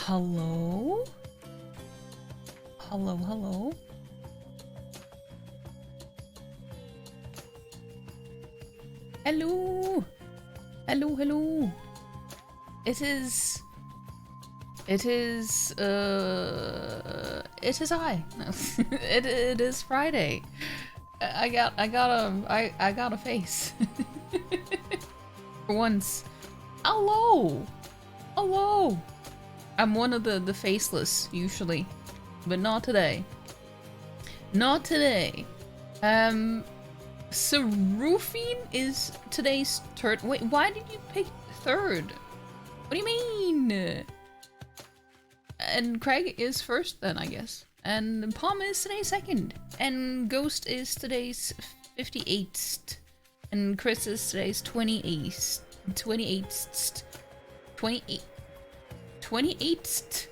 Hello? Hello, hello? Hello? Hello, hello? It is I. it is Friday. I got a face. For once. Hello! Hello! I'm one of the faceless, usually. But not today. Not today. Serufine is today's third. Wait, why did you pick third? What do you mean? And Craig is first then, I guess. And Palm is today's second. And Ghost is today's 58th. And Chris is today's 28th. 28th. 28th.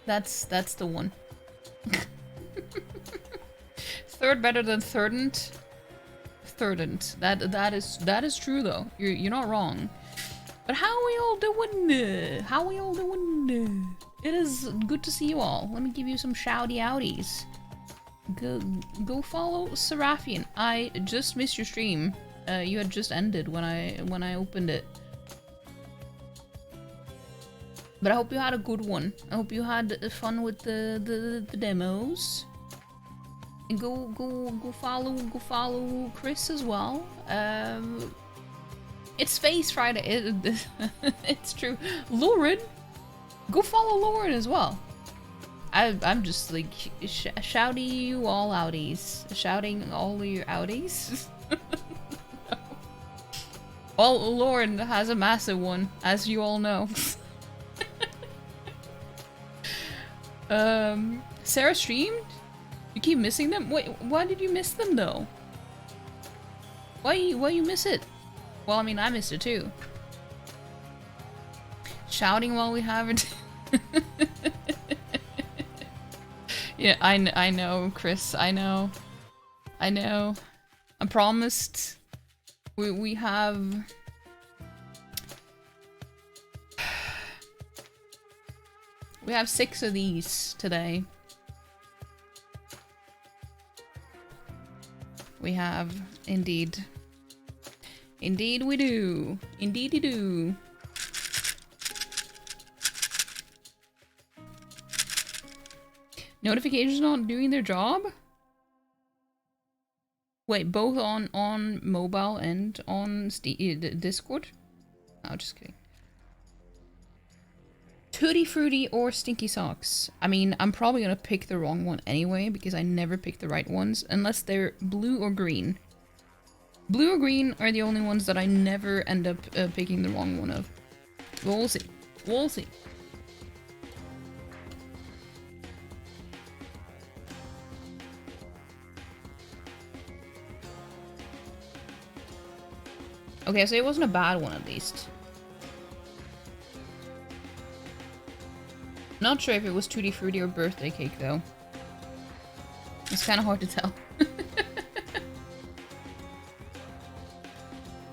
That's the one. Third better than thirdent. Thirdent. That is true though. You're not wrong. But how we all doing? How we all doing? It is good to see you all. Let me give you some shouty outies. Go follow Seraphian. I just missed your stream. You had just ended when I opened it. But I hope you had a good one. I hope you had fun with the demos. And go follow Chris as well. It's Face Friday. It's true. Lauren, go follow Lauren as well. I'm just like shouting you all outies, shouting all your outies. Well, Lauren has a massive one, as you all know. Sarah streamed? You keep missing them? Wait, why did you miss them though? Why you miss it? Well, I mean, I missed it too. Shouting while we have it. Yeah, I know, Chris. I know. I promised. We have. We have 6 of these today. We have, indeed. Indeed we do. Indeed we do. Notifications not doing their job? Wait, both on mobile and on Discord? Oh, just kidding. Tutti Frutti or Stinky Socks? I mean, I'm probably gonna pick the wrong one anyway, because I never pick the right ones, unless they're blue or green. Blue or green are the only ones that I never end up picking the wrong one of. We'll see. We'll see. Okay, so it wasn't a bad one at least. Not sure if it was Tutti Frutti or birthday cake though. It's kind of hard to tell.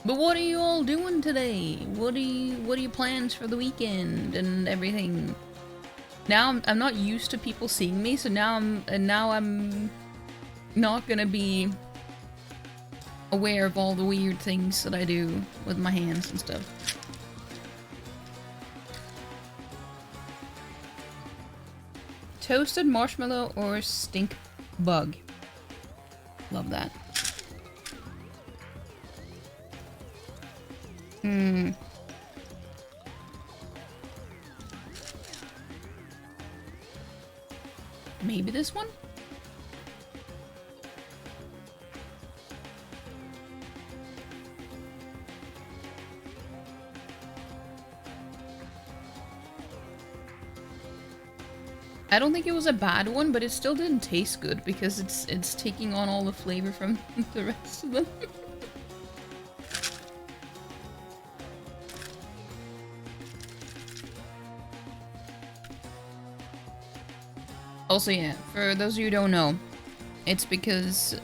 But what are you all doing today? What are your plans for the weekend and everything? Now I'm not used to people seeing me, so now I'm not gonna be aware of all the weird things that I do with my hands and stuff. Toasted marshmallow or stink bug? Love that. Maybe this one? I don't think it was a bad one, but it still didn't taste good because it's taking on all the flavor from the rest of them. Also, yeah, for those of you who don't know, it's because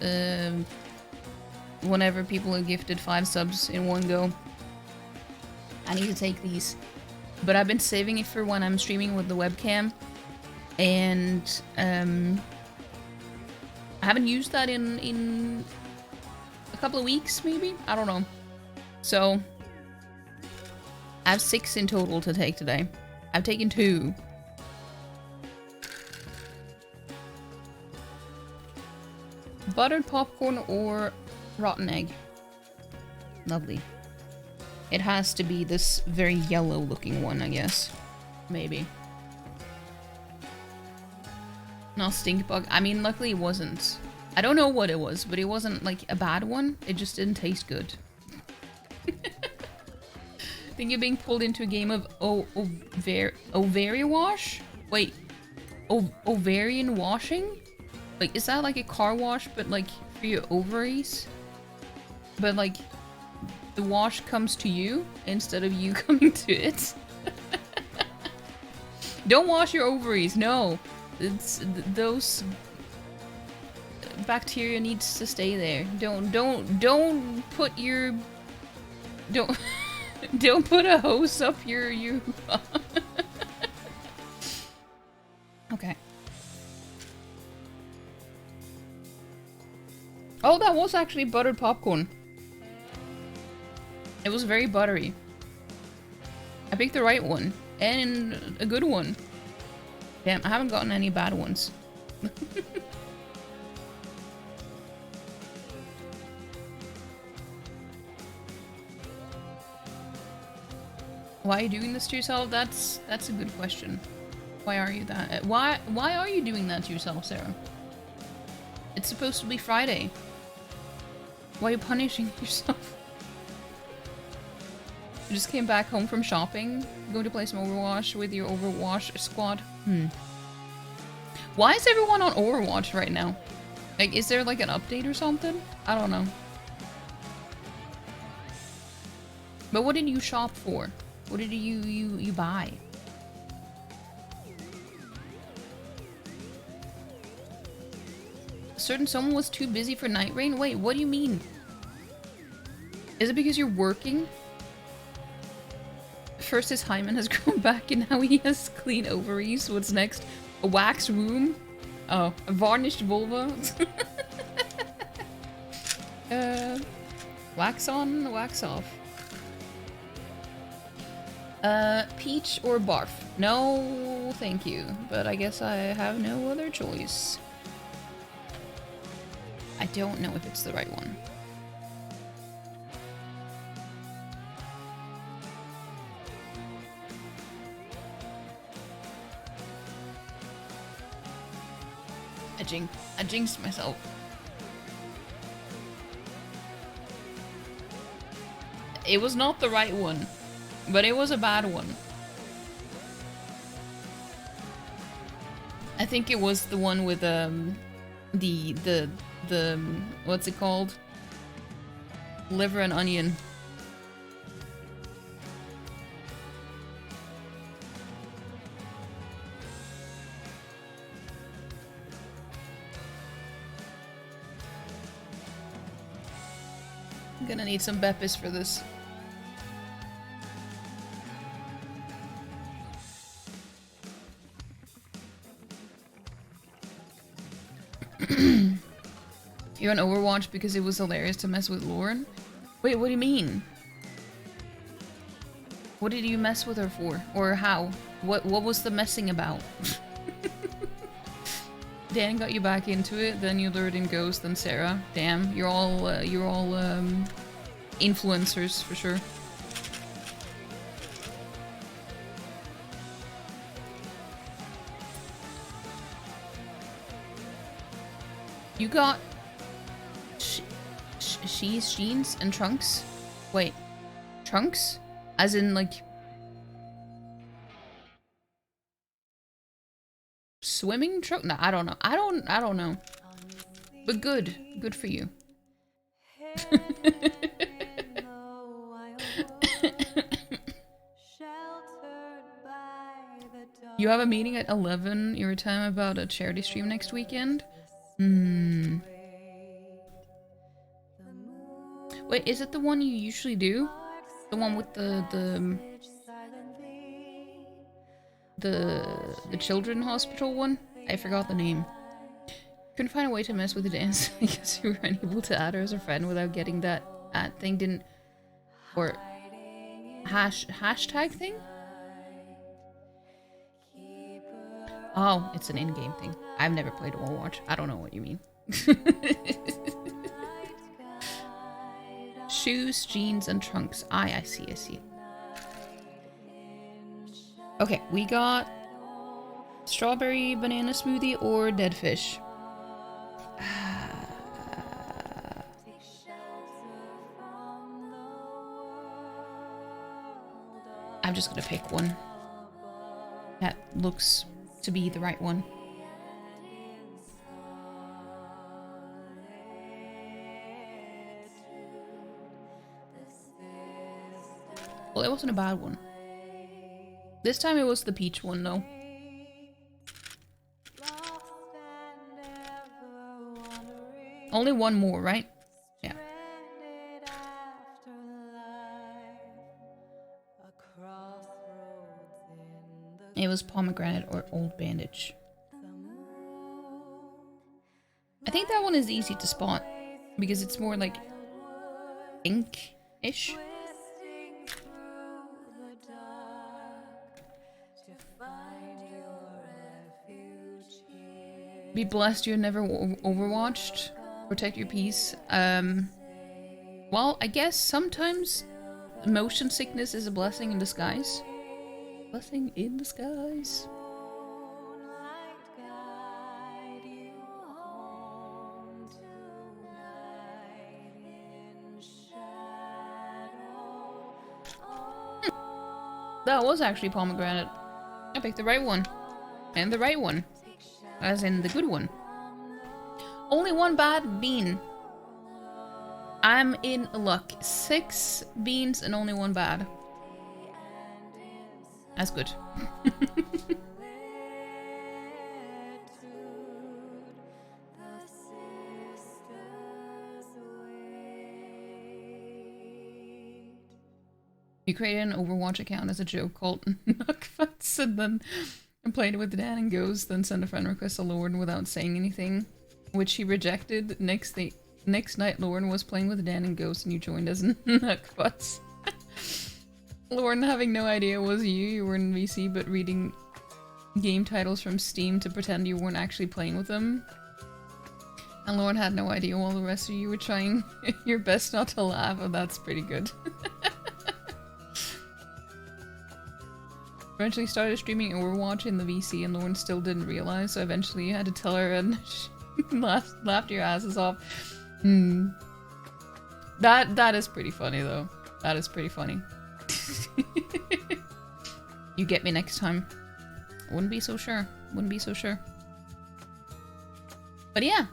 whenever people are gifted 5 subs in one go, I need to take these but I've been saving it for when I'm streaming with the webcam, and I haven't used that in a couple of weeks, maybe? I don't know. So, I have 6 in total to take today. I've taken 2. Buttered popcorn or rotten egg? Lovely. It has to be this very yellow looking one, I guess. Maybe. Not stink bug. I mean, luckily it wasn't. I don't know what it was, but it wasn't like a bad one. It just didn't taste good. I think you're being pulled into a game of ovarian wash? Wait. Ovarian washing? Like, is that like a car wash, but like for your ovaries? But like, the wash comes to you instead of you coming to it? Don't wash your ovaries, no. It's those bacteria needs to stay there. Don't put your don't put a hose up your Okay. Oh, that was actually buttered popcorn. It was very buttery. I picked the right one and a good one. Damn, I haven't gotten any bad ones. Why are you doing this to yourself? That's a good question. Why are you that? Why are you doing that to yourself, Sarah? It's supposed to be Friday. Why are you punishing yourself? You just came back home from shopping, going to play some Overwatch with your Overwatch squad. Why is everyone on Overwatch right now? Like, is there like an update or something? I don't know. But what did you shop for? What did you buy? Certain someone was too busy for night rain? Wait, what do you mean? Is it because you're working? First his hymen has grown back and now he has clean ovaries. What's next? A wax room? Oh, a varnished vulva? Wax on, wax off. Peach or barf? No, thank you. But I guess I have no other choice. I don't know if it's the right one. I jinxed myself. It was not the right one, but it was a bad one. I think it was the one with the what's it called? Liver and onion. I'm gonna need some Beppis for this. You're on Overwatch because it was hilarious to mess with Lauren? Wait, what do you mean? What did you mess with her for? Or how? What was the messing about? Dan got you back into it, then you lured in Ghost, then Sarah. Damn, you're all influencers for sure. You got she's jeans and trunks? Wait, trunks? As in like swimming trunk? No, I don't know. I don't know. But good for you. You have a meeting at 11 your time about a charity stream next weekend? Wait, is it the one you usually do? The one with the the children hospital one. I forgot the name. Couldn't find a way to mess with the dance because you were unable to add her as a friend without getting that ad thing didn't, or hashtag thing. Oh, it's an in-game thing. I've never played Overwatch. I don't know what you mean. Shoes, jeans, and trunks. I see, I see. Okay, we got strawberry banana smoothie or dead fish. I'm just gonna pick one that looks to be the right one. Well, it wasn't a bad one. This time it was the peach one, though. Only one more, right? Yeah. It was pomegranate or old bandage. I think that one is easy to spot because it's more like pink-ish. Be blessed you're never overwatched. Protect your peace. Well, I guess sometimes motion sickness is a blessing in disguise. Blessing in disguise. That was actually pomegranate. I picked the right one. And the right one. As in the good one. Only one bad bean. I'm in luck. 6 beans and only one bad. That's good. You created an Overwatch account as a joke called Knuckfuts and then played with Dan and Ghost, then sent a friend request to Lauren without saying anything, which he rejected. Next night, Lauren was playing with Dan and Ghost and you joined as Knuckfuts. Lauren, having no idea it was you were in VC, but reading game titles from Steam to pretend you weren't actually playing with them. And Lauren had no idea while the rest of you were trying your best not to laugh, and that's pretty good. Eventually started streaming Overwatch in the VC and Lauren still didn't realize, so eventually you had to tell her and she laughed your asses off. That is pretty funny though. That is pretty funny. You get me next time. Wouldn't be so sure. Wouldn't be so sure. But yeah.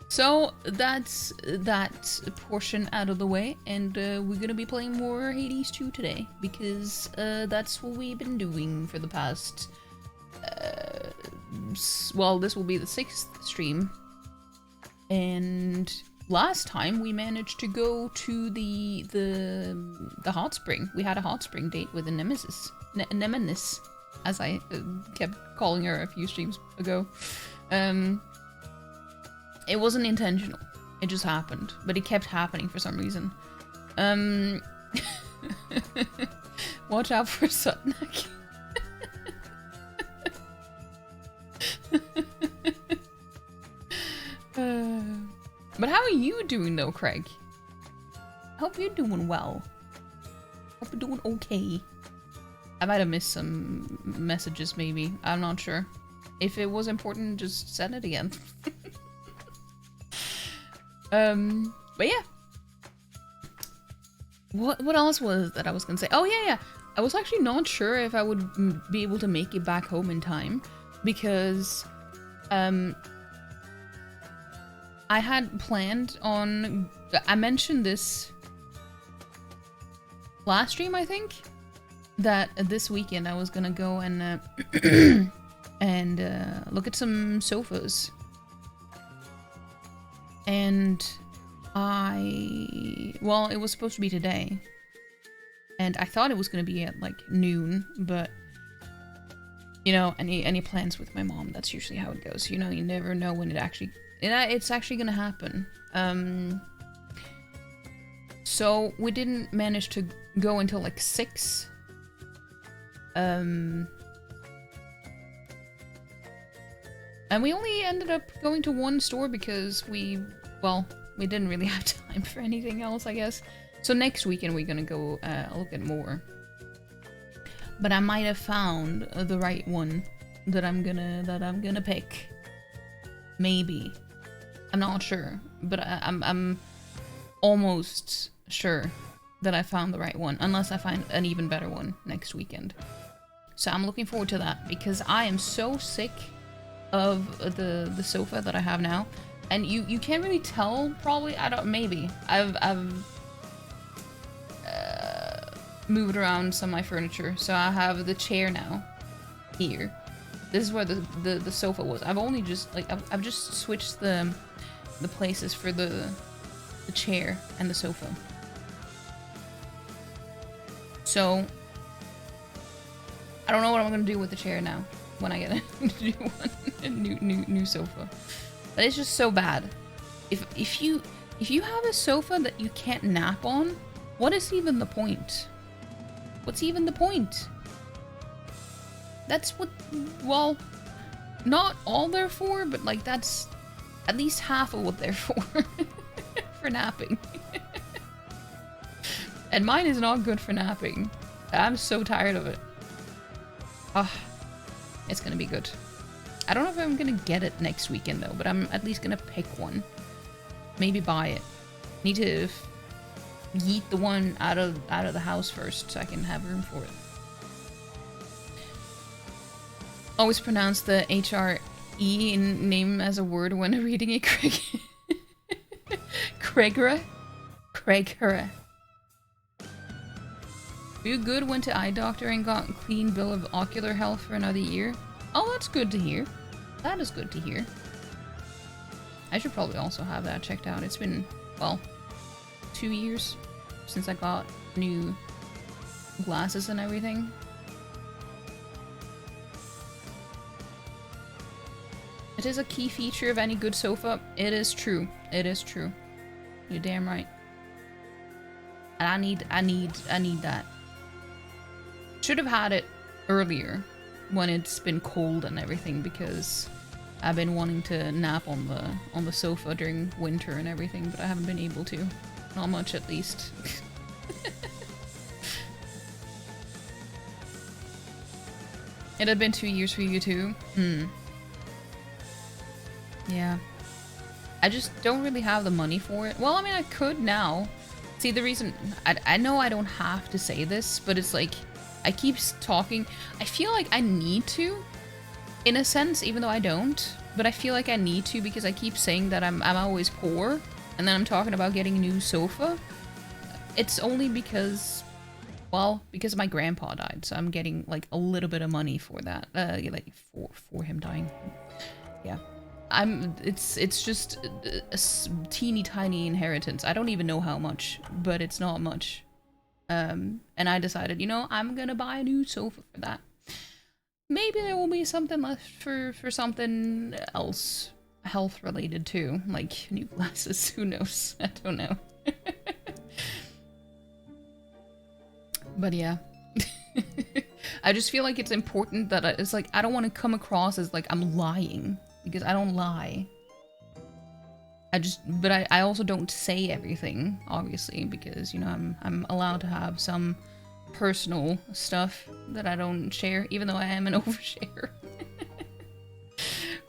So that's that portion out of the way, and we're gonna be playing more Hades 2 today, because that's what we've been doing for the past... well, this will be the 6th stream. And last time we managed to go to the hot spring. We had a hot spring date with a nemesis. Nemesis, as I kept calling her a few streams ago. It wasn't intentional. It just happened. But it kept happening for some reason. Watch out for Sutnak. But how are you doing though, Craig? I hope you're doing well. Hope you're doing okay. I might have missed some messages maybe. I'm not sure. If it was important, just send it again. But yeah. What else was that I was gonna say? Oh yeah. I was actually not sure if I would be able to make it back home in time, because I had planned on... I mentioned this last stream, I think, that this weekend I was gonna go and look at some sofas. And well, it was supposed to be today. And I thought it was going to be at like noon, but you know, any plans with my mom. That's usually how it goes. You know, you never know when it's actually gonna happen. So we didn't manage to go until like 6. And we only ended up going to one store because we didn't really have time for anything else, I guess. So next weekend we're gonna go look at more. But I might have found the right one that I'm gonna pick. Maybe. I'm not sure, but I'm almost sure that I found the right one, unless I find an even better one next weekend. So I'm looking forward to that because I am so sick of the sofa that I have now, and you can't really tell. Probably I've moved around some of my furniture, so I have the chair now here. This is where the sofa was. I've only just like I've just switched the places for the chair and the sofa. So I don't know what I'm gonna do with the chair now when I get a new sofa. But it's just so bad. If you have a sofa that you can't nap on, what is even the point? What's even the point? That's what, well, not all they're for, but like that's at least half of what they're for. For napping. And mine is not good for napping. I'm so tired of it. Ah, it's gonna be good. I don't know if I'm gonna get it next weekend though, but I'm at least gonna pick one. Maybe buy it. Need to yeet the one out of the house first so I can have room for it. Always pronounce the HRE in name as a word when reading it. Craigera? Craigera. You good? Went to eye doctor and got a clean bill of ocular health for another year? Oh, that's good to hear. That is good to hear. I should probably also have that checked out. It's been, well, 2 years since I got new glasses and everything. It is a key feature of any good sofa. It is true. It is true. You're damn right. And I need that. Should have had it earlier when it's been cold and everything, because I've been wanting to nap on the sofa during winter and everything, but I haven't been able to. Not much, at least. It had been 2 years for you too. Yeah. I just don't really have the money for it. Well, I mean, I could now. See, the reason... I know I don't have to say this, but it's like... I keep talking... I feel like I need to, in a sense, even though I don't. But I feel like I need to because I keep saying that I'm always poor. And then I'm talking about getting a new sofa. It's only because... Well, because my grandpa died. So I'm getting, like, a little bit of money for that. Like, for him dying. Yeah. It's just a teeny tiny inheritance. I don't even know how much, but it's not much. And I decided, you know, I'm gonna buy a new sofa for that. Maybe there will be something left for something else health related too, like new glasses. Who knows? I don't know. But yeah. I just feel like it's important that it's like I don't want to come across as like I'm lying. Because I don't lie. But I also don't say everything, obviously, because, you know, I'm allowed to have some personal stuff that I don't share, even though I am an overshare.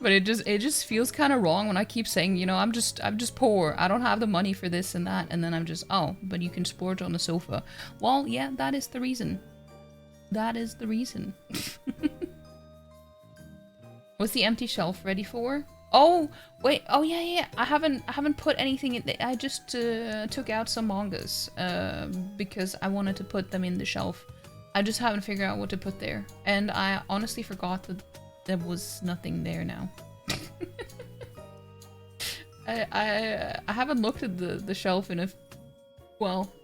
But it just feels kind of wrong when I keep saying, you know, I'm just poor. I don't have the money for this and that, and then I'm just, oh, but you can splurge on the sofa. Well, yeah, that is the reason. That is the reason. What's the empty shelf ready for? Oh, wait. Oh, yeah. I haven't put anything in. I just took out some mangas because I wanted to put them in the shelf. I just haven't figured out what to put there. And I honestly forgot that there was nothing there now. I haven't looked at the shelf in a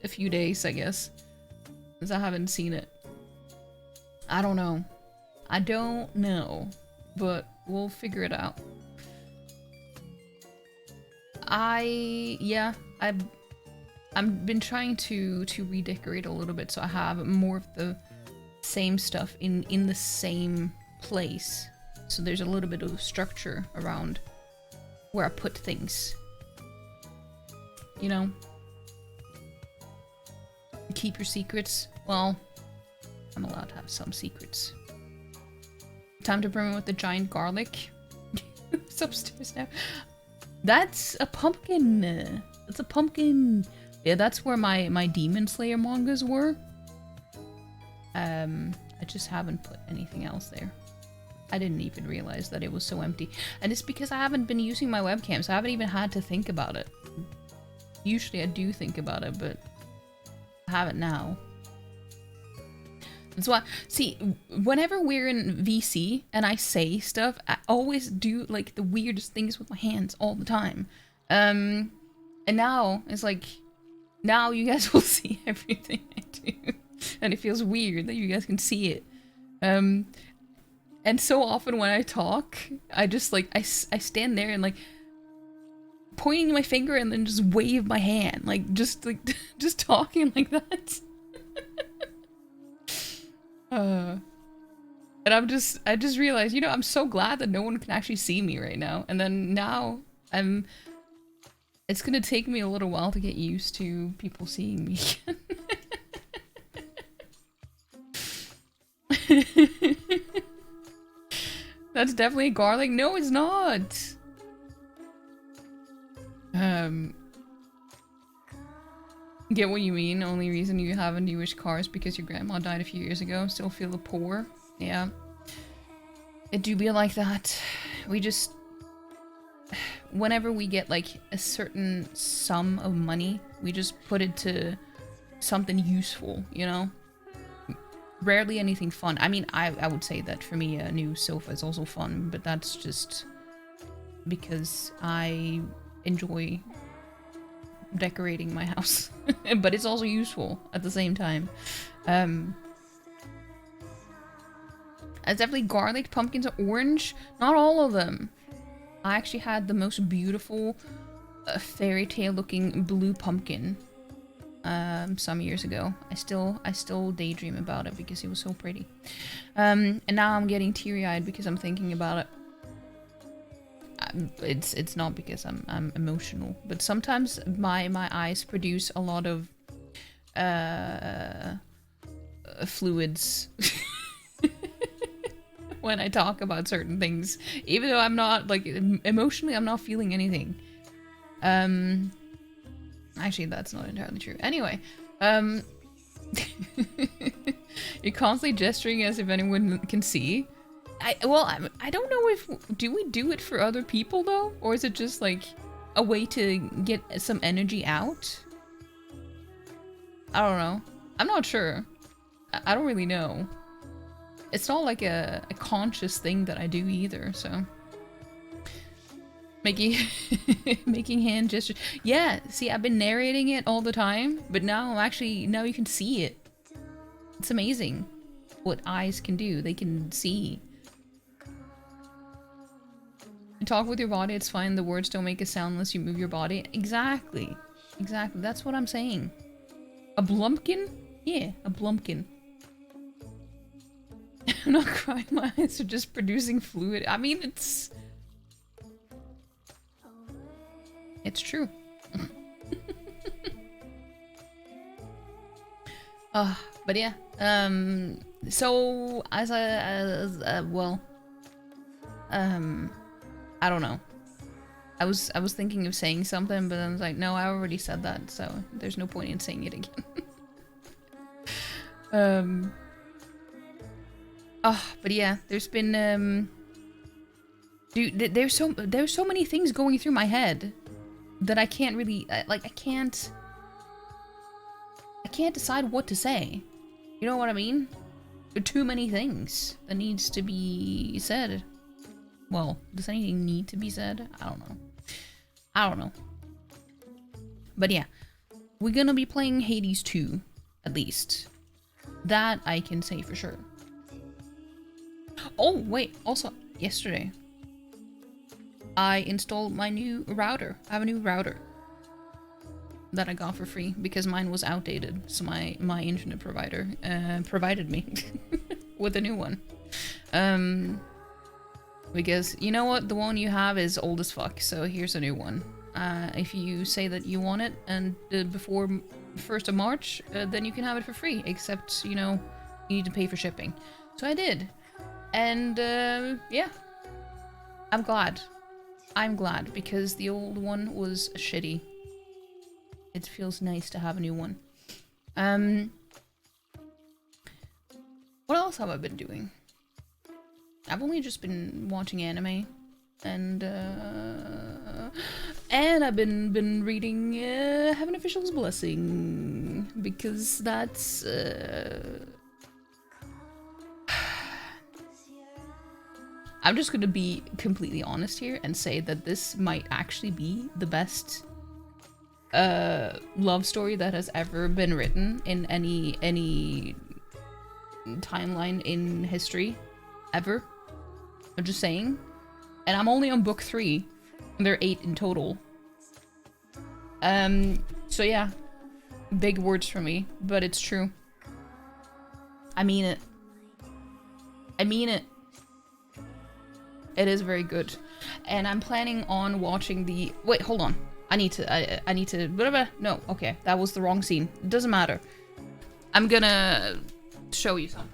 few days, I guess. Because I haven't seen it. I don't know. I don't know, but we'll figure it out. I've been trying to redecorate a little bit so I have more of the same stuff in the same place. So there's a little bit of structure around where I put things. You know? Keep your secrets. Well, I'm allowed to have some secrets. Time to bring with the giant garlic. It's upstairs now. That's a pumpkin. That's a pumpkin. Yeah, that's where my Demon Slayer mangas were. I just haven't put anything else there. I didn't even realize that it was so empty. And it's because I haven't been using my webcam, so I haven't even had to think about it. Usually I do think about it, but I haven't now. That's why, see, whenever we're in VC and I say stuff, I always do like the weirdest things with my hands all the time. And now it's like, now you guys will see everything I do. And it feels weird that you guys can see it. And so often when I talk, I just like, I stand there and like pointing my finger and then just wave my hand. Like just talking like that. And I just realized, you know, I'm so glad that no one can actually see me right now. And then now it's gonna take me a little while to get used to people seeing me again. That's definitely garlic. No, it's not. Get what you mean. Only reason you have a newish car is because your grandma died a few years ago. Still feel the poor. Yeah. It do be like that. We just... Whenever we get like a certain sum of money, we just put it to something useful, you know? Rarely anything fun. I mean, I would say that for me a new sofa is also fun, but that's just because I enjoy decorating my house. But it's also useful at the same time. It's definitely garlic, pumpkins are orange. Not all of them. I actually had the most beautiful fairy tale looking blue pumpkin some years ago. I still daydream about it because it was so pretty. And now I'm getting teary-eyed because I'm thinking about it. It's not because I'm emotional, but sometimes my eyes produce a lot of fluids when I talk about certain things, even though I'm not like emotionally I'm not feeling anything. Actually, that's not entirely true. Anyway, you're constantly gesturing as if anyone can see. I don't know if... Do we do it for other people, though? Or is it just, like, a way to get some energy out? I don't know. I'm not sure. I don't really know. It's not, like, a conscious thing that I do either, so... Making hand gestures. Yeah, see, I've been narrating it all the time, but now now you can see it. It's amazing what eyes can do. They can see. You talk with your body, it's fine. The words don't make a sound unless you move your body. Exactly. Exactly. That's what I'm saying. A blumpkin? Yeah, a blumpkin. I'm not crying. My eyes are just producing fluid. I mean, it's true. But yeah. So as well, I don't know. I was thinking of saying something, but I was like, no, I already said that, so there's no point in saying it again. But yeah, there's been dude, there's so many things going through my head that I can't really like. I can't decide what to say. You know what I mean? There are too many things that needs to be said. Well, does anything need to be said? I don't know. But yeah, we're gonna be playing Hades 2, at least. That I can say for sure. Oh, wait, also, yesterday, I installed my new router. I have a new router that I got for free because mine was outdated. So my internet provider provided me with a new one. Because, you know what, the one you have is old as fuck, so here's a new one. If you say that you want it and before 1st of March, then you can have it for free, except, you know, you need to pay for shipping. So I did. And, yeah. I'm glad. I'm glad, because the old one was shitty. It feels nice to have a new one. What else have I been doing? I've only just been watching anime, and I've been reading Heaven Official's Blessing, because that's I'm just gonna be completely honest here and say that this might actually be the best love story that has ever been written in any timeline in history ever. I'm just saying. And I'm only on book 3. And there are 8 in total. So yeah. Big words from me, but it's true. I mean it. I mean it. It is very good. And I'm planning on watching the... Wait, hold on. I need to... Whatever. No, okay. That was the wrong scene. It doesn't matter. I'm gonna show you something.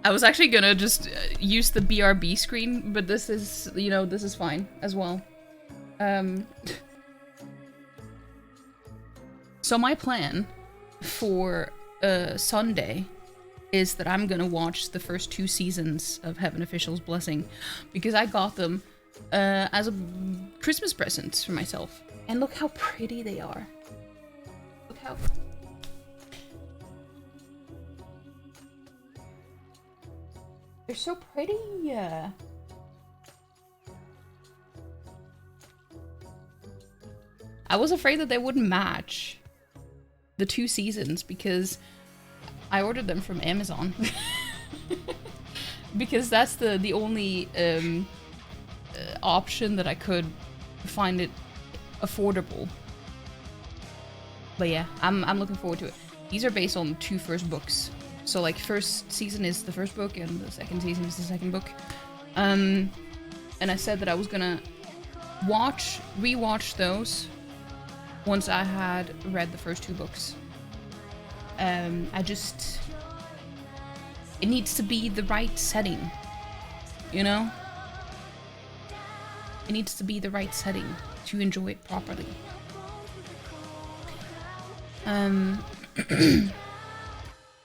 I was actually gonna just use the BRB screen, but this is, you know, this is fine as well. So my plan for Sunday is that I'm gonna watch the first 2 seasons of Heaven Official's Blessing, because I got them as a Christmas present for myself. And look how pretty they are. Look how... They're so pretty. I was afraid that they wouldn't match the 2 seasons because I ordered them from Amazon. Because that's the only option that I could find it affordable. But yeah, I'm looking forward to it. These are based on 2 first books. So, like, first season is the first book, and the second season is the second book. And I said that I was gonna rewatch those once I had read the first 2 books. It needs to be the right setting, you know? It needs to be the right setting to enjoy it properly.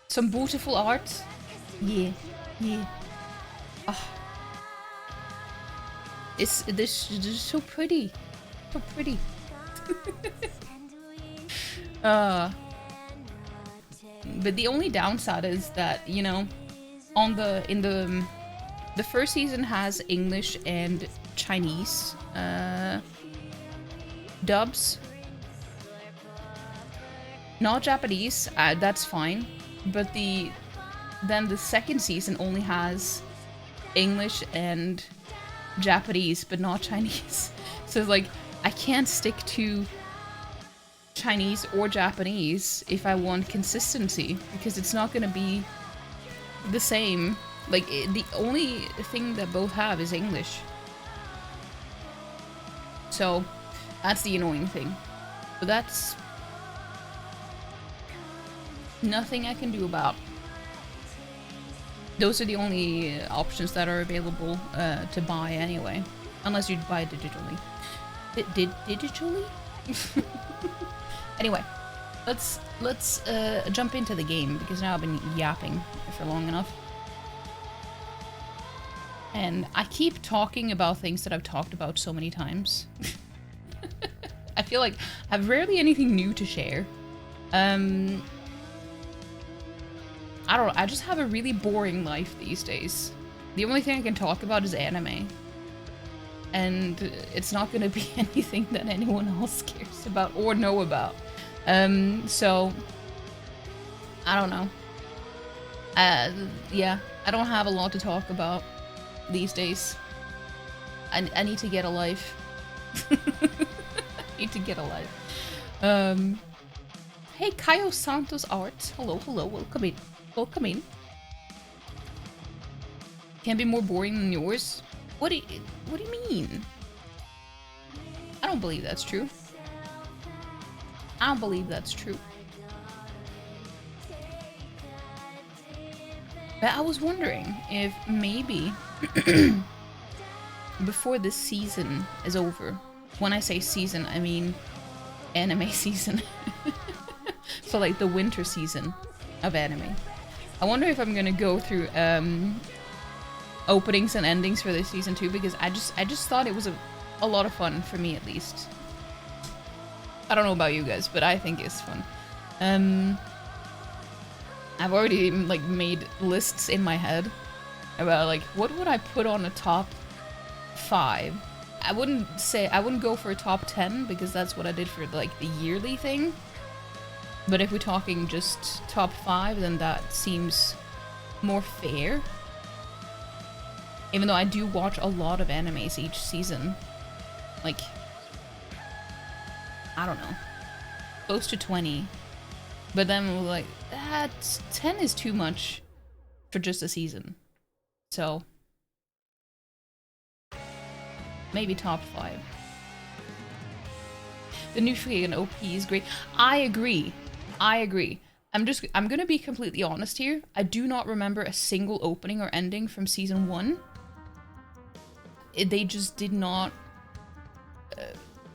Some beautiful art. Yeah. Oh. This is so pretty. So pretty. But the only downside is that, you know, in the first season has English and Chinese dubs. Not Japanese, that's fine. But then the second season only has English and Japanese, but not Chinese. So it's like, I can't stick to Chinese or Japanese if I want consistency, because it's not gonna be the same. Like, the only thing that both have is English. So, that's the annoying thing. But that's nothing I can do about. Those are the only options that are available to buy anyway. Unless you buy digitally. Digitally? Anyway, let's jump into the game, because now I've been yapping for long enough. And I keep talking about things that I've talked about so many times. I feel like I have rarely anything new to share. I don't know, I just have a really boring life these days. The only thing I can talk about is anime. And it's not gonna be anything that anyone else cares about or know about. So I don't know. Yeah, I don't have a lot to talk about these days. I need to get a life. I need to get a life. Hey, Kaio Santos Art. Hello, hello, welcome in. Welcome in. Can't be more boring than yours. What do you mean? I don't believe that's true. I don't believe that's true. But I was wondering if maybe before this season is over, when I say season, I mean anime season. So like the winter season of anime. I wonder if I'm gonna go through openings and endings for this season too, because I just thought it was a lot of fun for me, at least. I don't know about you guys, but I think it's fun. I've already like made lists in my head about like what would I put on a top 5. I wouldn't go for a top 10 because that's what I did for like the yearly thing. But if we're talking just top 5, then that seems more fair. Even though I do watch a lot of animes each season. Like, I don't know. Close to 20. But then we're like, 10 is too much for just a season. So, maybe top 5. The new freaking OP is great. I agree. I'm gonna be completely honest here. I do not remember a single opening or ending from season 1. They just did not...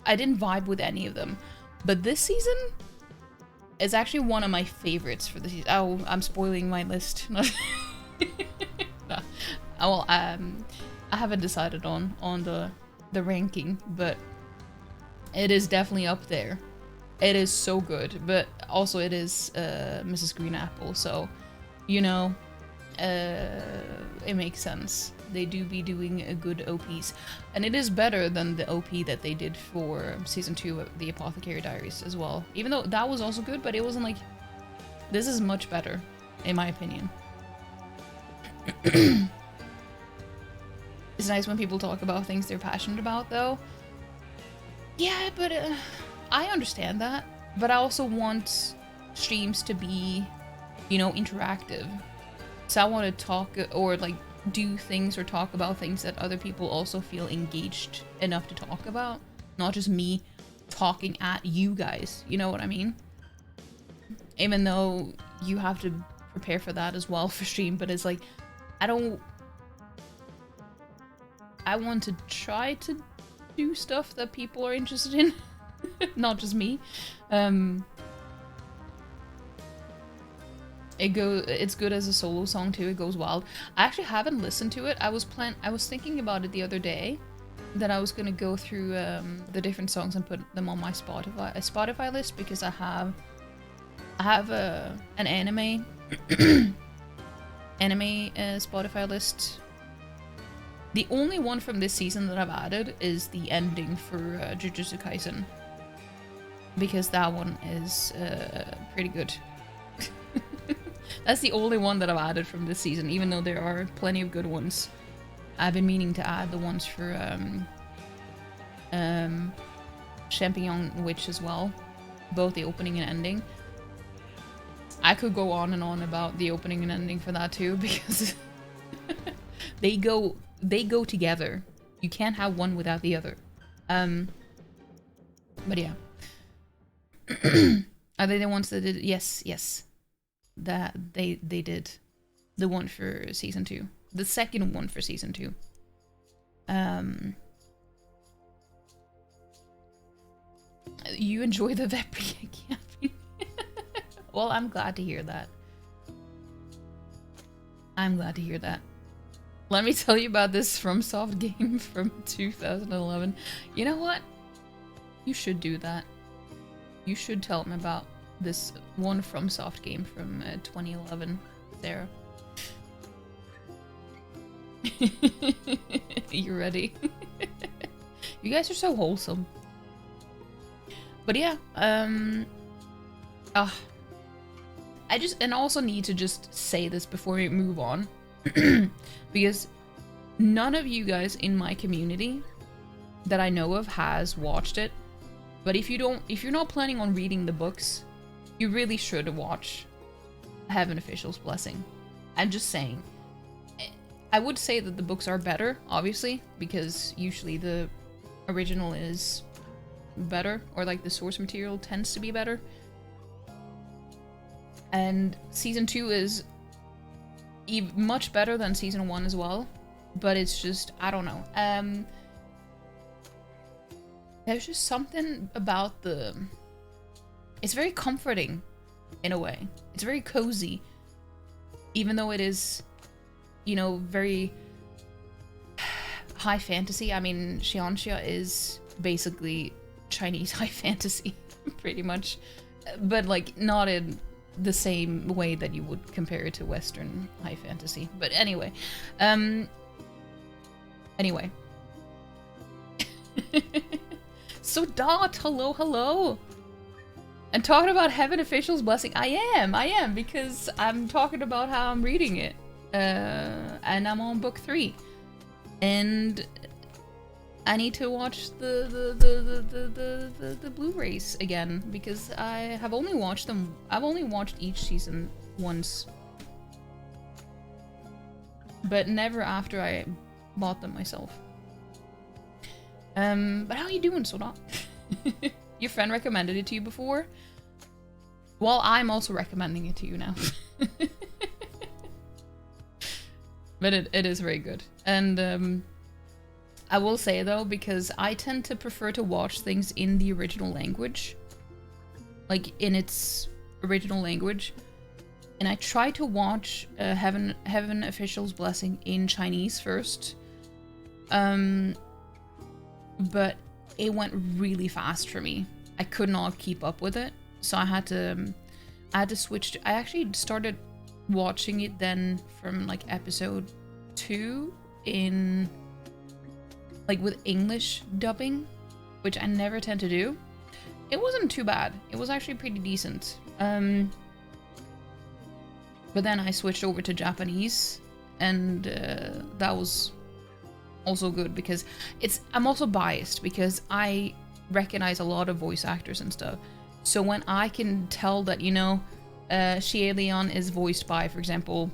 I didn't vibe with any of them. But this season is actually one of my favorites for the season. Oh, I'm spoiling my list. No. Well, I haven't decided on the ranking, but it is definitely up there. It is so good, but also it is Mrs. Green Apple, so, you know, it makes sense. They do be doing a good OPs, and it is better than the OP that they did for season 2 of the Apothecary Diaries as well. Even though that was also good, but it wasn't like... This is much better, in my opinion. It's nice when people talk about things they're passionate about, though. Yeah, but I understand that. But I also want streams to be, you know, interactive. So I want to talk or like do things or talk about things that other people also feel engaged enough to talk about. Not just me talking at you guys. You know what I mean? Even though you have to prepare for that as well for stream, but it's like, I want to try to do stuff that people are interested in. Not just me. It's good as a solo song too. It goes wild. I actually haven't listened to it. I was thinking about it the other day, that I was gonna go through the different songs and put them on my Spotify list, because I have an anime Spotify list. The only one from this season that I've added is the ending for Jujutsu Kaisen, because that one is pretty good. That's the only one that I've added from this season, even though there are plenty of good ones. I've been meaning to add the ones for Champignon Witch as well, both the opening and ending. I could go on and on about the opening and ending for that too, because they go together. You can't have one without the other. But yeah. Are they the ones that did? Yes. That they did the one for season 2. The second one for season 2. You enjoy the Vepri camping? Well, I'm glad to hear that. Let me tell you about this FromSoft game from 2011. You know what? You should do that. You should tell them about this one FromSoft game from 2011, Sarah. You ready? You guys are so wholesome. But yeah, I just, and also need to just say this before we move on, because none of you guys in my community that I know of has watched it. But if you're not planning on reading the books, you really should watch Heaven Official's Blessing. I'm just saying. I would say that the books are better, obviously, because usually the original is better, or like the source material tends to be better. And season 2 is much better than season 1 as well, but it's just, I don't know. There's just something about it's very comforting in a way. It's very cozy, even though it is, you know, very high fantasy. I mean, Xianxia is basically Chinese high fantasy, pretty much, but like not in the same way that you would compare it to Western high fantasy. But anyway, So Dot, hello. And talking about Heaven Official's Blessing, I am, because I'm talking about how I'm reading it. And I'm on book 3. And I need to watch the Blu-rays again, because I have only watched them. I've only watched each season once. But never after I bought them myself. But how are you doing, Soda? Your friend recommended it to you before? Well, I'm also recommending it to you now. But it is very good. And I will say though, because I tend to prefer to watch things in the original language. Like in its original language. And I try to watch Heaven Official's Blessing in Chinese first. But it went really fast for me. I could not keep up with it, so I had to switch. I actually started watching it then from like episode 2 in like with English dubbing, which I never tend to do. It wasn't too bad. It was actually pretty decent. But then I switched over to Japanese, and that was also good, because I'm also biased because I recognize a lot of voice actors and stuff. So when I can tell that, you know, Xie Lian is voiced by, for example,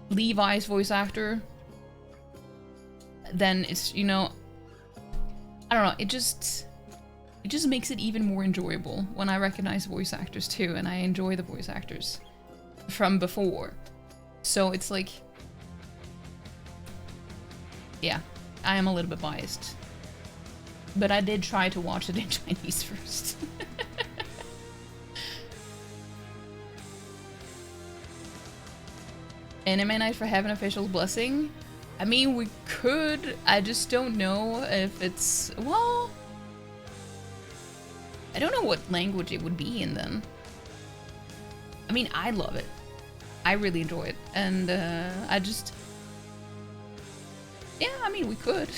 Levi's voice actor, then it's, you know, I don't know, it just makes it even more enjoyable when I recognize voice actors too, and I enjoy the voice actors from before. So it's like, yeah, I am a little bit biased. But I did try to watch it in Chinese first. Anime night for Heaven Official's Blessing? I mean, we could. I just don't know if it's... Well... I don't know what language it would be in then. I mean, I love it. I really enjoy it. And I just... Yeah, I mean, we could.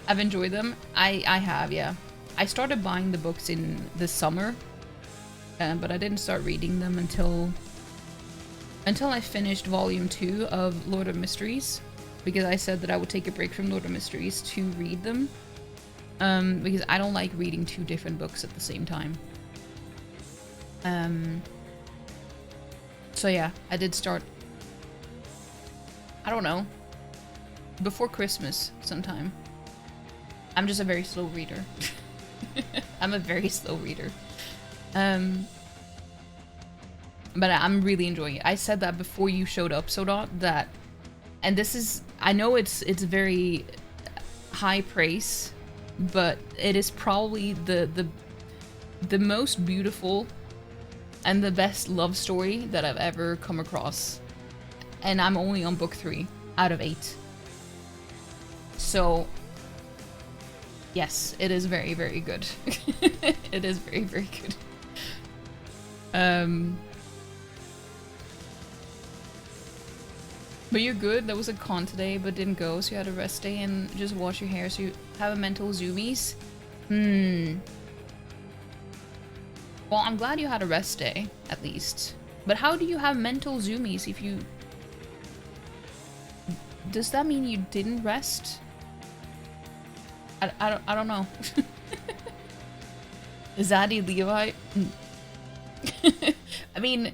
I've enjoyed them. I have, yeah. I started buying the books in the summer, but I didn't start reading them until I finished volume 2 of Lord of Mysteries, because I said that I would take a break from Lord of Mysteries to read them, because I don't like reading 2 different books at the same time. So yeah, I did start, I don't know, before Christmas sometime. I'm just a very slow reader. I'm a very slow reader. But I'm really enjoying it. I said that before you showed up, Sodot, that, and this is, I know it's very high praise, but it is probably the most beautiful and the best love story that I've ever come across. And I'm only on book 3 out of 8. So, yes, it is very, very good. It is very, very good. But you're good. There was a con today, but didn't go, so you had a rest day and just wash your hair, so you have a mental zoomies. Well, I'm glad you had a rest day, at least. But how do you have mental zoomies if you... Does that mean you didn't rest? I don't know. Zaddy Levi? I mean,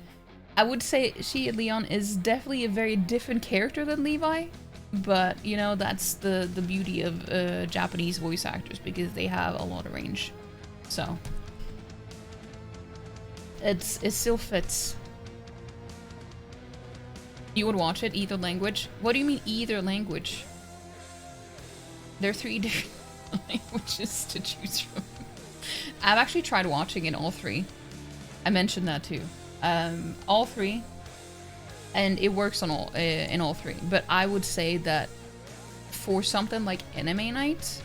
I would say she, Leon, is definitely a very different character than Levi. But, you know, that's the beauty of Japanese voice actors, because they have a lot of range. So... It still fits. You would watch it, either language? What do you mean, either language? There are 3 different languages to choose from. I've actually tried watching in all 3. I mentioned that too. All 3. And it works on all in all 3. But I would say that for something like anime night,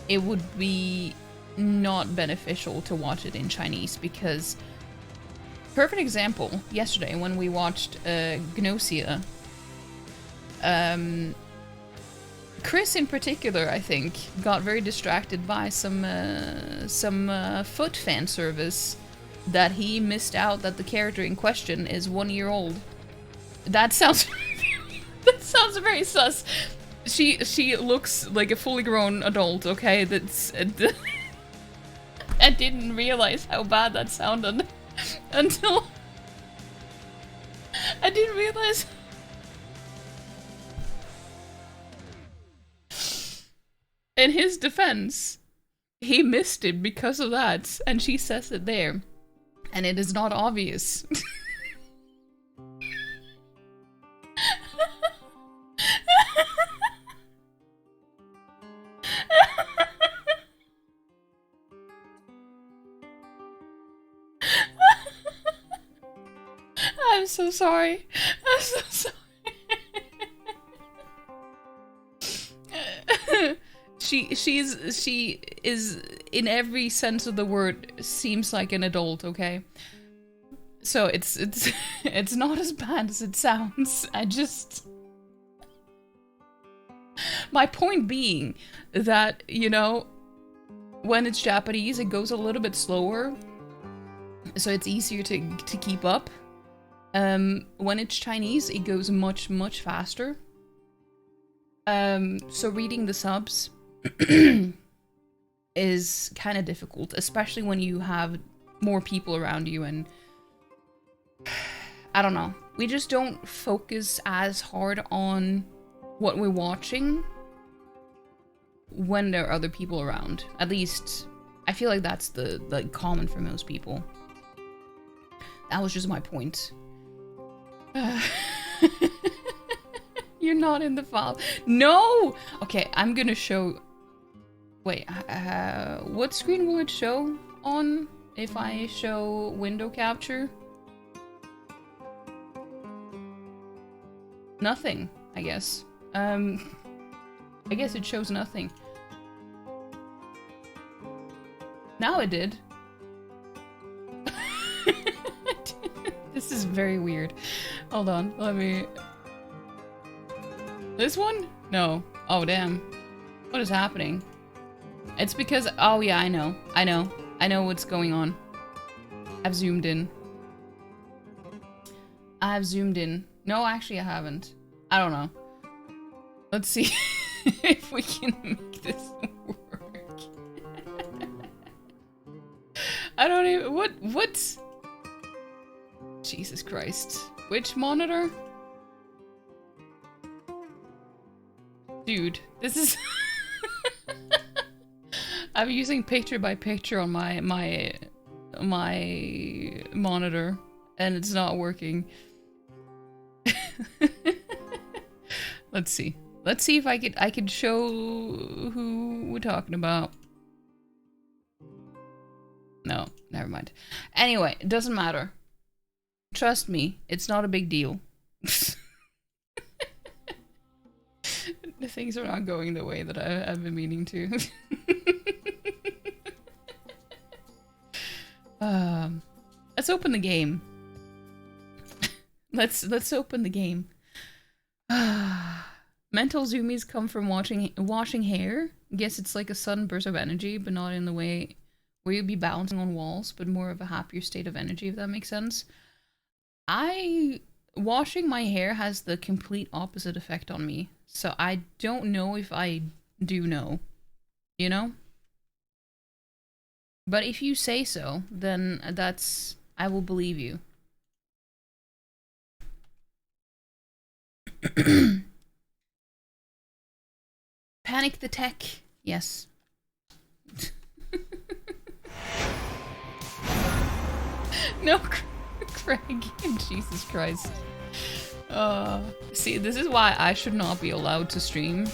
it would be not beneficial to watch it in Chinese, because... Perfect example, yesterday when we watched Gnosia, Chris in particular, I think, got very distracted by some foot fan service that he missed out that the character in question is 1 year old. That sounds that sounds very sus. She looks like a fully grown adult, okay? That's I didn't realize how bad that sounded. Until I didn't realize. In his defense, he missed it because of that, and she says it there, and it is not obvious. I'm so sorry. I'm so sorry. She is in every sense of the word seems like an adult, okay? So it's not as bad as it sounds. My point being that, you know, when it's Japanese, it goes a little bit slower, so it's easier to keep up. When it's Chinese, it goes much faster. So reading the subs is kind of difficult, especially when you have more people around you, and I don't know. We just don't focus as hard on what we're watching when there are other people around. At least, I feel like that's the common for most people. That was just my point. You're not in the file. No! Okay, I'm gonna show... Wait, what screen will it show on if I show window capture? Nothing, I guess. I guess it shows nothing. Now it did. This is very weird. Hold on, let me... This one? No. Oh, damn. What is happening? It's because... Oh, yeah, I know. I know what's going on. I've zoomed in. No, actually, I haven't. I don't know. Let's see if we can make this work. I don't even... What? Jesus Christ. Which monitor? Dude, this is... I'm using picture by picture on my monitor, and it's not working. Let's see. Let's see if I could show who we're talking about. No, never mind. Anyway, it doesn't matter. Trust me, it's not a big deal. Things are not going the way that I've been meaning to. Let's open the game. Let's open the game. Mental zoomies come from washing hair. Guess it's like a sudden burst of energy, but not in the way where you'd be bouncing on walls, but more of a happier state of energy, if that makes sense. Washing my hair has the complete opposite effect on me, so I don't know if I do know, you know? But if you say so, then I will believe you. Panic the tech. Yes. No, Craig. Jesus Christ. See, this is why I should not be allowed to stream.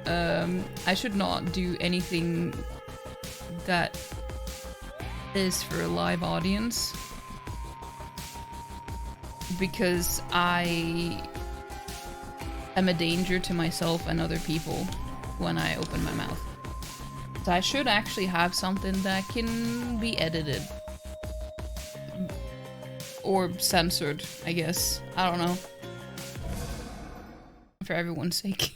I should not do anything that is for a live audience. Because I am a danger to myself and other people when I open my mouth. So I should actually have something that can be edited. Or censored, I guess. I don't know. For everyone's sake.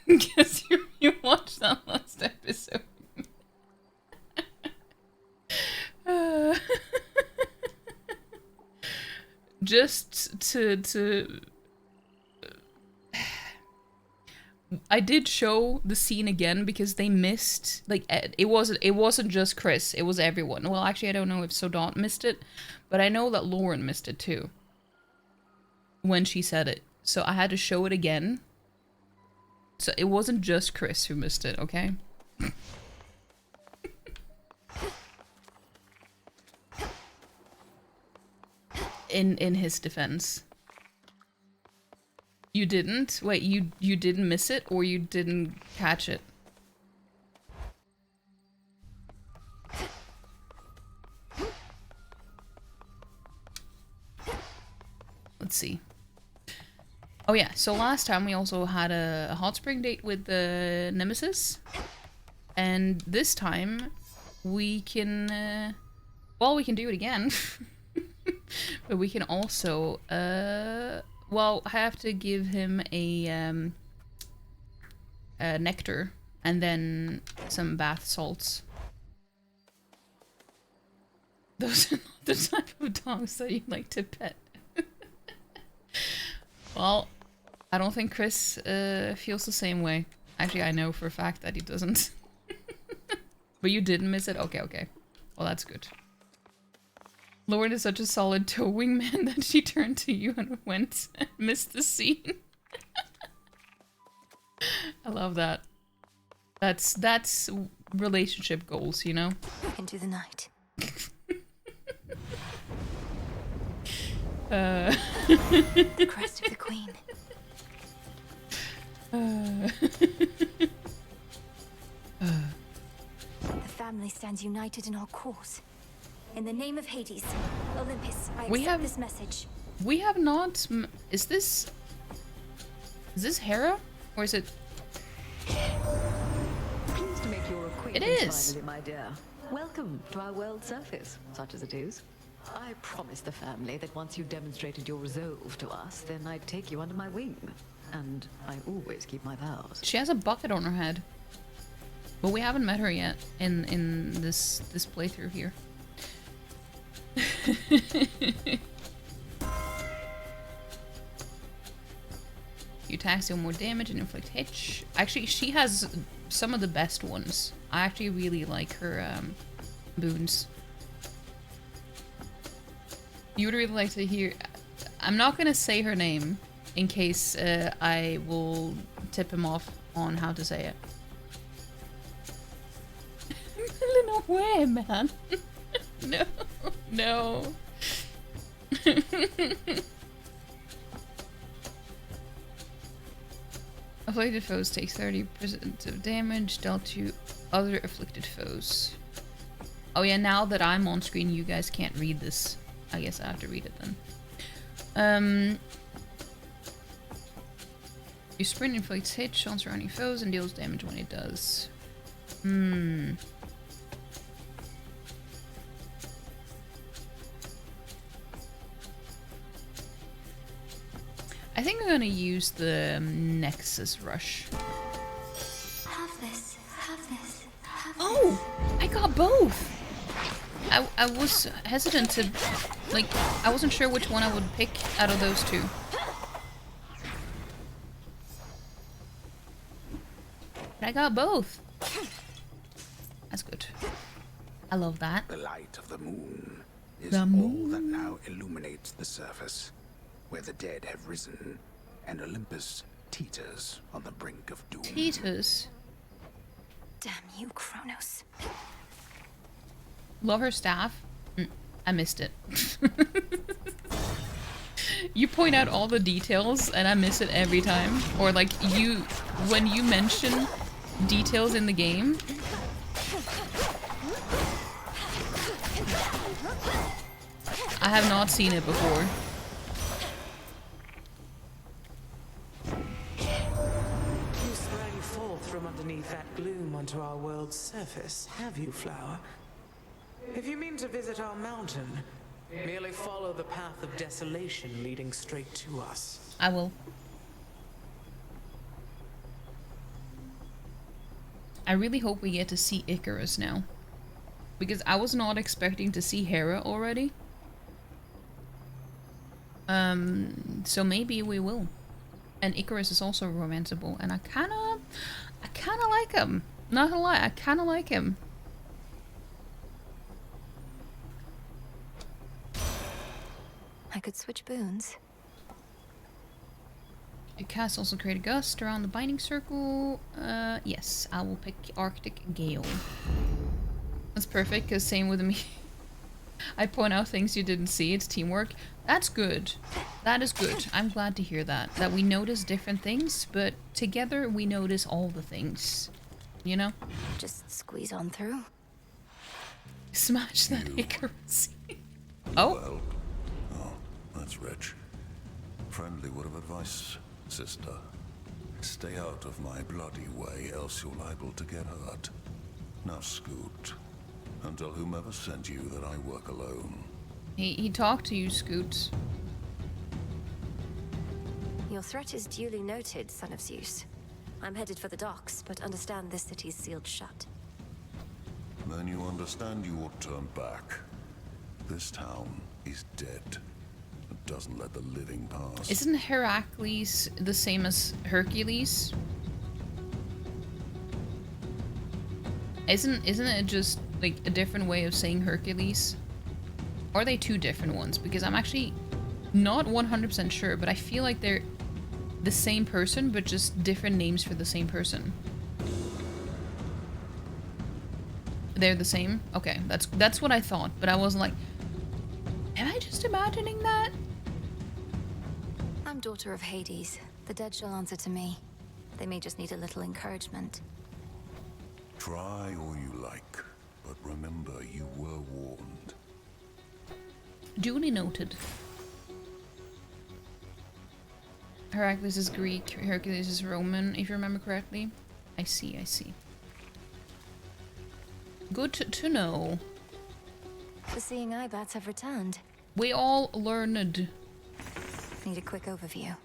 Guess you watched that last episode. Just to I did show the scene again because they missed, like, it wasn't just Chris, it was everyone. Well, actually, I don't know if Sodot missed it, but I know that Lauren missed it too when she said it. So I had to show it again. So it wasn't just Chris who missed it, okay? In his defense. You didn't? Wait, you didn't miss it or you didn't catch it? Let's see. Oh yeah, so last time we also had a hot spring date with the Nemesis. And this time we can well, we can do it again. But we can also well, I have to give him a nectar and then some bath salts. Those are not the type of dogs that you like to pet. Well, I don't think Chris feels the same way. Actually, I know for a fact that he doesn't. But you didn't miss it? Okay, okay. Well, that's good. Lauren is such a solid towing man that she turned to you and went and missed the scene. I love that. That's relationship goals, you know? Into the night. The crest of the queen. The family stands united in our cause. In the name of Hades, Olympus, I accept this message. We have not... Is this Hera? Or is it... Pleased to make your acquaintance. It is! Finally, my dear. Welcome to our world surface, such as it is. I promised the family that once you demonstrated your resolve to us, then I'd take you under my wing. And I always keep my vows. She has a bucket on her head. But we haven't met her yet in this playthrough here. You attacks deal more damage and inflict hit. Actually, she has some of the best ones. I actually really like her boons. You would really like to hear... I'm not gonna say her name in case I will tip him off on how to say it. No way, man. No. No. Afflicted foes takes 30% of damage dealt to other afflicted foes. Oh yeah, now that I'm on screen, you guys can't read this. I guess I have to read it then. Your sprint inflicts hit on surrounding foes and deals damage when it does. I think I'm gonna use the Nexus Rush. Have this. Have this. Have Oh! I got both! I was hesitant to... Like, I wasn't sure which one I would pick out of those two. But I got both. That's good. I love that. The light of the moon is The all moon. that now illuminates the surface, where the dead have risen, and Olympus teeters on the brink of doom. Teeters. Damn you, Kronos. Love her staff. I missed it. You point out all the details and I miss it every time. Or like when you mention details in the game, I have not seen it before. You sprang forth from underneath that gloom onto our world's surface, have you, Flower? If you mean to visit our mountain, merely follow the path of desolation leading straight to us. I will. I really hope we get to see Icarus now. Because I was not expecting to see Hera already. So maybe we will. And Icarus is also romanceable, and I kinda like him. Not gonna lie, I kinda like him. I could switch boons. You cast also create a gust around the binding circle. Yes, I will pick Arctic Gale. That's perfect, because same with me. I point out things you didn't see, it's teamwork. That's good. That is good. I'm glad to hear that. That we notice different things, but together we notice all the things. You know? Just squeeze on through. Smash that Icarus. Oh? Well, that's rich. Friendly word of advice, sister. Stay out of my bloody way, else you're liable to get hurt. Now scoot, and tell whomever sent you that I work alone. He talked to you, Scoot. Your threat is duly noted, son of Zeus. I'm headed for the docks, but understand this city's sealed shut. Then you understand you ought to turn back. This town is dead. It doesn't let the living pass. Isn't Heracles the same as Hercules? Isn't it just like a different way of saying Hercules? Or are they two different ones? Because I'm actually not 100% sure, but I feel like they're the same person, but just different names for the same person. They're the same? Okay, that's what I thought, but I wasn't like, am I just imagining that? I'm daughter of Hades. The dead shall answer to me. They may just need a little encouragement. Try all you like, but remember you were warned. Duly noted. Heracles is Greek, Hercules is Roman, if you remember correctly. I see, I see. Good to know. The seeing eye bats have returned. We all learned. Need a quick overview.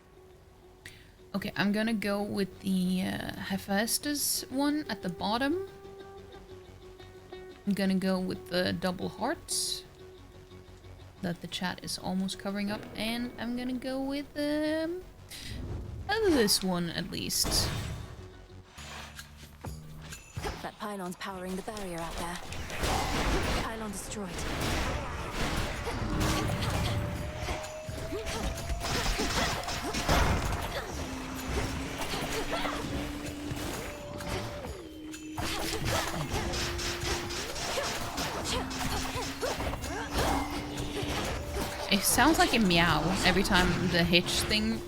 Okay, I'm gonna go with the Hephaestus one at the bottom. I'm gonna go with the double hearts that the chat is almost covering up, and I'm gonna go with this one at least. That pylon's powering the barrier out there. Pylon destroyed. It sounds like a meow every time the hitch thing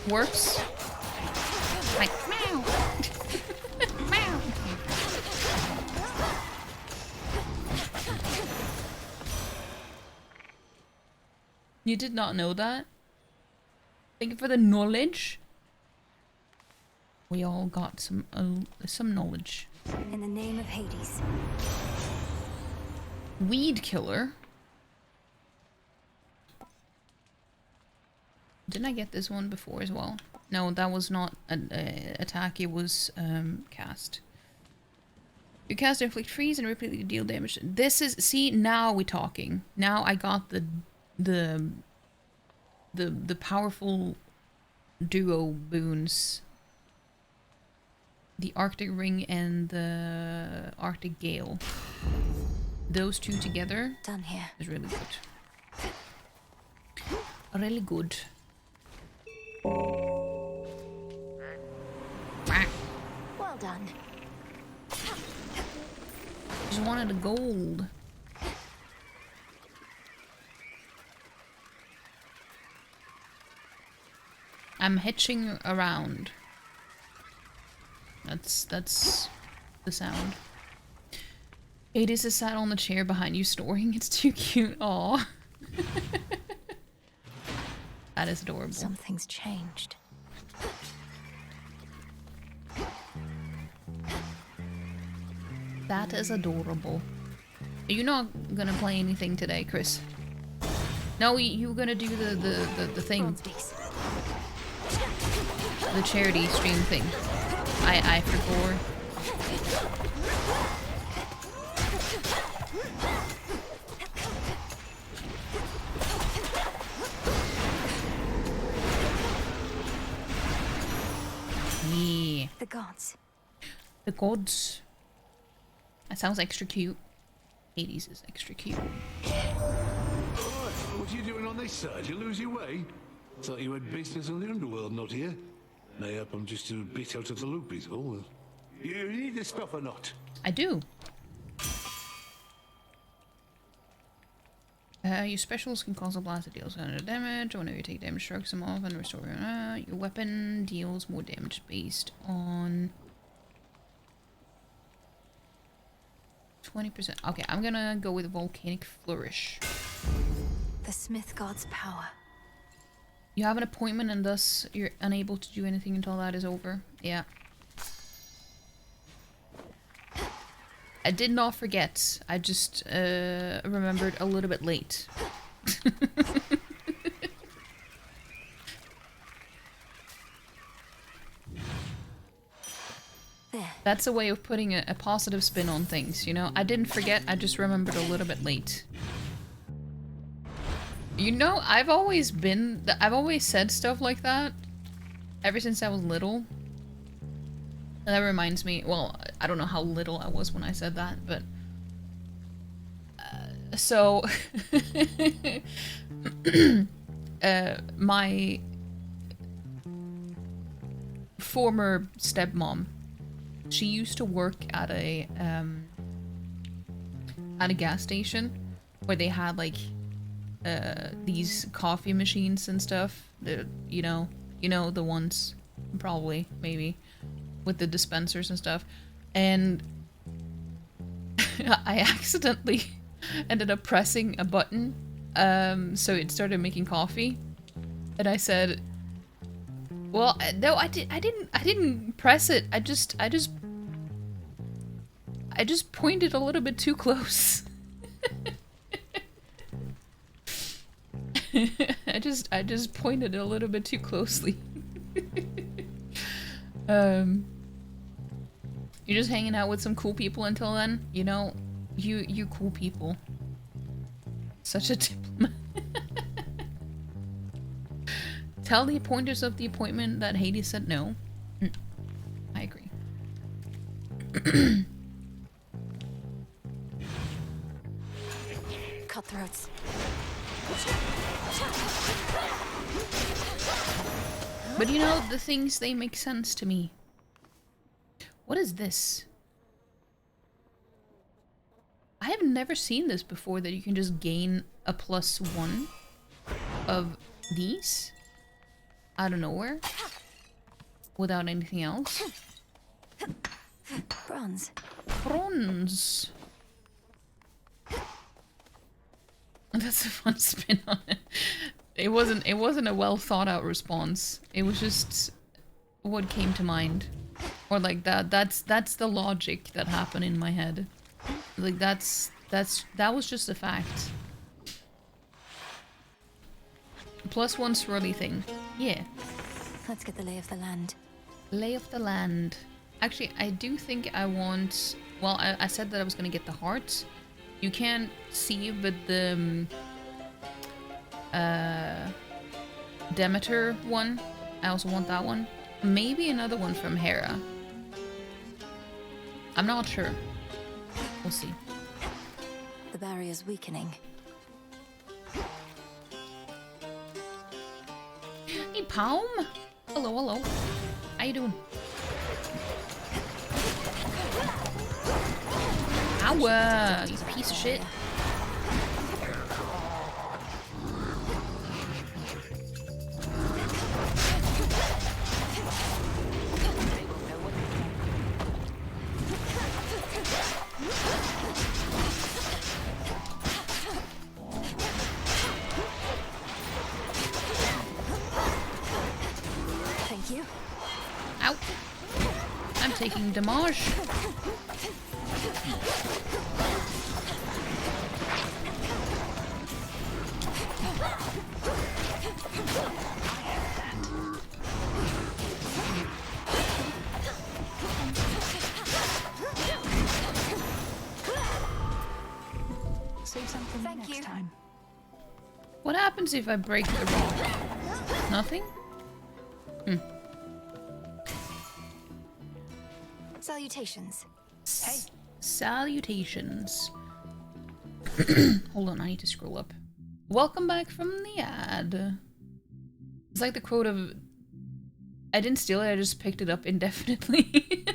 works. Like meow. Meow. You did not know that? Thank you for the knowledge. We all got some knowledge. In the name of Hades. Weed killer. Didn't I get this one before as well? No, that was not an attack, it was cast. You cast inflict freeze and repeatedly deal damage. This is, see, now we're talking. Now I got the powerful duo boons. The Arctic Ring and the Arctic Gale. Those two together Done here. is really good. Really good. Well done. Just wanted the gold. I'm hitching around. That's the sound. Hades is sat on the chair behind you snoring. It's too cute. Aw. That is adorable. Something's changed. That is adorable. Are you not gonna play anything today, Chris? No, you gonna do the thing. The charity stream thing. I forgot. Yeah. The gods. The gods. That sounds extra cute. Hades is extra cute. What are you doing on this side? You lose your way? Thought you had business on the underworld, not here. Mayhap I'm just a bit out of the loop, is all. You need this stuff or not? I do. Your specials can cause a blast that deals 100 damage. Whenever you take damage, strokes them off and restore your weapon deals more damage based on 20%. Okay, I'm gonna go with Volcanic Flourish. The Smith God's power. You have an appointment and thus you're unable to do anything until that is over. Yeah. I did not forget. I just remembered a little bit late. That's a way of putting a positive spin on things, you know? I didn't forget, I just remembered a little bit late. You know, I've always said stuff like that ever since I was little. And that reminds me, well, I don't know how little I was when I said that, but so my former stepmom, she used to work at a gas station where they had like these coffee machines and stuff. You know the ones, probably, maybe, with the dispensers and stuff. And I accidentally ended up pressing a button, so it started making coffee. And I said, well, no, I didn't press it. I just pointed a little bit too close. I just pointed a little bit too closely. You're just hanging out with some cool people until then, you know? You cool people. Such a diplomat. Tell the appointers of the appointment that Hades said no. I agree. Cutthroats. But you know, the things, they make sense to me. What is this? I have never seen this before, that you can just gain a +1 of these out of nowhere without anything else. Bronze. Bronze. That's a fun spin on it. It wasn't a well thought out response. It was just what came to mind. Or like that's the logic that happened in my head. Like that was just a fact. +1 swirly thing. Yeah. Let's get the lay of the land. Lay of the land. Actually, I do think I want... Well, I said that I was gonna get the hearts. You can't see, but the... Demeter one. I also want that one. Maybe another one from Hera. I'm not sure. We'll see. The barrier's weakening. Hey, Palm! Hello, hello. How you doing? Ow! You piece of shit. Thank you. Ow! I'm taking damage. Save something Thank next you. time. What happens if I break the rock? Nothing? Salutations. Hey. Salutations. Hold on, I need to scroll up. Welcome back from the ad. It's like the quote of... I didn't steal it, I just picked it up indefinitely.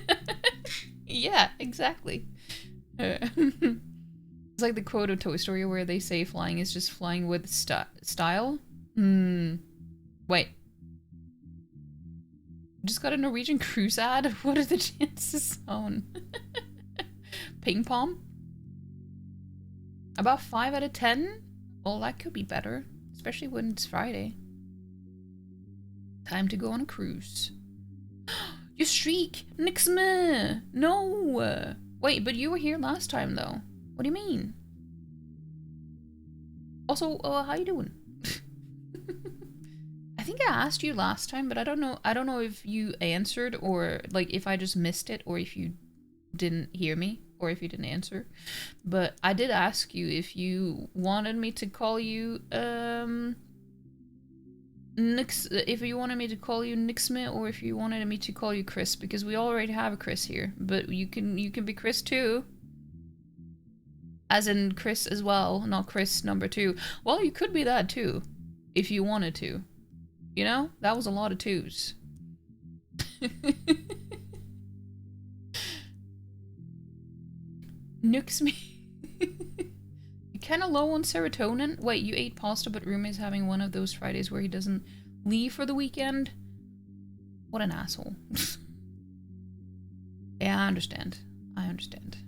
Yeah, exactly. It's like the quote of Toy Story where they say flying is just flying with style. Wait. Just got a Norwegian cruise ad? What are the chances on? Ping pong? About 5 out of 10? Well, that could be better. Especially when it's Friday. Time to go on a cruise. You streak! Nix me! No! Wait, but you were here last time though. What do you mean? Also, how you doing? I think I asked you last time, but I don't know if you answered or like if I just missed it or if you didn't hear me or if you didn't answer. But I did ask you if you wanted me to call you if you wanted me to call you Nixme or if you wanted me to call you Chris, because we already have a Chris here, but you can be Chris too. As in Chris as well, not Chris number 2. Well, you could be that too, if you wanted to. You know? That was a lot of 2s. Nukes me. You're kinda low on serotonin? Wait, you ate pasta but roommate's having one of those Fridays where he doesn't leave for the weekend? What an asshole. Yeah, I understand. I understand.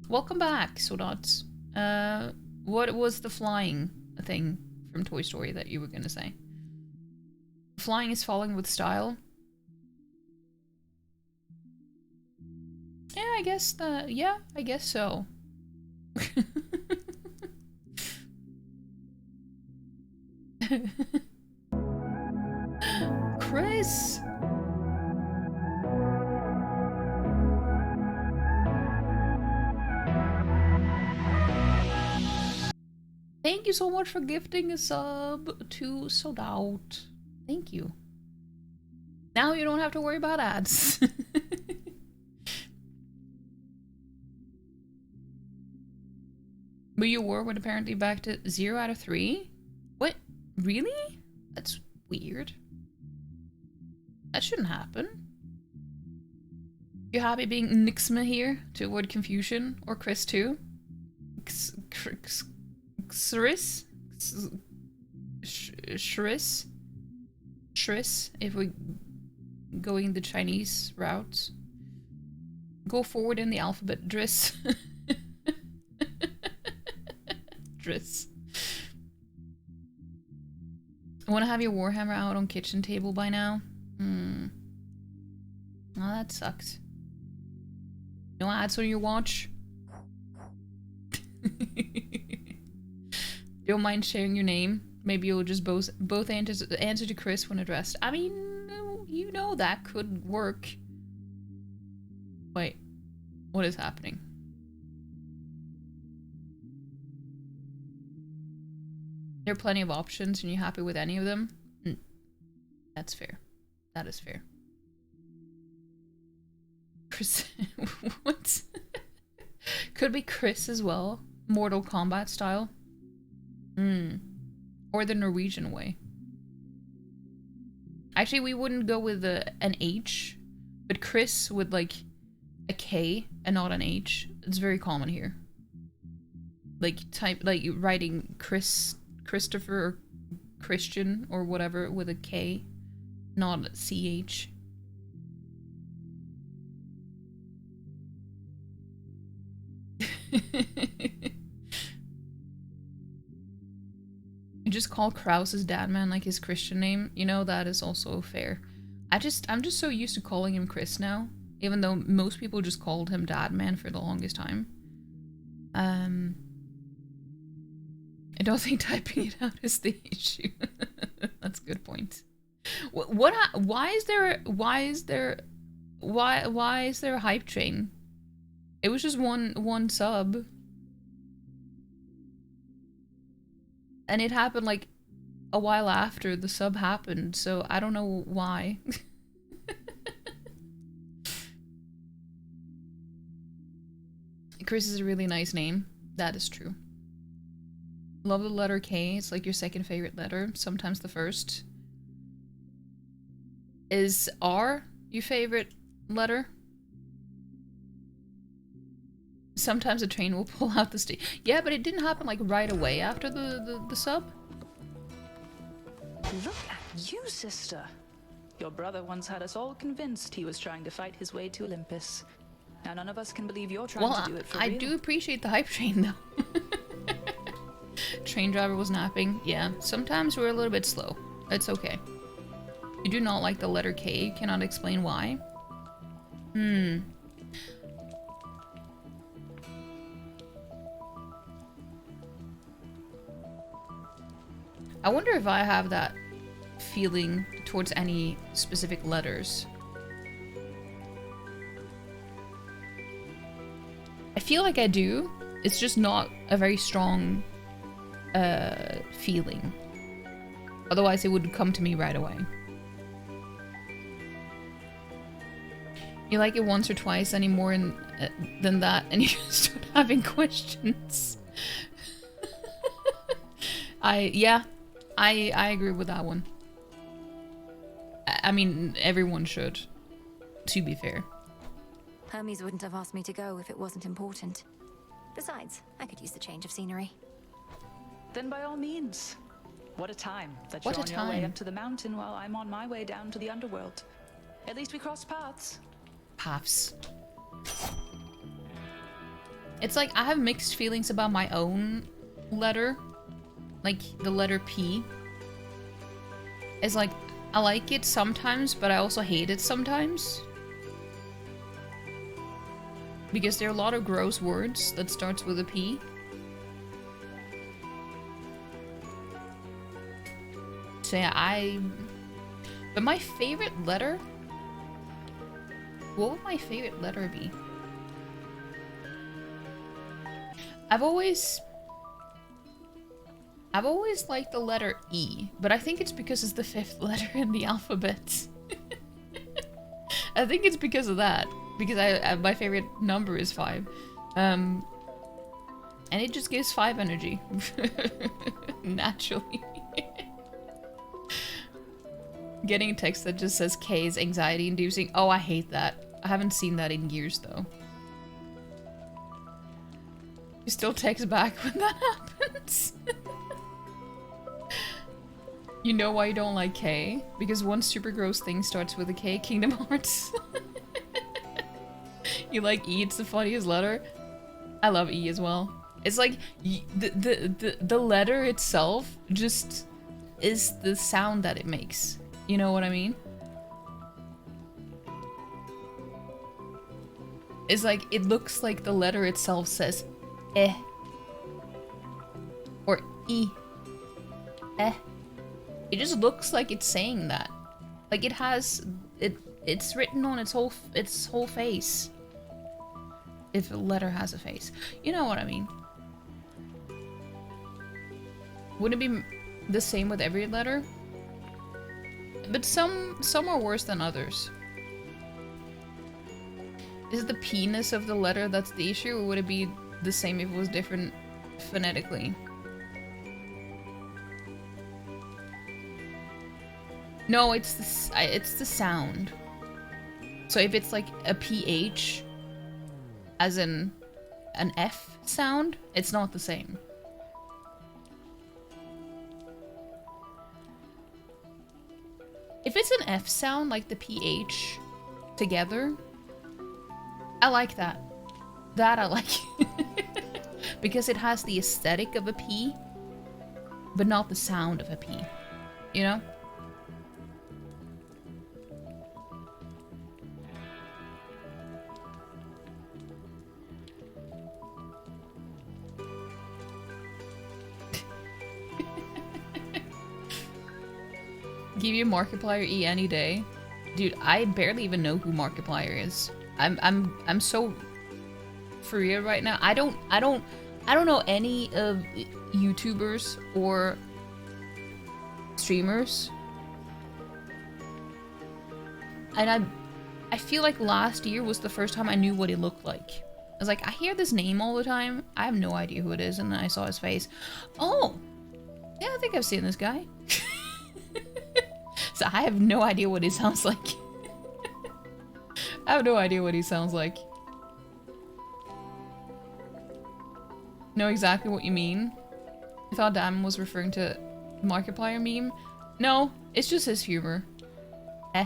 Welcome back, Sodots. What was the flying thing from Toy Story that you were gonna say? Flying is falling with style? Yeah, I guess yeah, I guess so. Chris! Thank you so much for gifting a sub to Sold Out. Thank you. Now you don't have to worry about ads. But your war went apparently back to 0 out of 3? What? Really? That's weird. That shouldn't happen. You happy being Nixma here to avoid confusion? Or Chris too? Shris? Shris, if we going the Chinese route. Go forward in the alphabet. Driss. Driss. I want to have your Warhammer out on kitchen table by now. Oh, that sucks. No ads on your watch? Don't mind sharing your name? maybe you'll just both answer to Chris when addressed. I mean, you know that could work. Wait, what is happening? There are plenty of options and you're happy with any of them? That's fair. That is fair. Chris, what? Could be Chris as well. Mortal Kombat style. Or the Norwegian way. Actually, we wouldn't go with an H, but Chris with like a K and not an H. It's very common here. Like writing Christopher or Christian or whatever with a K, not CH. You just call Krause's dad man like his Christian name. You know, that is also fair. I'm just so used to calling him Chris now, even though most people just called him dad man for the longest time. I don't think typing it out is the issue. That's a good point. Why is there a hype train? It was just one sub. And it happened like a while after the sub happened, so I don't know why. Chris is a really nice name. That is true. Love the letter K. It's like your second favorite letter. Sometimes the first. Is R your favorite letter? Sometimes a train will pull out the station. Yeah, but it didn't happen like right away after the sub. Look at you, sister. Your brother once had us all convinced he was trying to fight his way to Olympus. Now none of us can believe you're trying to do it for real. I do appreciate the hype train though. Train driver was napping. Yeah, sometimes we're a little bit slow. It's okay. You do not like the letter K. You cannot explain why. I wonder if I have that feeling towards any specific letters. I feel like I do. It's just not a very strong feeling. Otherwise it would come to me right away. You like it once or twice any more than that and you start having questions. I agree with that one. I mean, everyone should, to be fair. Hermes wouldn't have asked me to go if it wasn't important. Besides, I could use the change of scenery. Then by all means. What a time that What you're a on your way time. up to the mountain while I'm on my way down to the underworld. At least we crossed paths. Paths. It's like I have mixed feelings about my own letter. Like the letter P. It's like I like it sometimes, but I also hate it sometimes. Because there are a lot of gross words that starts with a P. So yeah, but my favorite letter? What would my favorite letter be? I've always liked the letter E, but I think it's because it's the 5th letter in the alphabet. I think it's because of that. Because my favorite number is 5. And it just gives 5 energy. Naturally. Getting a text that just says K is anxiety inducing. Oh, I hate that. I haven't seen that in years though. You still text back when that happens. You know why you don't like K? Because one super gross thing starts with a K, Kingdom Hearts. You like E, it's the funniest letter. I love E as well. It's like the letter itself just is the sound that it makes. You know what I mean? It's like it looks like the letter itself says eh or E. It just looks like it's saying that. Like it has it's written on its whole face. If a letter has a face. You know what I mean? Wouldn't it be the same with every letter? But some are worse than others. Is it the P-ness of the letter that's the issue, or would it be the same if it was different phonetically? No, it's the sound. So if it's like a PH, as in an F sound, it's not the same. If it's an F sound, like the PH together, I like that. That I like. Because it has the aesthetic of a P, but not the sound of a P. You know? Give you Markiplier E any day. Dude, I barely even know who Markiplier is. I'm so for real right now. I don't know any of YouTubers or streamers. And I feel like last year was the first time I knew what he looked like. I was like, I hear this name all the time. I have no idea who it is, and then I saw his face. Oh! Yeah, I think I've seen this guy. So I have no idea what he sounds like. I have no idea what he sounds like. Know exactly what you mean. I thought Dan was referring to Markiplier meme. No, it's just his humor. Eh?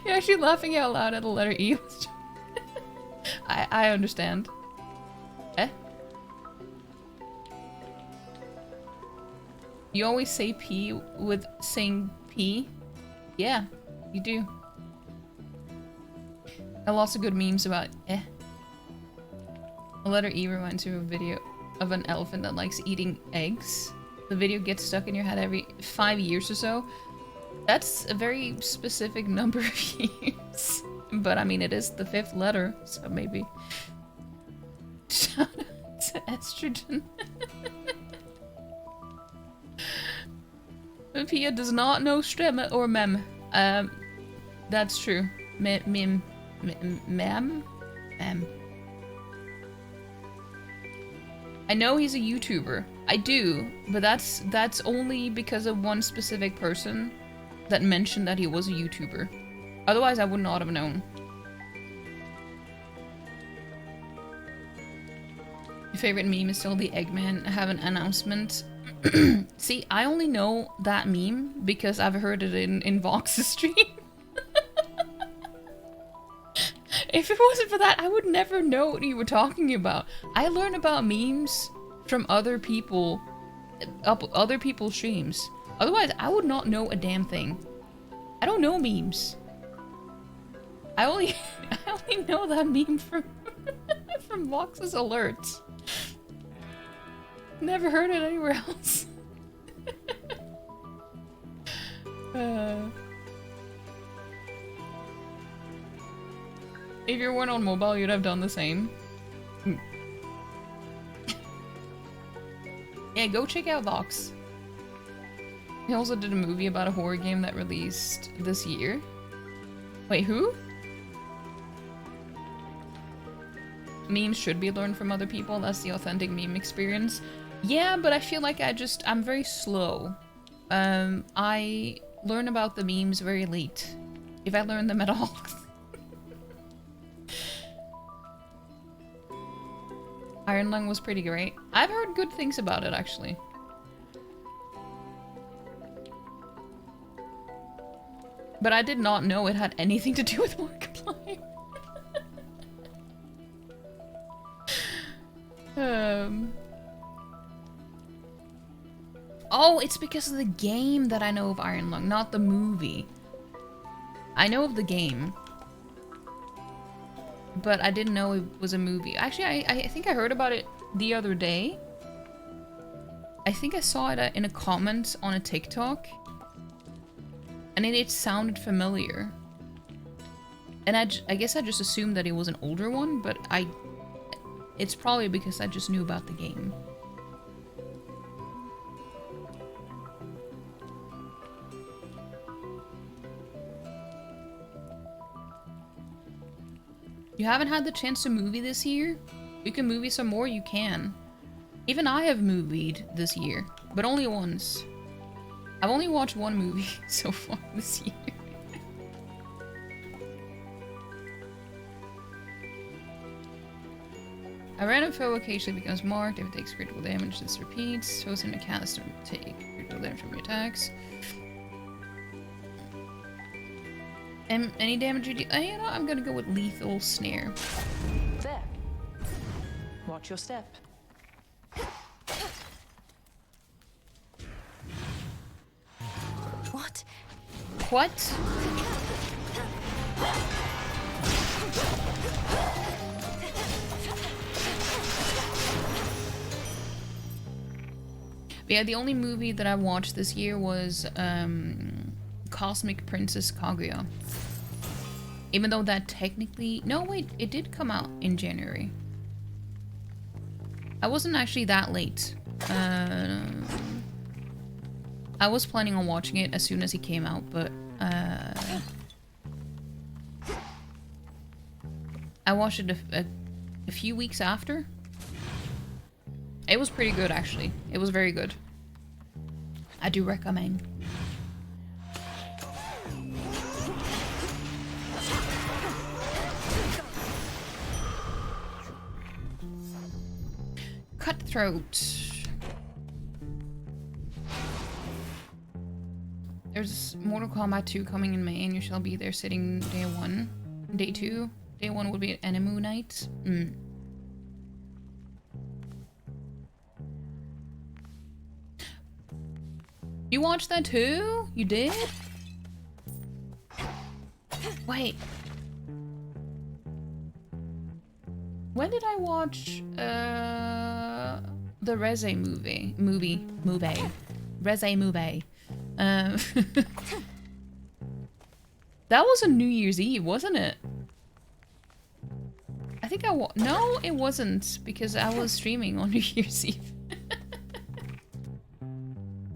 You're actually laughing out loud at the letter E. I understand. You always say P with saying P? Yeah, you do. And lots of good memes about eh. The letter E reminds me of a video of an elephant that likes eating eggs. The video gets stuck in your head every 5 years or so. That's a very specific number of years. But I mean, it is the 5th letter, so maybe. Shout out to estrogen. Pia does not know stremme or mem. That's true. Mem. I know he's a YouTuber. I do, but that's only because of one specific person that mentioned that he was a YouTuber. Otherwise, I would not have known. Your favorite meme is still the Eggman have an announcement. See, I only know that meme because I've heard it in Vox's stream. If it wasn't for that, I would never know what you were talking about. I learn about memes from other people, other people's streams. Otherwise, I would not know a damn thing. I don't know memes. I only know that meme from from Vox's alerts. Never heard it anywhere else. If you weren't on mobile, you'd have done the same. Yeah, go check out Vox. He also did a movie about a horror game that released this year. Wait, who? Memes should be learned from other people. That's the authentic meme experience. Yeah, but I feel like I'm very slow. I learn about the memes very late. If I learn them at all. Iron Lung was pretty great. I've heard good things about it, actually. But I did not know it had anything to do with Markiplier. Oh, it's because of the game that I know of Iron Lung, not the movie. I know of the game. but I didn't know it was a movie. Actually, I think I heard about it the other day. I think I saw it in a comment on a TikTok, and it sounded familiar. And I guess I just assumed that it was an older one, but it's probably because I just knew about the game. You haven't had the chance to movie this year? You can movie some more, you can. Even I have movied this year, but only once. I've only watched one movie so far this year. A random foe occasionally becomes marked. If it takes critical damage, this repeats. Foes in the canister take critical damage from your attacks. And any damage you do... you know, I'm gonna go with lethal snare. There. Watch your step. What? What? Yeah, the only movie that I watched this year was Cosmic Princess Kaguya. Even though that technically... No, wait, it did come out in January. I wasn't actually that late. I was planning on watching it as soon as it came out, but I watched it a few weeks after. It was pretty good, actually. It was very good. I do recommend. Cutthroat. There's Mortal Kombat 2 coming in May, and you shall be there sitting day 1. Day 2. Day 1 would be Enemu Night. You watched that too? You did? Wait. When did I watch the Reze movie? Reze movie. That was on New Year's Eve, wasn't it? I think no, it wasn't, because I was streaming on New Year's Eve.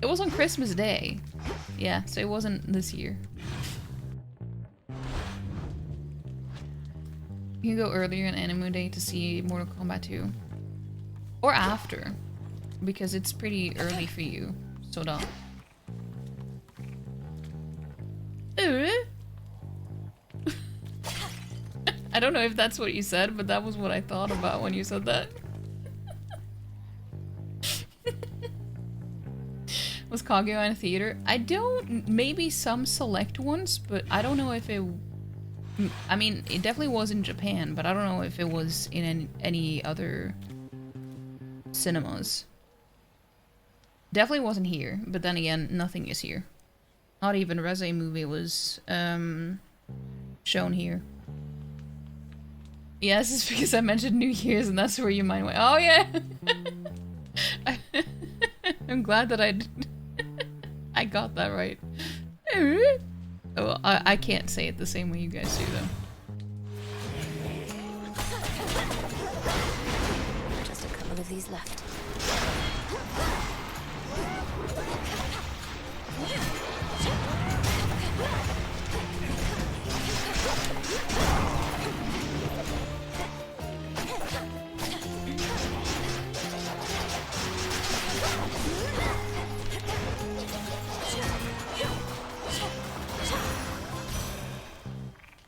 It was on Christmas Day. Yeah, so it wasn't this year. You can go earlier on Anime Day to see Mortal Kombat 2. Or after. Because it's pretty early for you. So don't. I don't know if that's what you said, but that was what I thought about when you said that. Was Kaguya in a theater? I don't... Maybe some select ones, but I don't know if it... I mean, it definitely was in Japan, but I don't know if it was in any other cinemas. Definitely wasn't here, but then again, nothing is here. Not even Reze movie was shown here. Yes, it's because I mentioned New Year's and that's where your mind went. Oh yeah! I'm glad that I got that right. Oh, I can't say it the same way you guys do though. Just a couple of these left.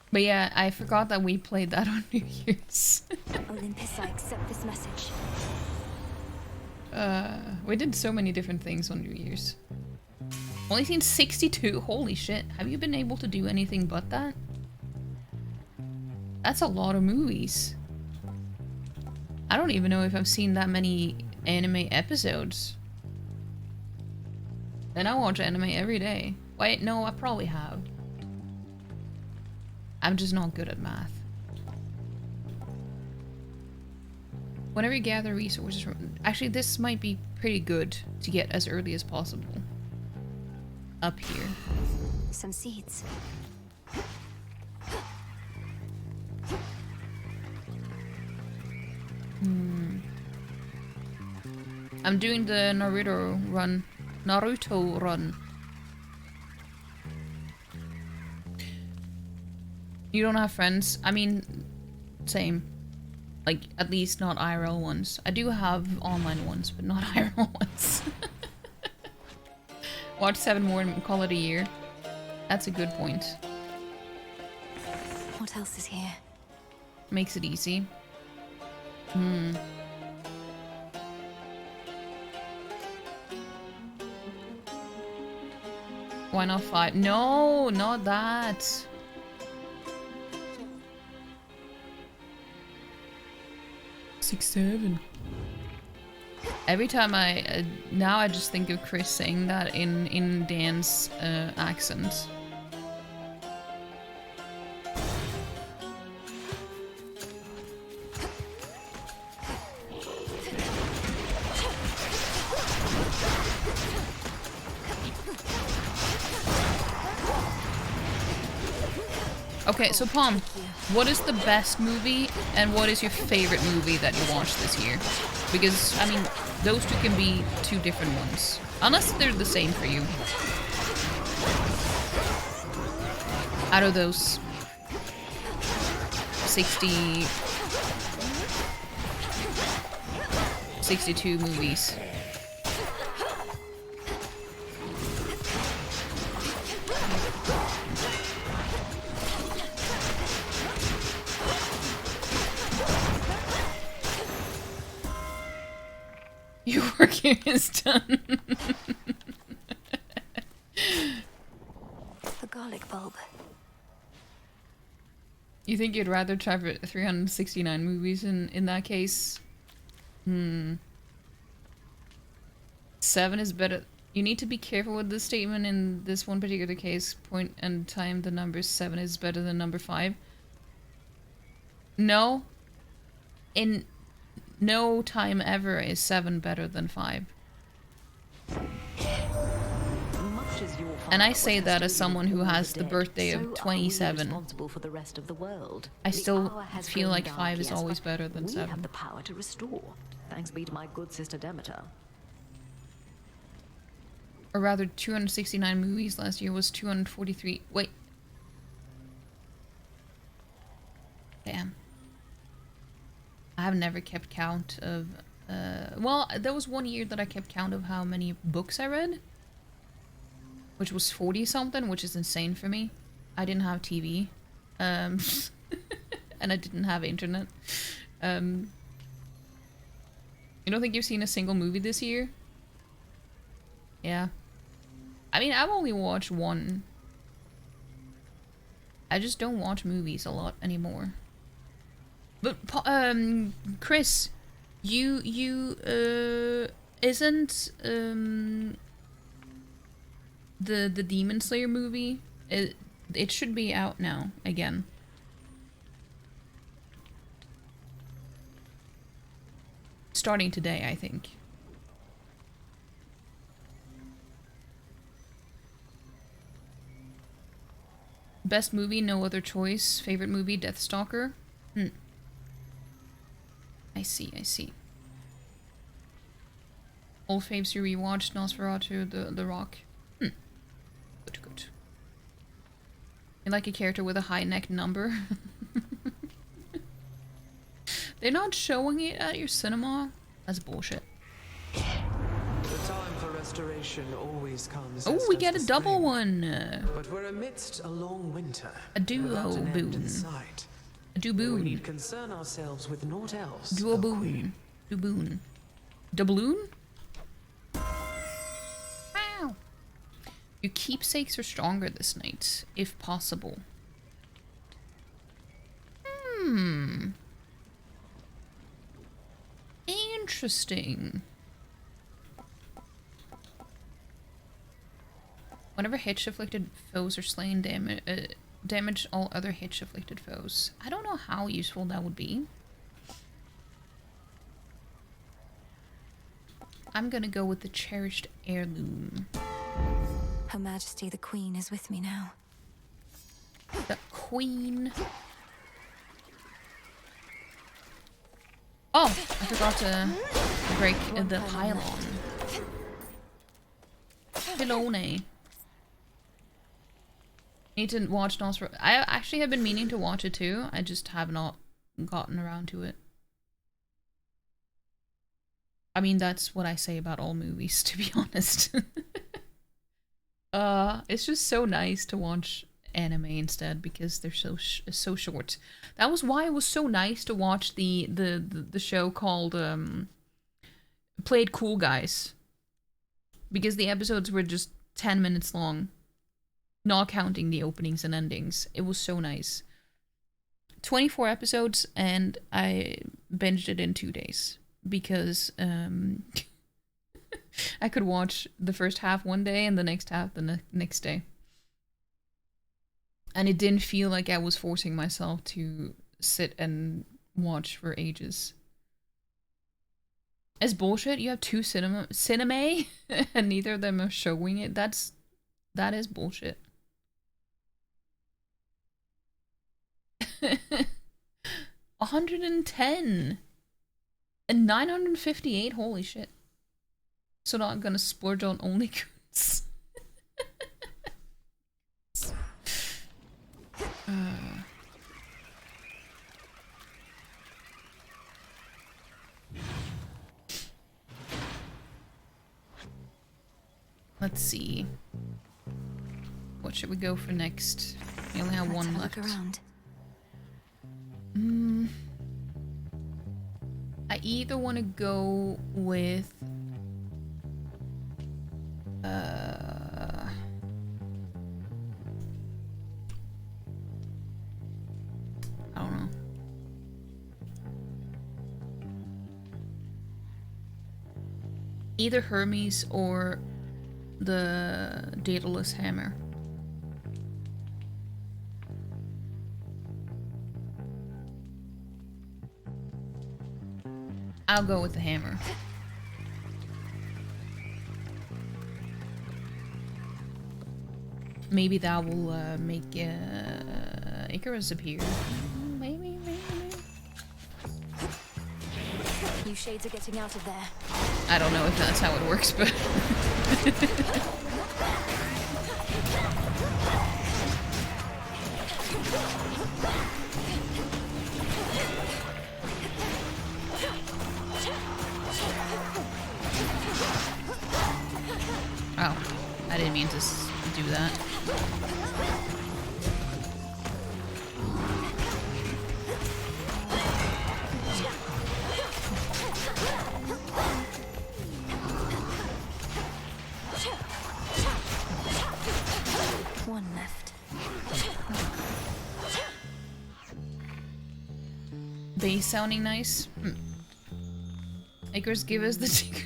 But yeah, I forgot that we played that on New Year's. Olympus, I accept this message. We did so many different things on New Year's. Only seen 62? Holy shit. Have you been able to do anything but that? That's a lot of movies. I don't even know if I've seen that many anime episodes. And I watch anime every day. Wait, no, I probably have. I'm just not good at math. Whenever you gather resources from... Actually, this might be pretty good to get as early as possible. Up here. Some seeds. I'm doing the Naruto run. Naruto run. You don't have friends? I mean, same. Like, at least not IRL ones. I do have online ones, but not IRL ones. Watch 7 more and call it a year. That's a good point. What else is here? Makes it easy. Why not 5? No, not that. 6, 7. Every time now I just think of Chris saying that in Dan's accent. Okay, so Palm, what is the best movie and what is your favorite movie that you watched this year? Because, I mean, those two can be two different ones. Unless they're the same for you. Out of those 62 movies. Your work here is done. The garlic bulb. You think you'd rather try for 369 movies in that case? 7 is better. You need to be careful with this statement in this one particular case. Point and time the number 7 is better than number 5. No. In no time ever is 7 better than 5. And I say that as someone who has the birthday of 27. I still feel like 5 is always better than 7. We have the power to restore, thanks be to my good sister Demeter. Or rather, 269 movies last year was 243. Wait. Damn. I have never kept count of... well, there was one year that I kept count of how many books I read. Which was 40-something, which is insane for me. I didn't have TV. And I didn't have internet. You don't think you've seen a single movie this year? Yeah. I mean, I've only watched one. I just don't watch movies a lot anymore. But, Chris, isn't, the Demon Slayer movie, it should be out now, again. Starting today, I think. Best movie, no other choice. Favorite movie, Deathstalker. I see, I see. Old faves you rewatched, Nosferatu, The Rock. Good, good. You like a character with a high neck number? They're not showing it at your cinema? That's bullshit. The time for restoration always comes. Oh, we get a double one. But we're amidst a long winter. A duo boon. A duboon. We need concern ourselves with naught else. Duoboon. Duboon. Doubloon? Wow. Your keepsakes are stronger this night, if possible. Interesting. Whenever hitch-afflicted foes are slain, damage all other hitch-afflicted foes. I don't know how useful that would be. I'm gonna go with the cherished heirloom. Her Majesty the Queen is with me now. The Queen. Oh, I forgot to break the pylon. Pylone. Need to watch Nosferatu. I actually have been meaning to watch it too. I just have not gotten around to it. I mean, that's what I say about all movies, to be honest. It's just so nice to watch anime instead because they're so short. That was why it was so nice to watch the show called Played Cool Guys, because the episodes were just 10 minutes long, not counting the openings and endings. It was so nice. 24 episodes, and I binged it in 2 days because I could watch the first half one day and the next half the next day. And it didn't feel like I was forcing myself to sit and watch for ages. As bullshit, you have two cinema and neither of them are showing it. That is bullshit. 110 and 958. Holy shit! So not gonna splurge on only goods. Let's see. What should we go for next? We only have one left. I either want to go with I don't know. Either Hermes or the Daedalus hammer. I'll go with the hammer. Maybe that will make Icarus appear. Maybe. You shades are getting out of there. I don't know if that's how it works, but... Oh, I didn't mean to do that. One left. Bass sounding nice. Icarus, give us the secret.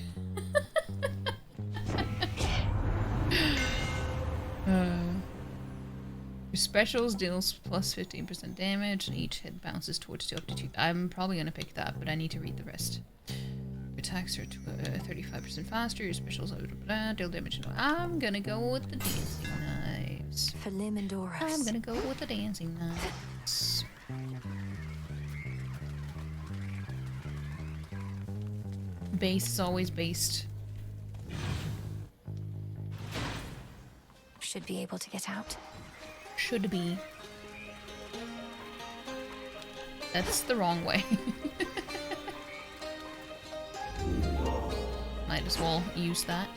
Your specials deals plus 15% damage, and each hit bounces towards 2 up to 2. I'm probably gonna pick that, but I need to read the rest. Your attacks are 35% faster. Your specials deal damage. I'm gonna go with the dancing knives. For Lim and Doros. I'm gonna go with the dancing knives. Base is always based. Should be able to get out. Should be. That's the wrong way. Might as well use that.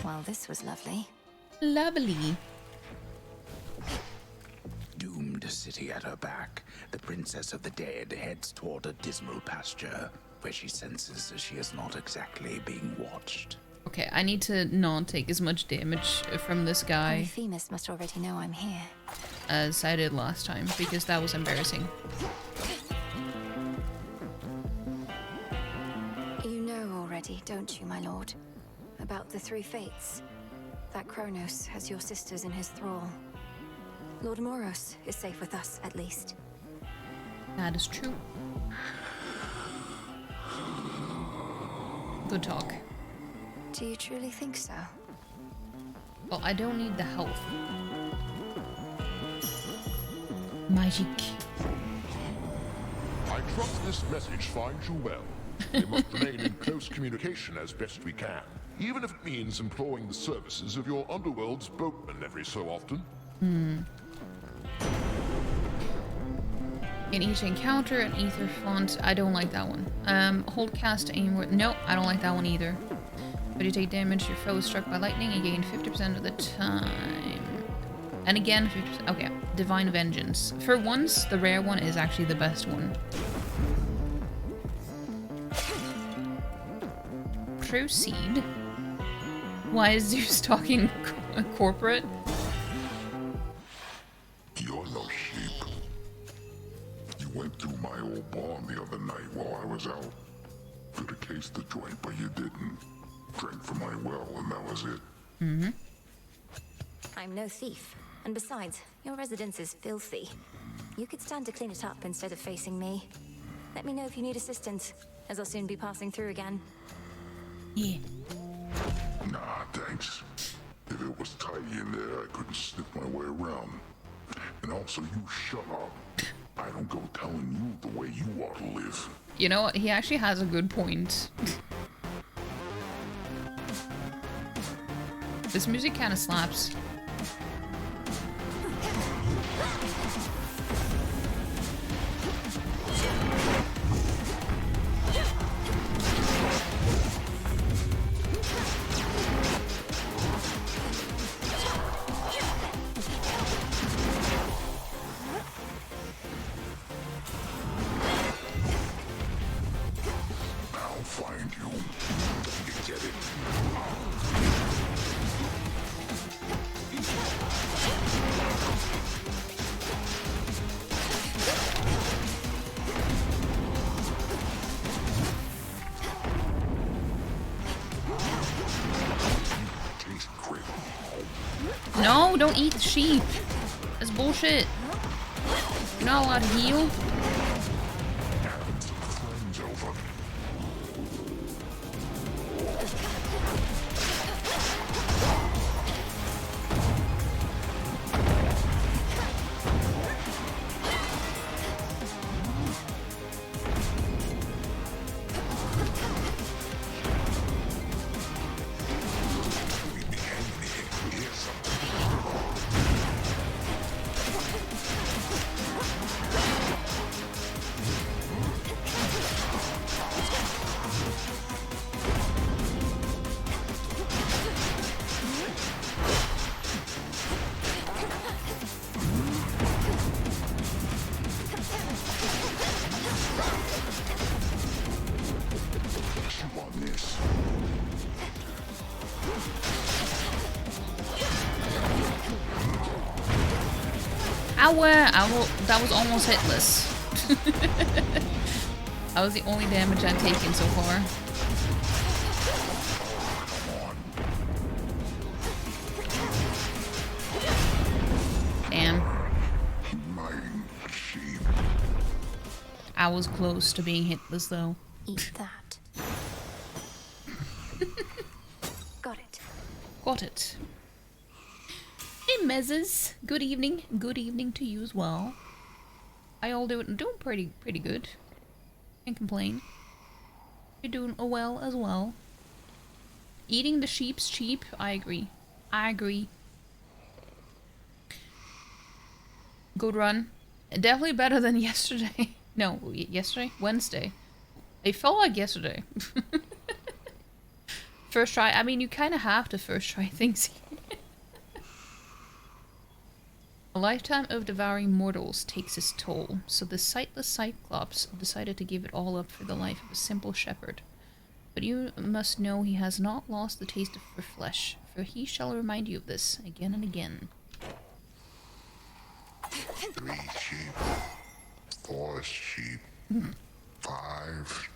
Well, this was lovely. Lovely. Doomed city at her back, the princess of the dead heads toward a dismal pasture, where she senses that she is not exactly being watched. Okay, I need to not take as much damage from this guy Polyphemus must already know I'm here. as I did last time, because that was embarrassing. You know already, don't you, my lord? About the 3 fates. That Kronos has your sisters in his thrall. Lord Moros is safe with us, at least. That is true. Good talk. Do you truly think so? Well, I don't need the health. Magic. I trust this message finds you well. We must remain in close communication as best we can, even if it means employing the services of your underworld's boatman every so often. In each encounter, an ether font. I don't like that one. Hold cast to aim. No, I don't like that one either. But you take damage, your foe is struck by lightning, you gain 50% of the time. And again, 50%. Okay, Divine Vengeance. For once, the rare one is actually the best one. Proceed. Why is Zeus talking corporate? You're no sheep. You went through my old barn the other night while I was out. Could have cased the joint, but you didn't. Drank from my well, and that was it. I'm no thief. And besides, your residence is filthy. You could stand to clean it up instead of facing me. Let me know if you need assistance, as I'll soon be passing through again. Yeah. Nah, thanks. If it was tidy in there, I couldn't slip my way around. And also, you shut up. I don't go telling you the way you ought to live. You know what? He actually has a good point. This music kind of slaps. I'll find you. You get it? Taste great. No, don't eat the sheep. That's bullshit. You're not allowed to heal. Having some friends over. We'd be hanging here. Here's something. Chew on this. That was almost hitless. That was the only damage I've taken so far. Damn. My sheep. I was close to being hitless though. Eat that. Got it. Got it. Hey Mezzes, good evening. Good evening to you as well. I all doing pretty good. Can't complain. You're doing well as well. Eating the sheep's cheap. I agree. I agree. Good run. Definitely better than yesterday. No, yesterday? Wednesday. It felt like yesterday. First try. I mean, you kind of have to first try things. A lifetime of devouring mortals takes its toll, so the sightless Cyclops decided to give it all up for the life of a simple shepherd. But you must know he has not lost the taste for flesh, for he shall remind you of this again and again. 3 sheep. 4 sheep. 5.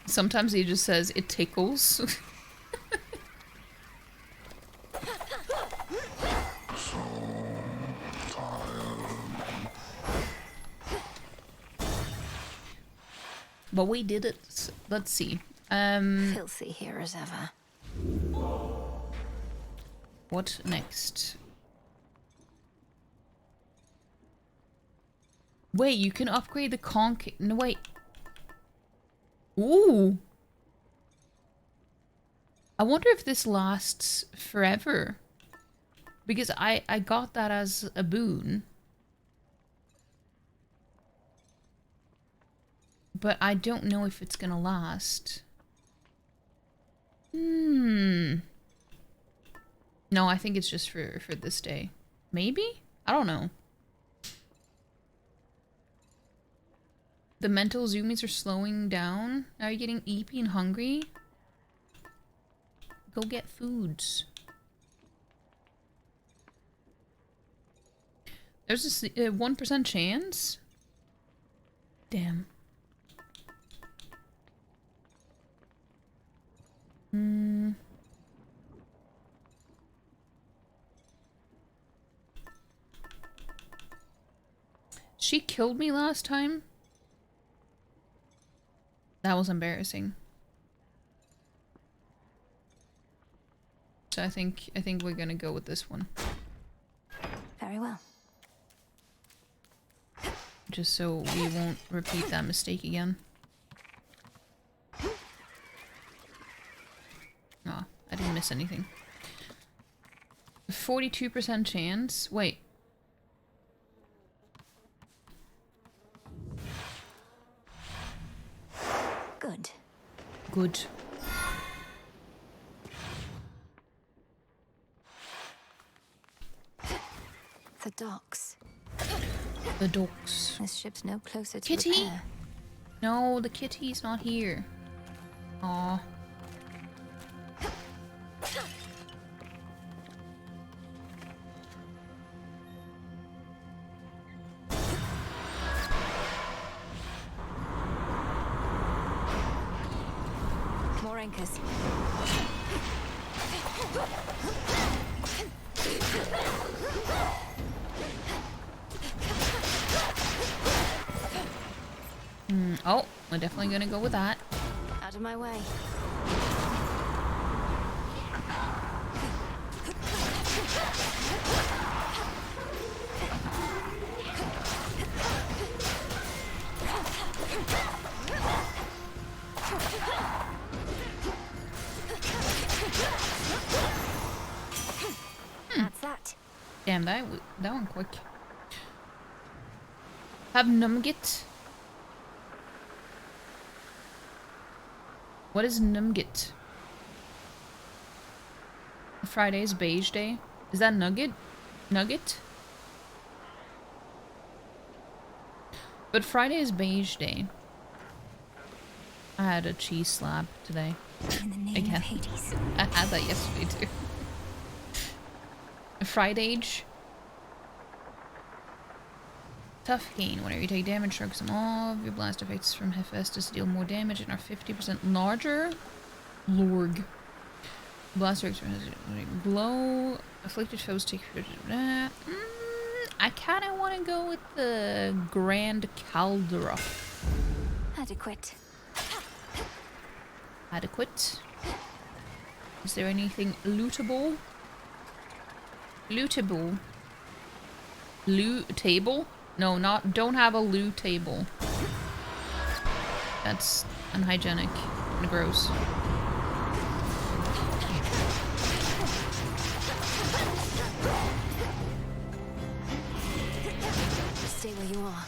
Sometimes he just says, it tickles. So tired. but we did it. Let's see. Filthy here as ever. What next? Wait, you can upgrade the conch. No, wait. Ooh. I wonder if this lasts forever. Because I got that as a boon. But I don't know if it's gonna last. No, I think it's just for this day. Maybe? I don't know. The mental zoomies are slowing down. Are you getting eepy and hungry? Go get foods. There's a 1% chance? Damn. She killed me last time? That was embarrassing. So I think we're gonna go with this one. Very well. Just so we won't repeat that mistake again. Oh, I didn't miss anything. 42% chance. Wait. Good. Good. The docks. The docks. This ship's no closer to Kitty? repair. No, the kitty's not here. Aw. More anchors. Oh, we're definitely gonna go with that. Out of my way. That's that. Damn, that one quick. Have Numgit. What is Numgit? Friday's beige day. Is that nugget? Nugget? But Friday is beige day. I had a cheese slab today. In the name Again. of Hades. I had that yesterday too. Friday. Tough gain. Whenever you take damage, shrug some off. Your blast effects from Hephaestus deal more damage and are 50% larger. Lorg. Blast effects from blow. Afflicted foes take. I kind of want to go with the Grand Caldera. Adequate. Adequate. Is there anything lootable? Lootable. Loot table? No, not. Don't have a loot table. That's unhygienic and gross. Stay where you are.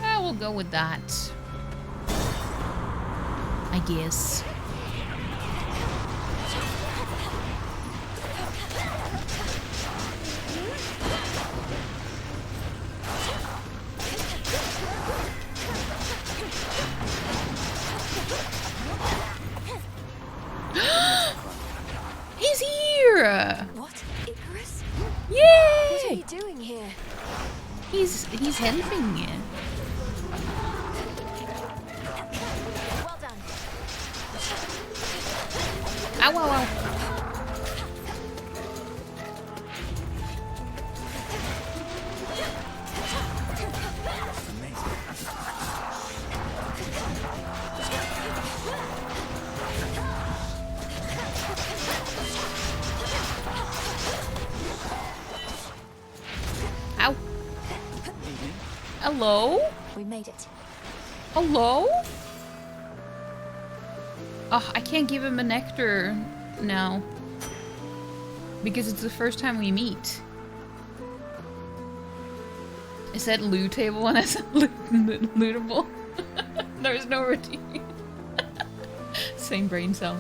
Yeah, we'll go with that. I guess. He's here! What? Icarus? Yay! What are you doing here? He's helping you. Well done. Hello? We made it. Hello? Oh, I can't give him a nectar now. Because it's the first time we meet. I said loot table and I said lootable. There's no redeeming. Same brain cell.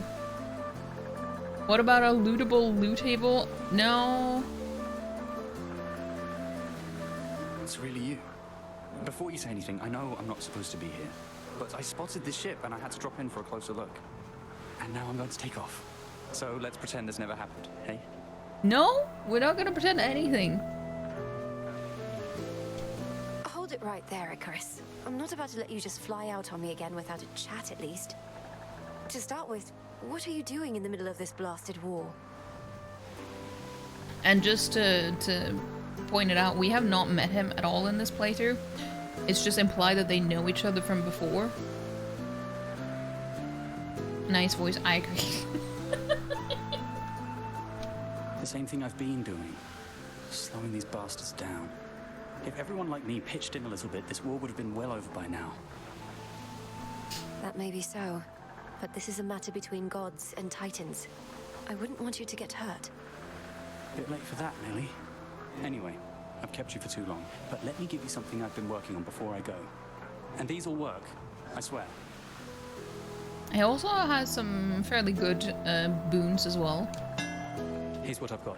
What about a lootable loot table? No. It's really you. Before you say anything, I know I'm not supposed to be here, but I spotted this ship and I had to drop in for a closer look. And now I'm going to take off. So let's pretend this never happened, hey? No, we're not gonna pretend anything. Hold it right there, Icarus. I'm not about to let you just fly out on me again without a chat at least. To start with, what are you doing in the middle of this blasted war? And just to point it out, we have not met him at all in this playthrough. It's just implied that they know each other from before. Nice voice, I agree. The same thing I've been doing. Slowing these bastards down. If everyone like me pitched in a little bit, this war would have been well over by now. That may be so, but this is a matter between gods and titans. I wouldn't want you to get hurt. Bit late for that, Millie. Anyway, I've kept you for too long, but let me give you something I've been working on before I go. And these will work, I swear. He also has some fairly good boons as well. Here's what I've got.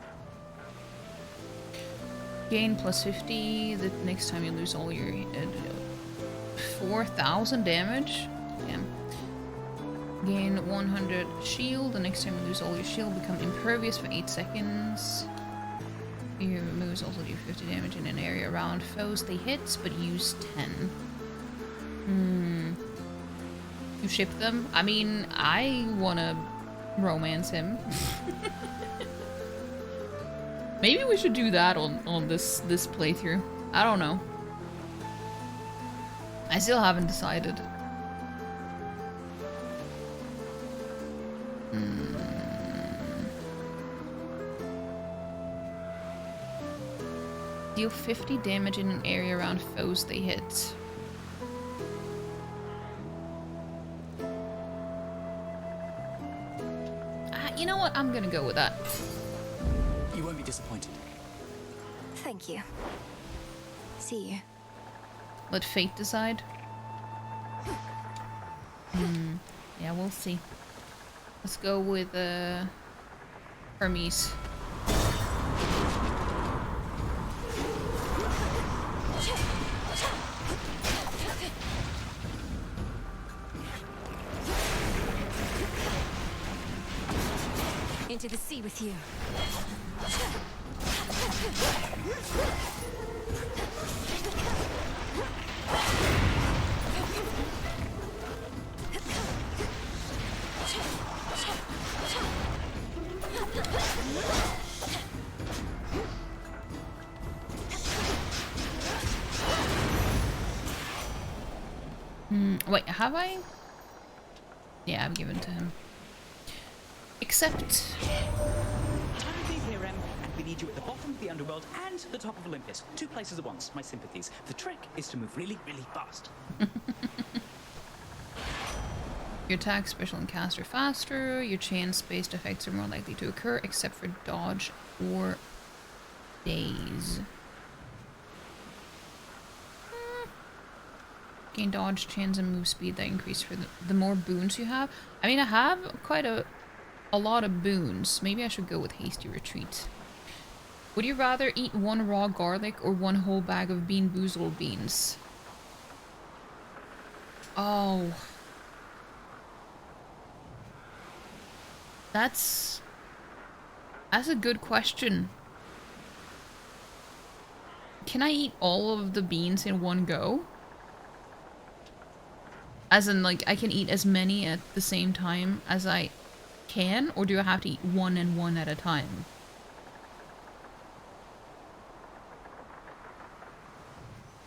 Gain plus 50 the next time you lose all your 4,000 damage. Yeah. Gain 100 shield the next time you lose all your shield. Become impervious for 8 seconds. Your moves also do 50 damage in an area around foes they hit, but use 10. You ship them? I mean, I wanna romance him. Maybe we should do that on this playthrough. I don't know. I still haven't decided. Deal 50 damage in an area around foes they hit. You know what? I'm gonna go with that. You won't be disappointed. Thank you. See you. Let fate decide. Yeah, we'll see. Let's go with Hermes. Into the sea with you. Wait, have I? Yeah, I've given to him. Except... And we need you at the bottom of the underworld and the top of Olympus. 2 places at once, my sympathies. The trick is to move really, really fast. Your attack, special, and cast are faster. Your chance-based effects are more likely to occur, except for dodge or daze. Gain dodge, chance, and move speed that increase for the more boons you have. I mean, I have quite a lot of boons. Maybe I should go with hasty retreat. Would you rather eat 1 raw garlic or 1 whole bag of bean boozled beans? Oh. That's a good question. Can I eat all of the beans in one go? As in, like, I can eat as many at the same time as I can, or do I have to eat 1 and 1 at a time?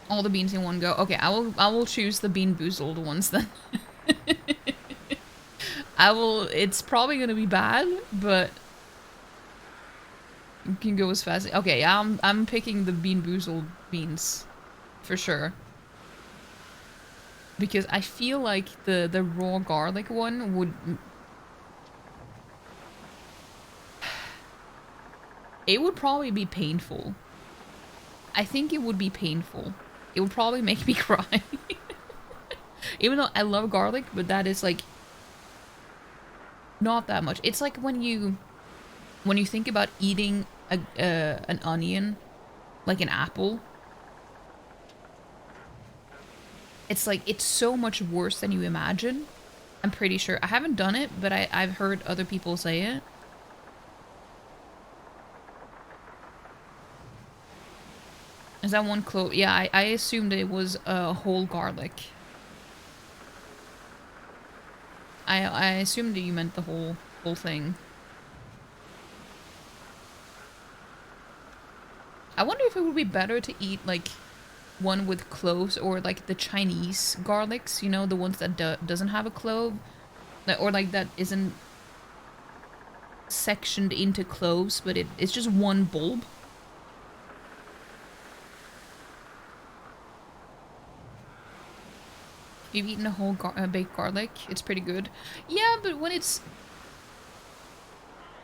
All the beans in one go. Okay, I will choose the bean boozled ones then. It's probably gonna be bad, but you can go as fast. Okay, I'm picking the bean boozled beans for sure. Because I feel like the raw garlic one would... It would probably be painful. I think it would be painful. It would probably make me cry. Even though I love garlic, but that is like... Not that much. It's like when you think about eating an onion, like an apple. It's like, it's so much worse than you imagine. I'm pretty sure. I haven't done it, but I've heard other people say it. Is that one clove? Yeah, I assumed it was a whole garlic. I assumed that you meant the whole thing. I wonder if it would be better to eat like one with cloves or like the Chinese garlics, you know, the ones that doesn't have a clove, or like that isn't sectioned into cloves, but it's just one bulb. You've eaten a whole baked garlic. It's pretty good. Yeah, but when it's...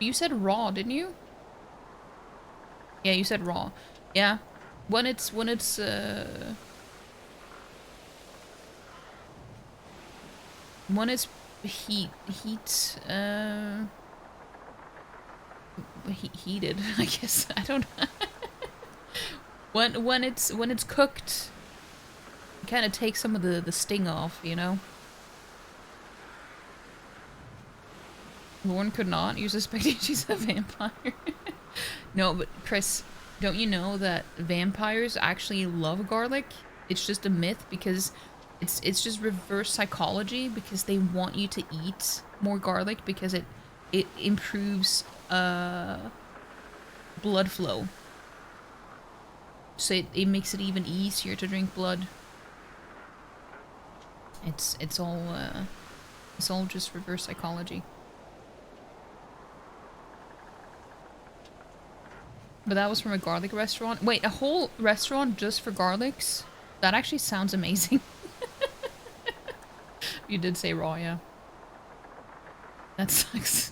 You said raw, didn't you? Yeah, you said raw. Yeah. When it's heated, I guess. I don't know. when it's cooked, it kind of takes some of the sting off, you know. Lauren could not. You suspected she's a vampire. No, but Chris, don't you know that vampires actually love garlic? It's just a myth because it's just reverse psychology, because they want you to eat more garlic because it improves blood flow. So it makes it even easier to drink blood. It's all just reverse psychology. But that was from a garlic restaurant. Wait, a whole restaurant just for garlics? That actually sounds amazing. You did say raw, yeah. That sucks.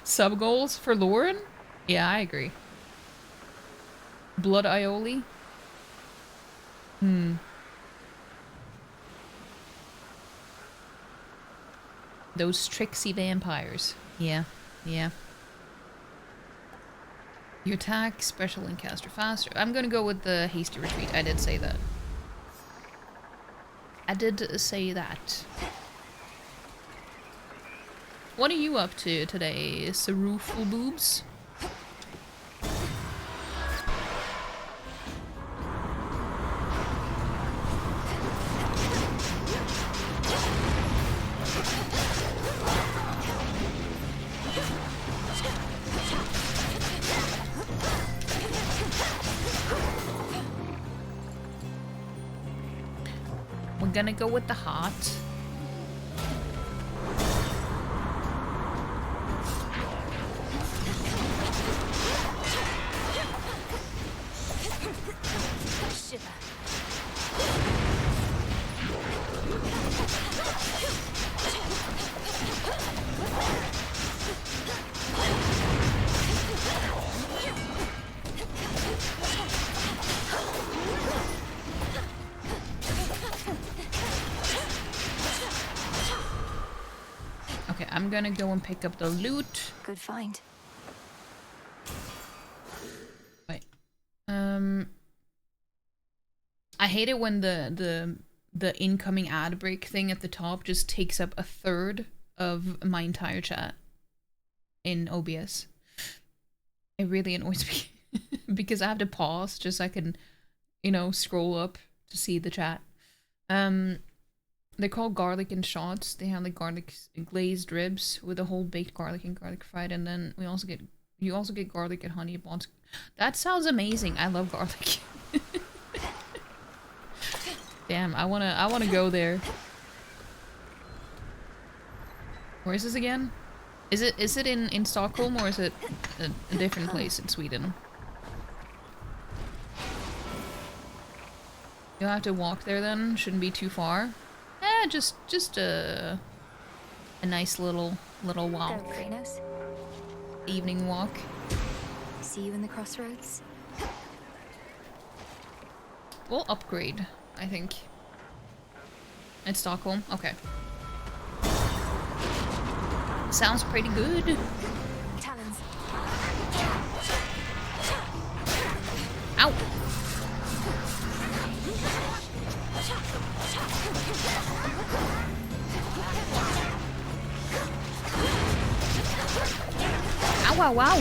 Sub goals for Lauren? Yeah, I agree. Blood aioli? Those tricksy vampires. Yeah, yeah. You attack, special, and caster faster. I'm gonna go with the hasty retreat. I did say that. I did say that. What are you up to today, Saruful Boobs? We're gonna go with the heart. Okay, I'm gonna go and pick up the loot. Good find. Wait. I hate it when the incoming ad break thing at the top just takes up a third of my entire chat in OBS. It really annoys me because I have to pause just so I can, you know, scroll up to see the chat. They're called garlic and shots. They have like garlic glazed ribs with a whole baked garlic and garlic fried, and then you also get garlic and honey buns. That sounds amazing. I love garlic. Damn, I wanna go there. Where is this again? Is it in Stockholm, or is it a different place in Sweden? You'll have to walk there then. Shouldn't be too far. Just a nice little walk. Go, Kranos. Evening walk. See you in the crossroads. We'll upgrade, I think. In Stockholm? Okay. Sounds pretty good. Talons. Ow! Ow, wow, wow!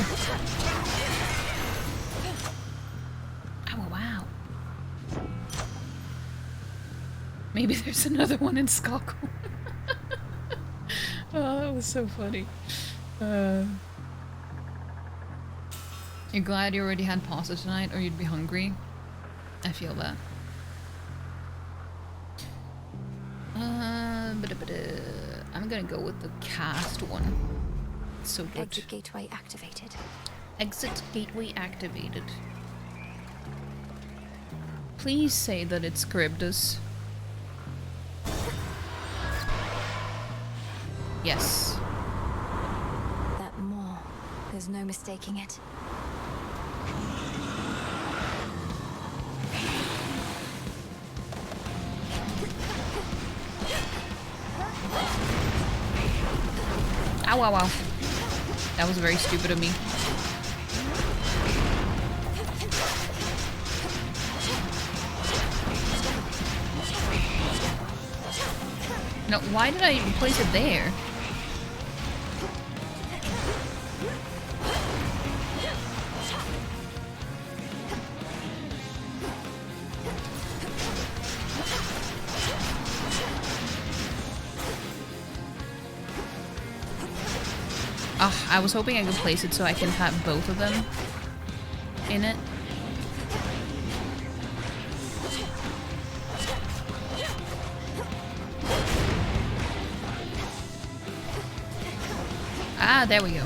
Ow, wow. Maybe there's another one in Stockholm. Oh, that was so funny. You're glad you already had pasta tonight, or you'd be hungry? I feel that. I'm gonna go with the cast one. It's so good. Exit gateway activated. Exit gateway activated. Please say that it's Charybdis. Yes. That maw. There's no mistaking it. Ow, ow, ow. That was very stupid of me. No, why did I even place it there? I was hoping I could place it so I can have both of them in it. Ah, there we go.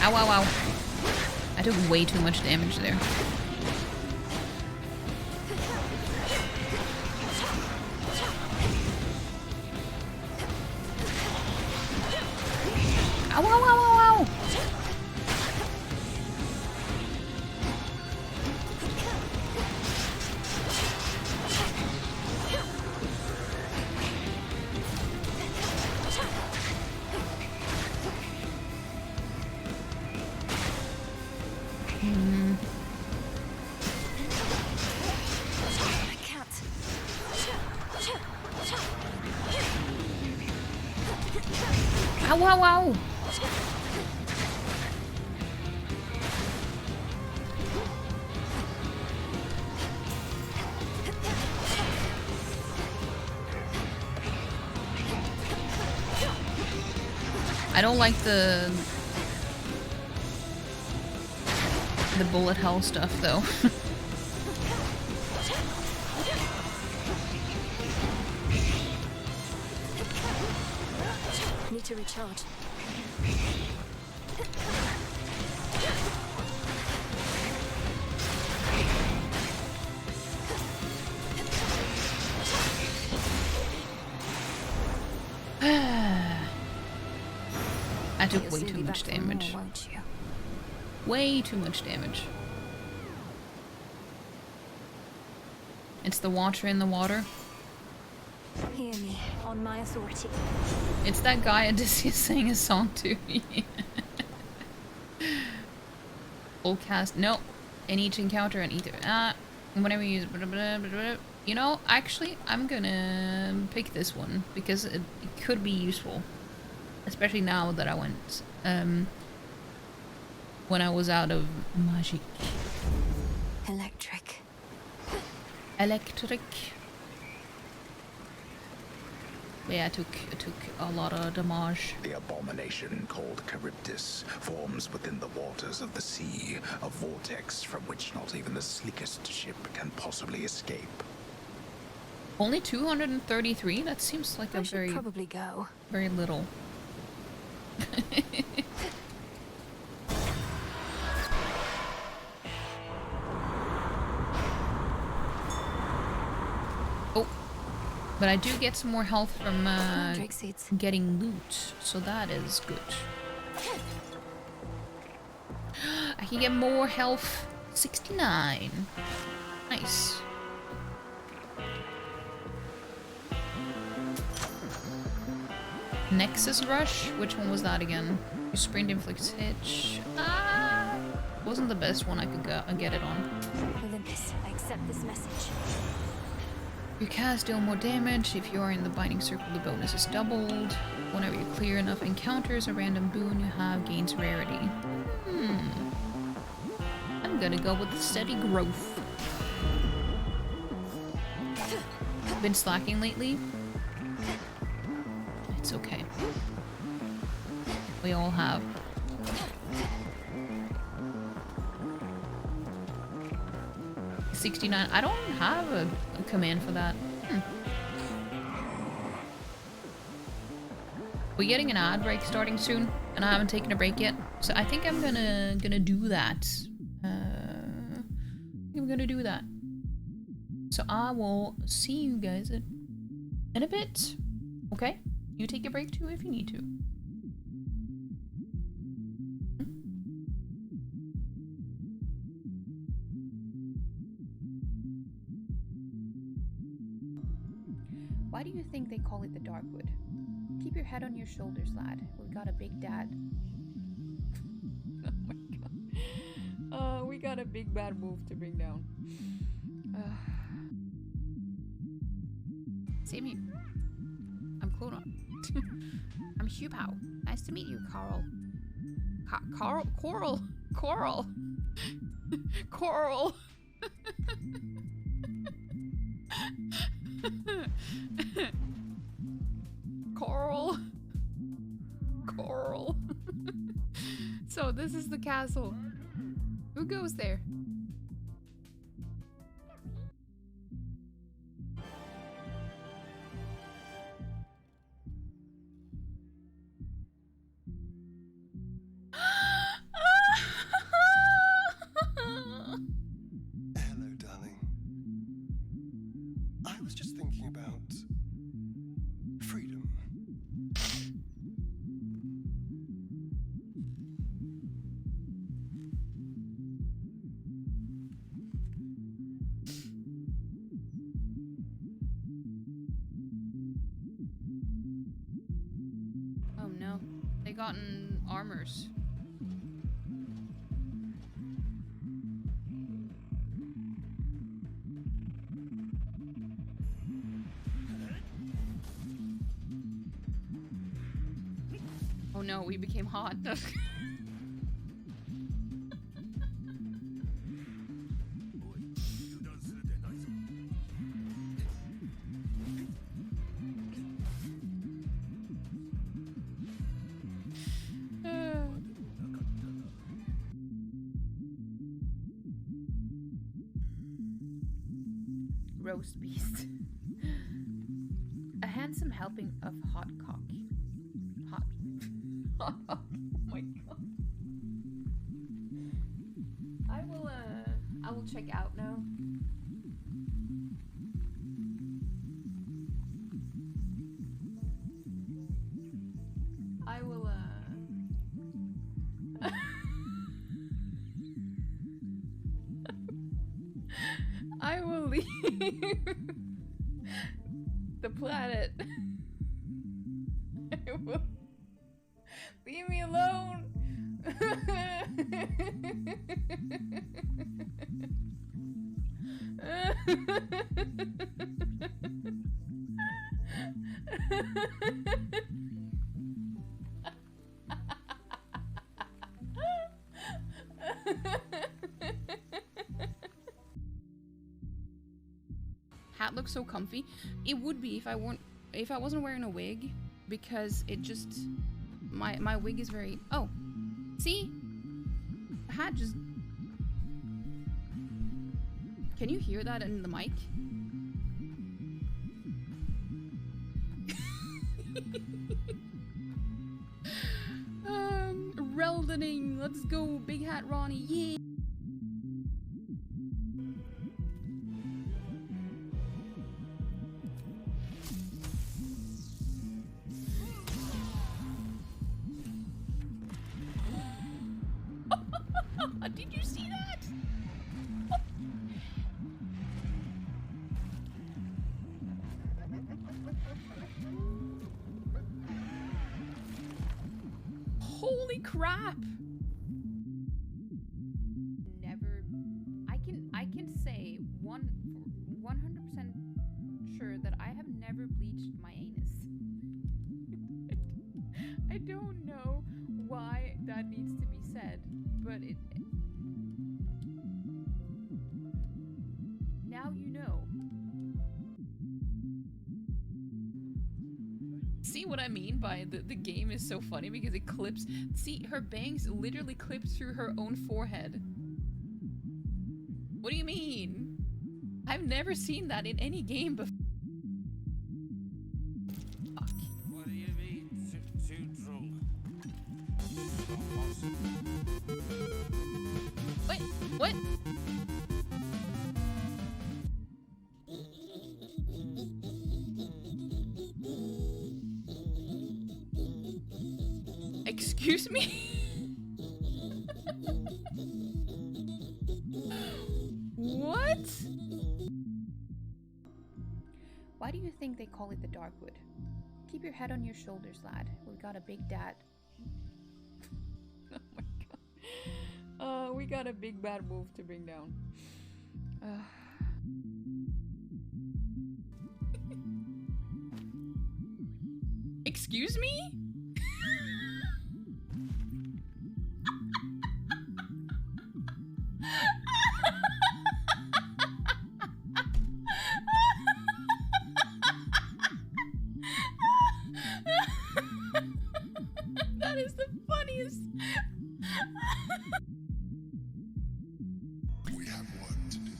Ow, ow, ow. I took way too much damage there. Ow, ow, ow, ow, ow! Ow, ow, ow! I don't like the bullet hell stuff though. Need to recharge. I took way too much damage. Way too much damage. It's the water in the water. Hear me, on my authority. It's that guy Odysseus sang a song to me. Full cast. No. In each encounter and either. Whenever you use. You know, actually, I'm gonna pick this one because it could be useful. Especially now that I went. When I was out of magic. Electric. Electric. Yeah, it took a lot of damage. The abomination called Charybdis forms within the waters of the sea, a vortex from which not even the sleekest ship can possibly escape. Only 233? That seems like I should probably go. Very little. Oh, but I do get some more health from getting loot, so that is good. I can get more health. 69. Nice. Nexus Rush? Which one was that again? Your sprint inflicts hit. Wasn't the best one I could get it on. Olympus, I accept this message. You cast deal more damage. If you are in the binding circle, the bonus is doubled. Whenever you clear enough encounters, a random boon you have gains rarity. I'm gonna go with the steady growth. Been slacking lately? It's okay. We all have. $69. I don't have a command for that. We're getting an ad break starting soon, and I haven't taken a break yet, so I think I'm gonna do that. I'm gonna do that. So I will see you guys in a bit. Okay? You take a break too if you need to. Why do you think they call it the Darkwood? Keep your head on your shoulders, lad. We've got a big dad. Oh my god. We got a big bad wolf to bring down. Same here. I'm Clona. I'm Hubao. Nice to meet you, Carl. Coral. Coral. Coral. Coral. Coral. So this is the castle. Who goes there? Hello, darling. I was just thinking about freedom. Oh no, they gotten armors. Oh no, we became hot. Roast beast. A handsome helping of hot cock. Hot. Oh my god. I will check out now. I will I will leave the planet. I will leave me alone. Hat looks so comfy. It would be if I weren't if I wasn't wearing a wig, because it just my wig is very see, the hat just. Can you hear that in the mic? Reldening, let's go, big hat Ronnie, yeah. Did you see that? Holy crap! Never. I can say 100% sure that I have never bleached my anus. I don't know why that needs to be said, but it. Now you know. See what I mean by the game is so funny because it clips. See, her bangs literally clip through her own forehead. What do you mean? I've never seen that in any game before. Fuck. What do you mean, too drunk? What? What? Excuse me? What? Why do you think they call it the Darkwood? Keep your head on your shoulders, lad. We've got a big dad. Oh my god. We got a big bad wolf to bring down. Excuse me? That is the funniest. We have work to do.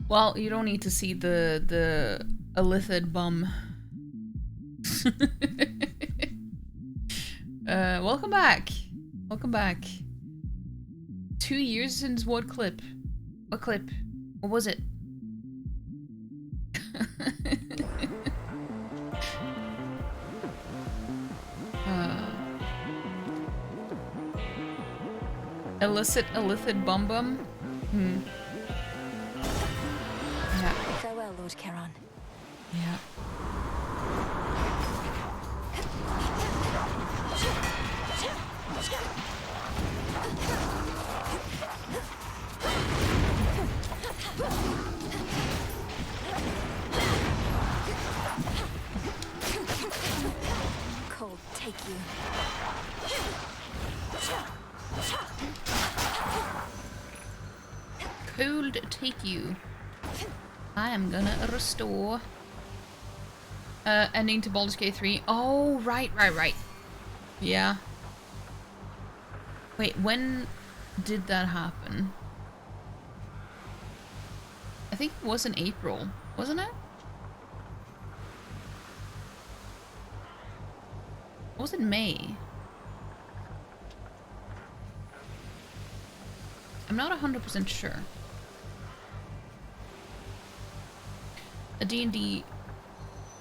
Well, you don't need to see the illithid bum. Welcome back. Welcome back. 2 years since what clip? What clip? What was it? Illithid bum bum? Hmm. Yeah. Farewell, Lord Charon. Yeah. Cold, take you. Cold take you. I am gonna restore. Ending to Baldur's Gate 3. Oh, right. Yeah. Wait, when did that happen? I think it was in April, wasn't it? Or was it May? I'm not 100% sure. A D&D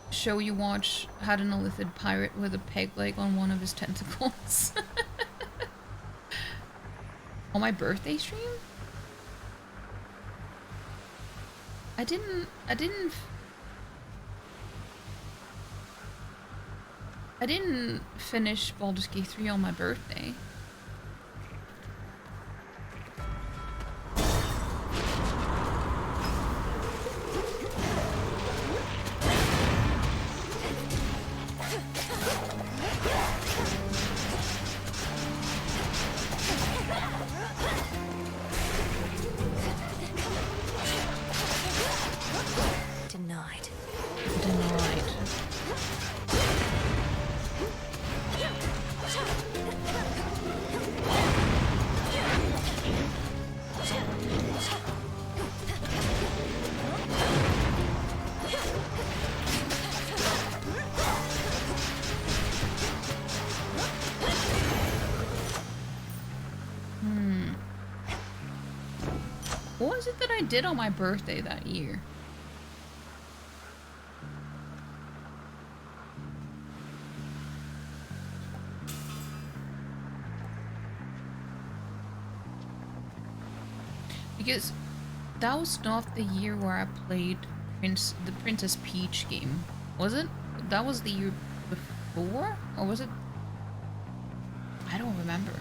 show you watch had an illithid pirate with a peg leg on one of his tentacles. On my birthday stream? I didn't finish Baldur's Gate 3 on my birthday. I did on my birthday that year. Because that was not the year where I played the Princess Peach game, was it? That was the year before? Or was it? I don't remember.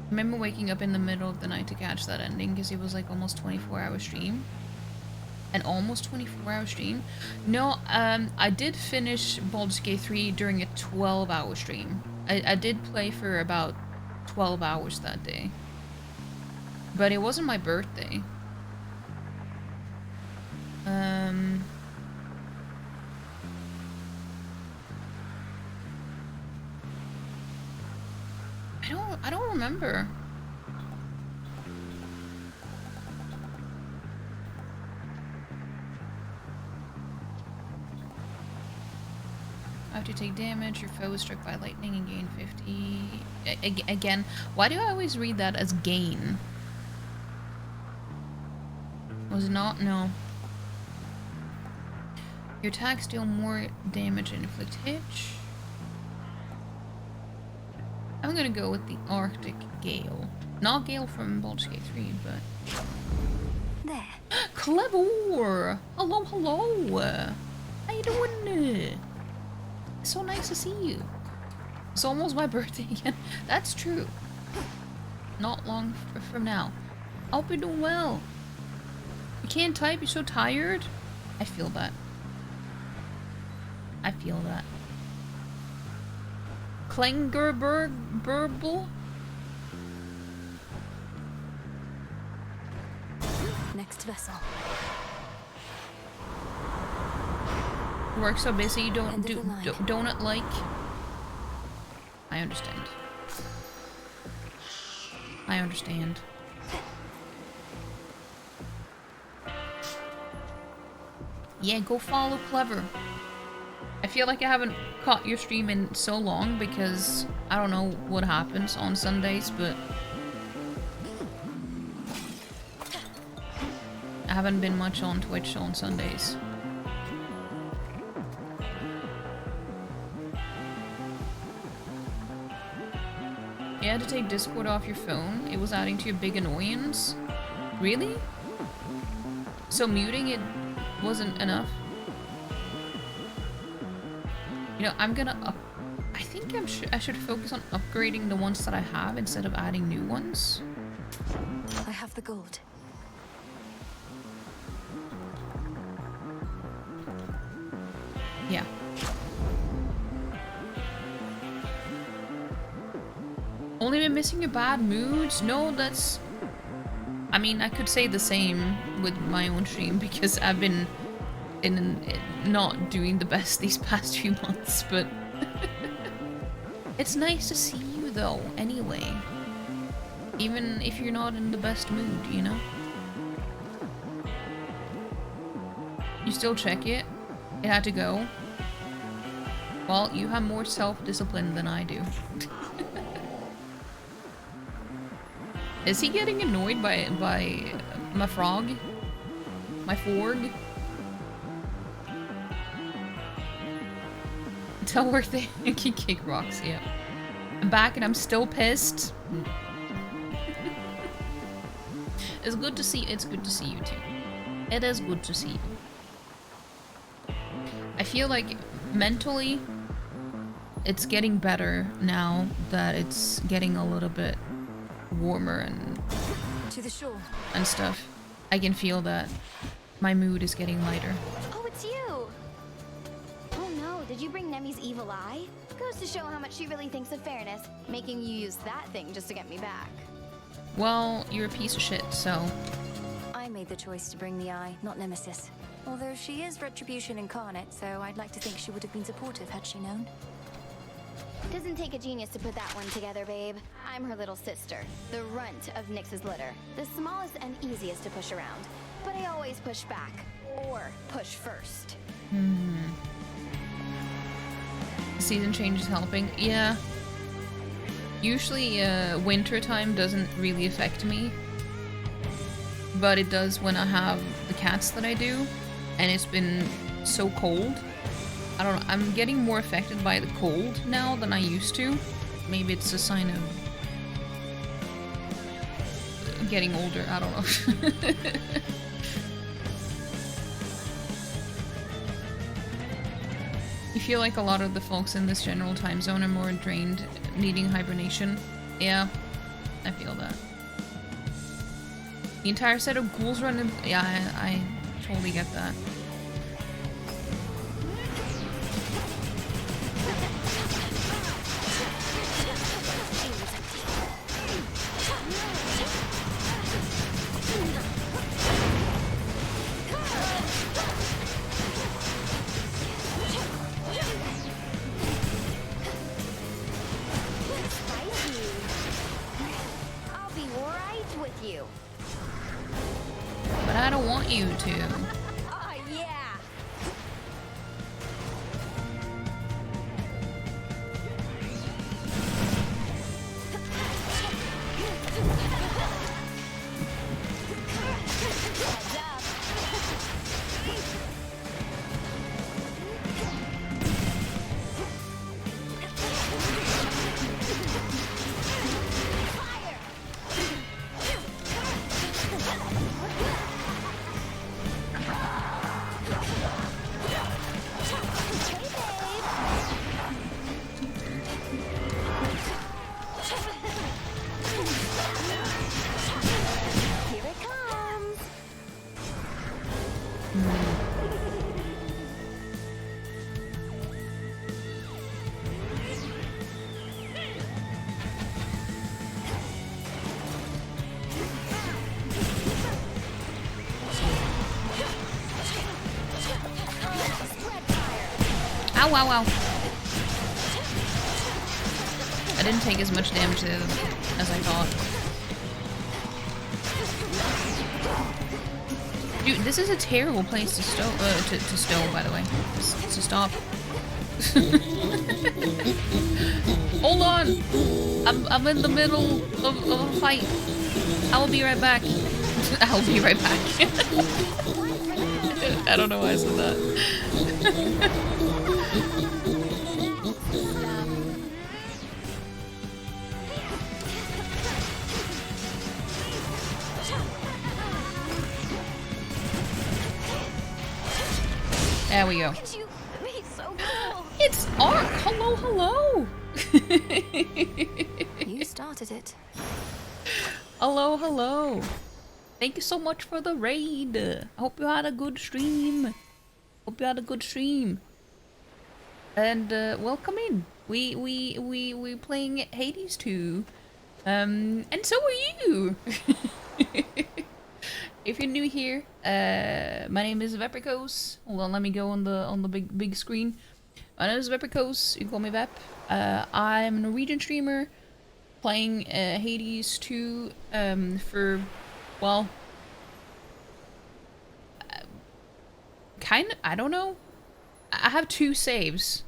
I remember waking up in the middle of the night to catch that ending because it was like almost 24-hour stream. An almost 24-hour stream? No, I did finish Baldur's Gate 3 during a 12-hour stream. I did play for about 12 hours that day. But it wasn't my birthday. I don't remember. After you take damage, your foe is struck by lightning and gain 50. Again, why do I always read that as gain? Was it not? No. Your attacks deal more damage and inflict hits. I'm gonna go with the Arctic Gale. Not Gale from Baldur's Gate 3, but... There. Clever! Hello, hello! How you doing? It's so nice to see you. It's almost my birthday again. That's true. Not long from now. I hope you're doing well. You can't type, you're so tired. I feel that. I feel that. Klingerburble? Next vessel. Work so busy you don't do donut like. I understand. I understand. Yeah, go follow Clever. I feel like I haven't caught your stream in so long because I don't know what happens on Sundays, but I haven't been much on Twitch on Sundays. You had to take Discord off your phone. It was adding to your big annoyance. Really? So muting it wasn't enough? You know, I'm gonna I think I should focus on upgrading the ones that I have instead of adding new ones. I have the gold. Yeah. Only been missing your bad moods? No, that's... I mean, I could say the same with my own stream because I've been not doing the best these past few months, but... It's nice to see you though, anyway. Even if you're not in the best mood, you know? You still check it? It had to go? Well, you have more self-discipline than I do. Is he getting annoyed by my frog? My forg? Tell where they can kick rocks, yeah. I'm back and I'm still pissed. It's good to see you too. It is good to see you. I feel like mentally it's getting better now that it's getting a little bit warmer and to the shore and stuff. I can feel that my mood is getting lighter. Oh, it's you! Oh no, did you bring Nemi's evil eye? Goes to show how much she really thinks of fairness, making you use that thing just to get me back. Well, you're a piece of shit, so... I made the choice to bring the eye, not Nemesis. Although she is Retribution incarnate, so I'd like to think she would have been supportive had she known. Doesn't take a genius to put that one together, babe. I'm her little sister, the runt of Nyx's litter. The smallest and easiest to push around. But I always push back. Or push first. Season change is helping. Yeah. Usually winter time doesn't really affect me, but it does when I have the cats that I do, and it's been so cold. I don't know, I'm getting more affected by the cold now than I used to. Maybe it's a sign of getting older, I don't know. You feel like a lot of the folks in this general time zone are more drained, needing hibernation. Yeah, I feel that. The entire set of ghouls running. Yeah, I totally get that. But I don't want you to. Oh, yeah. Here it comes. Ow, ow, ow. I didn't take as much damage as I thought. Dude, this is a terrible place to stow, to stow, by the way. To stop. Hold on! I'm in the middle of a fight. I'll be right back. I'll be right back. I don't know why I said that. There we go. It's Ark! Hello, hello! You started it. Hello, hello. Thank you so much for the raid. I hope you had a good stream. Hope you had a good stream. And welcome in. We're playing Hades 2. And so are you. If you're new here, my name is Vepricos. Hold on, let me go on the big screen. My name is Vepricos. You can call me Vep. I'm a Norwegian streamer playing Hades 2 for, well, kind of, I don't know. I have two saves.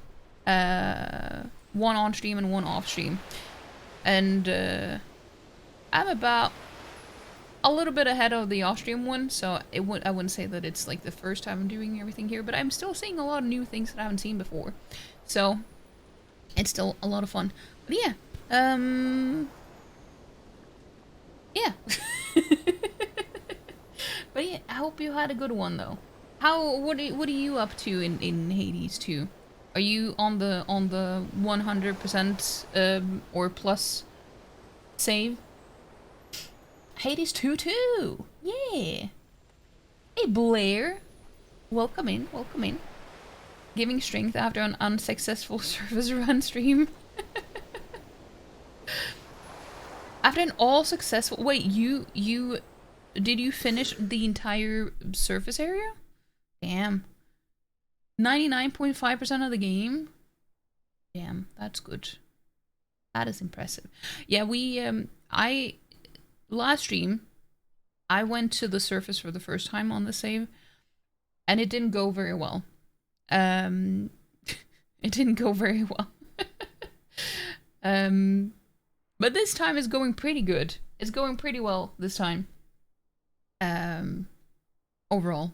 One on stream and one off stream. And I'm about a little bit ahead of the off-stream one, so I wouldn't say that it's like the first time I'm doing everything here, but I'm still seeing a lot of new things that I haven't seen before. So it's still a lot of fun. But yeah. Yeah. But yeah, I hope you had a good one though. What are you up to in Hades 2? Are you on the 100% or plus save? Hades 2 too! Yeah! Hey Blair! Welcome in, welcome in. Giving strength after an unsuccessful service run stream. After an all successful... Wait, did you finish the entire surface area? Damn. 99.5% of the game? Damn, that's good. That is impressive. Yeah, last stream, I went to the surface for the first time on the save, and it didn't go very well. It didn't go very well. But this time is going pretty good. It's going pretty well this time. Overall.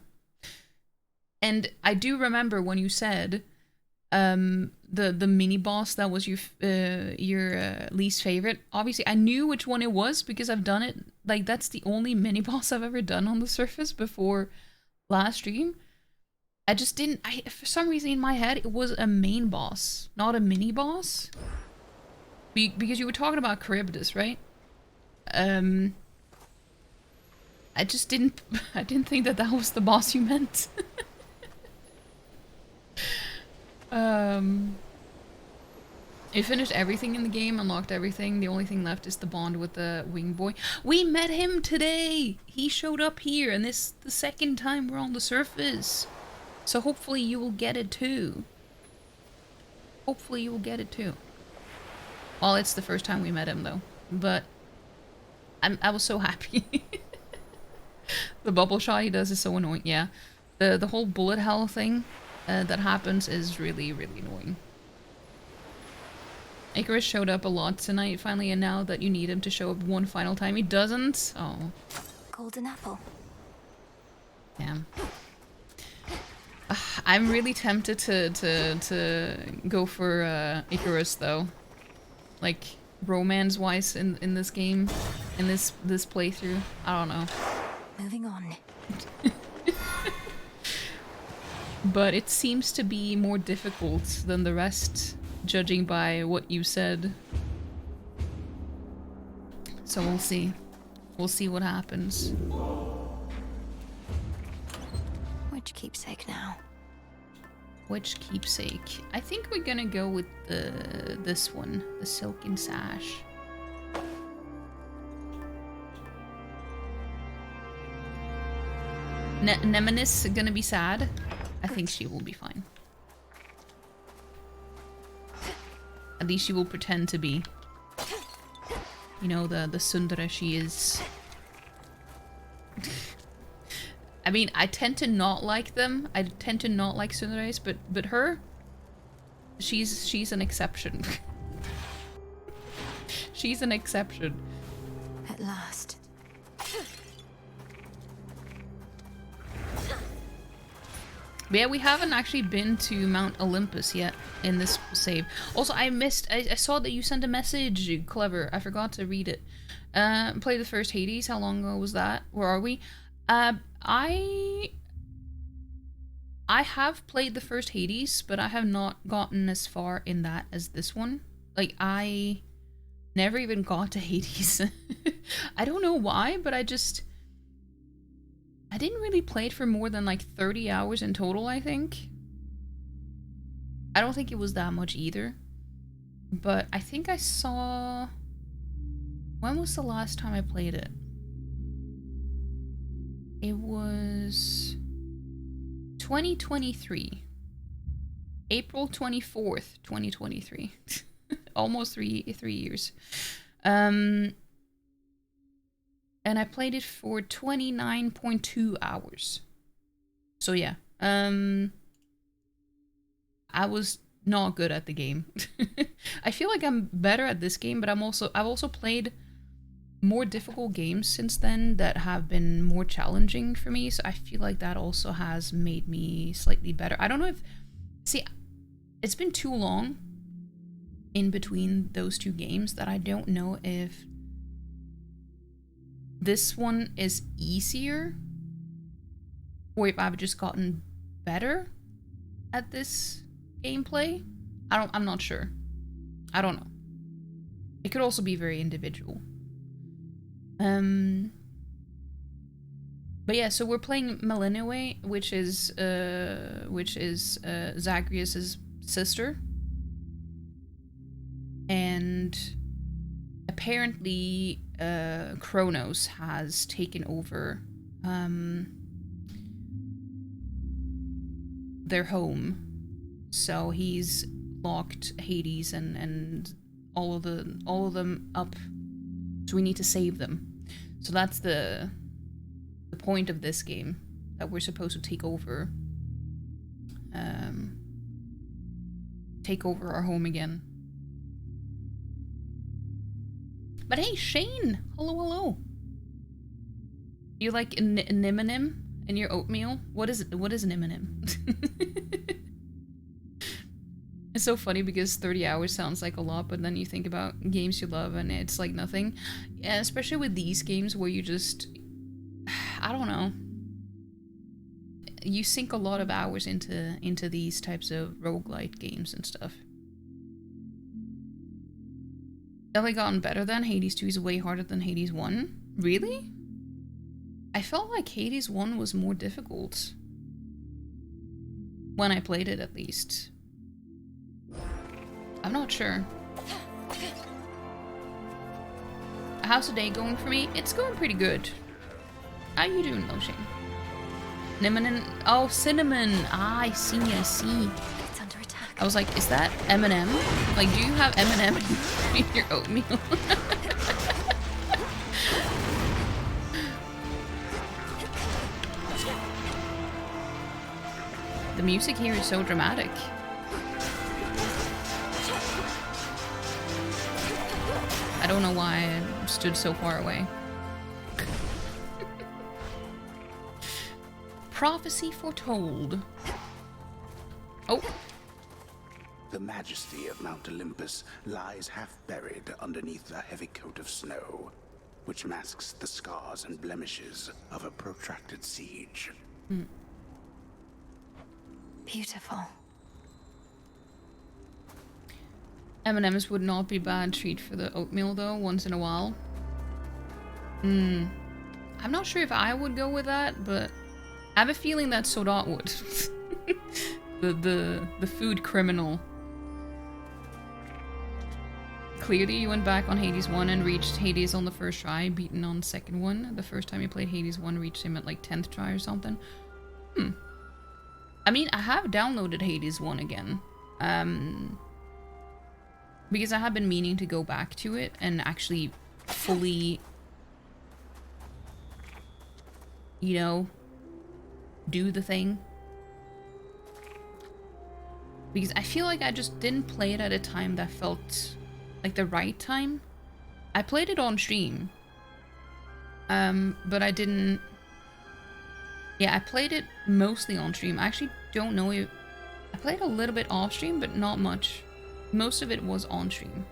And I do remember when you said the mini boss that was your least favorite. Obviously, I knew which one it was because I've done it. Like, that's the only mini boss I've ever done on the surface before last stream. I just didn't. For some reason in my head, it was a main boss, not a mini boss. Because you were talking about Charybdis, right? I just didn't. I didn't think that was the boss you meant. You finished everything in the game, unlocked everything. The only thing left is the bond with the wing boy. We met him today! He showed up here, and this is the second time we're on the surface. So hopefully you will get it too. Hopefully you will get it too. Well, it's the first time we met him though. But I was so happy. The bubble shot he does is so annoying. Yeah. The whole bullet hell thing that happens is really, really annoying. Icarus showed up a lot tonight, finally, and now that you need him to show up one final time, he doesn't. Oh. Golden apple. Damn. I'm really tempted to go for Icarus though. Like, romance-wise in this game, in this playthrough. I don't know. Moving on. But it seems to be more difficult than the rest, judging by what you said. So we'll see. We'll see what happens. Which keepsake now? Which keepsake? I think we're gonna go with this one, the silken sash. Nemesis gonna be sad. I think she will be fine. At least she will pretend to be. You know, the tsundere she is. I mean, I tend to not like them. I tend to not like tsunderes, but her, she's an exception. She's an exception. At last. But yeah, we haven't actually been to Mount Olympus yet in this save. Also, I saw that you sent a message, Clever. I forgot to read it. Play the first Hades. How long ago was that? Where are we? I have played the first Hades, but I have not gotten as far in that as this one. Like, I never even got to Hades. I don't know why, but I didn't really play it for more than like 30 hours in total, I think. I don't think it was that much either. But I think I saw... When was the last time I played it? It was 2023. April 24th, 2023. Almost three years. And I played it for 29.2 hours. So yeah. I was not good at the game. I feel like I'm better at this game, but I've also played more difficult games since then that have been more challenging for me, so I feel like that also has made me slightly better. I don't know if... See, it's been too long in between those two games that I don't know if this one is easier or if I've just gotten better at this gameplay. I'm not sure. I don't know. It could also be very individual. But yeah, so we're playing Melinoe, which is Zagreus's sister. And apparently Kronos has taken over their home. So he's locked Hades and all of them up. So we need to save them. So that's the point of this game, that we're supposed to take over our home again. But hey, Shane! Hello, hello. You like an M&M in your oatmeal? What is it? What is an M&M? It's so funny because 30 hours sounds like a lot, but then you think about games you love and it's like nothing. Yeah, especially with these games where you just... I don't know. You sink a lot of hours into these types of roguelite games and stuff. Definitely gotten better then. Hades 2 is way harder than Hades 1. Really? I felt like Hades 1 was more difficult. When I played it, at least. I'm not sure. How's the day going for me? It's going pretty good. How you doing, Loshing? Cinnamon? Oh, cinnamon! Ah, I see, I see. It's under attack. I was like, is that M&M? Like, do you have M&M in your oatmeal? The music here is so dramatic. I don't know why I stood so far away. Prophecy foretold. Oh. The majesty of Mount Olympus lies half buried underneath a heavy coat of snow, which masks the scars and blemishes of a protracted siege. Beautiful. M&Ms would not be bad treat for the oatmeal though, once in a while. I'm not sure if I would go with that, but I have a feeling that Sodat would. the food criminal. Clearly you went back on Hades 1 and reached Hades on the first try, beaten on the second one. The first time you played Hades 1 reached him at like 10th try or something. I mean, I have downloaded Hades 1 again. Because I have been meaning to go back to it and actually fully, you know, do the thing. Because I feel like I just didn't play it at a time that felt like the right time. I played it on stream. But I didn't... Yeah, I played it mostly on stream. I actually don't know if... I played a little bit off stream, but not much. Most of it was on stream.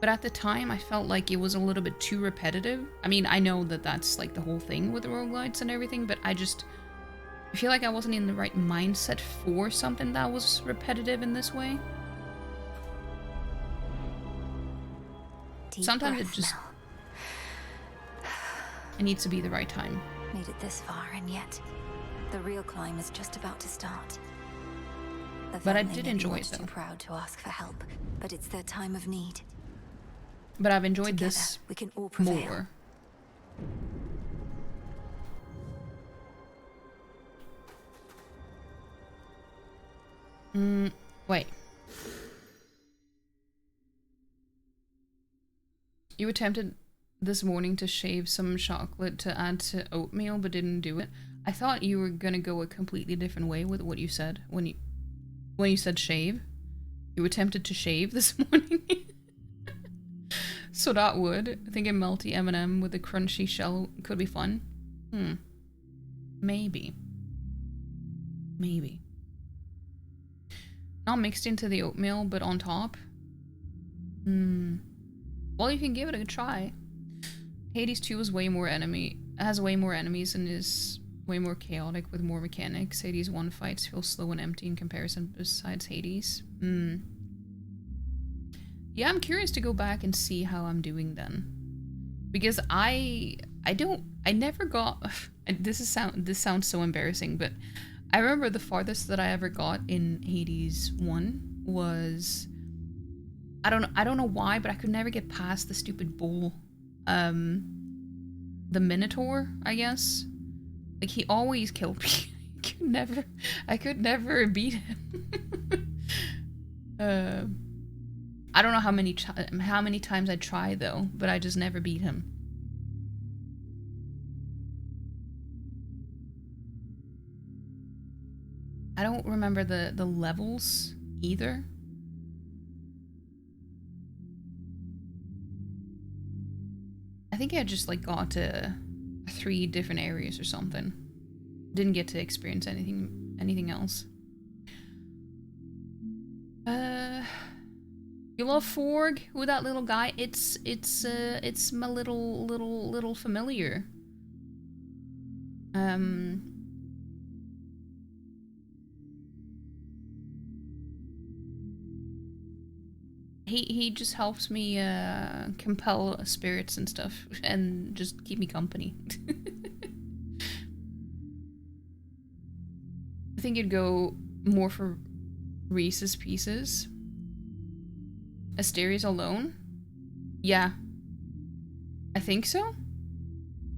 But at the time, I felt like it was a little bit too repetitive. I mean, I know that that's like the whole thing with the roguelites and everything, but I feel like I wasn't in the right mindset for something that was repetitive in this way. Sometimes it just... It needs to be the right time. Made it this far, and yet the real climb is just about to start. But I did enjoy it, though. Too proud to ask for help, but it's their time of need. But I've enjoyed Together, this we can all prevail. more. Wait. You attempted this morning to shave some chocolate to add to oatmeal, but didn't do it. I thought you were gonna go a completely different way with what you said when you said shave. You attempted to shave this morning. So that would. I think a melty M&M with a crunchy shell could be fun. Maybe. Maybe. Not mixed into the oatmeal, but on top. Well, you can give it a try. Hades 2 is has way more enemies and is way more chaotic with more mechanics. Hades 1 fights feel slow and empty in comparison besides Hades. Yeah, I'm curious to go back and see how I'm doing then. Because I never got... This sounds so embarrassing, but I remember the farthest that I ever got in Hades 1 was... I don't know why, but I could never get past the stupid bull. The Minotaur, I guess. Like, he always killed me. I could never beat him. I don't know how many times I tried though, but I just never beat him. I don't remember the levels either. I think I just like got to 3 different areas or something. Didn't get to experience anything else. You love Forg with that little guy? It's my little familiar. He just helps me compel spirits and stuff and just keep me company. I think you'd go more for Reese's Pieces. Asterios alone? Yeah. I think so?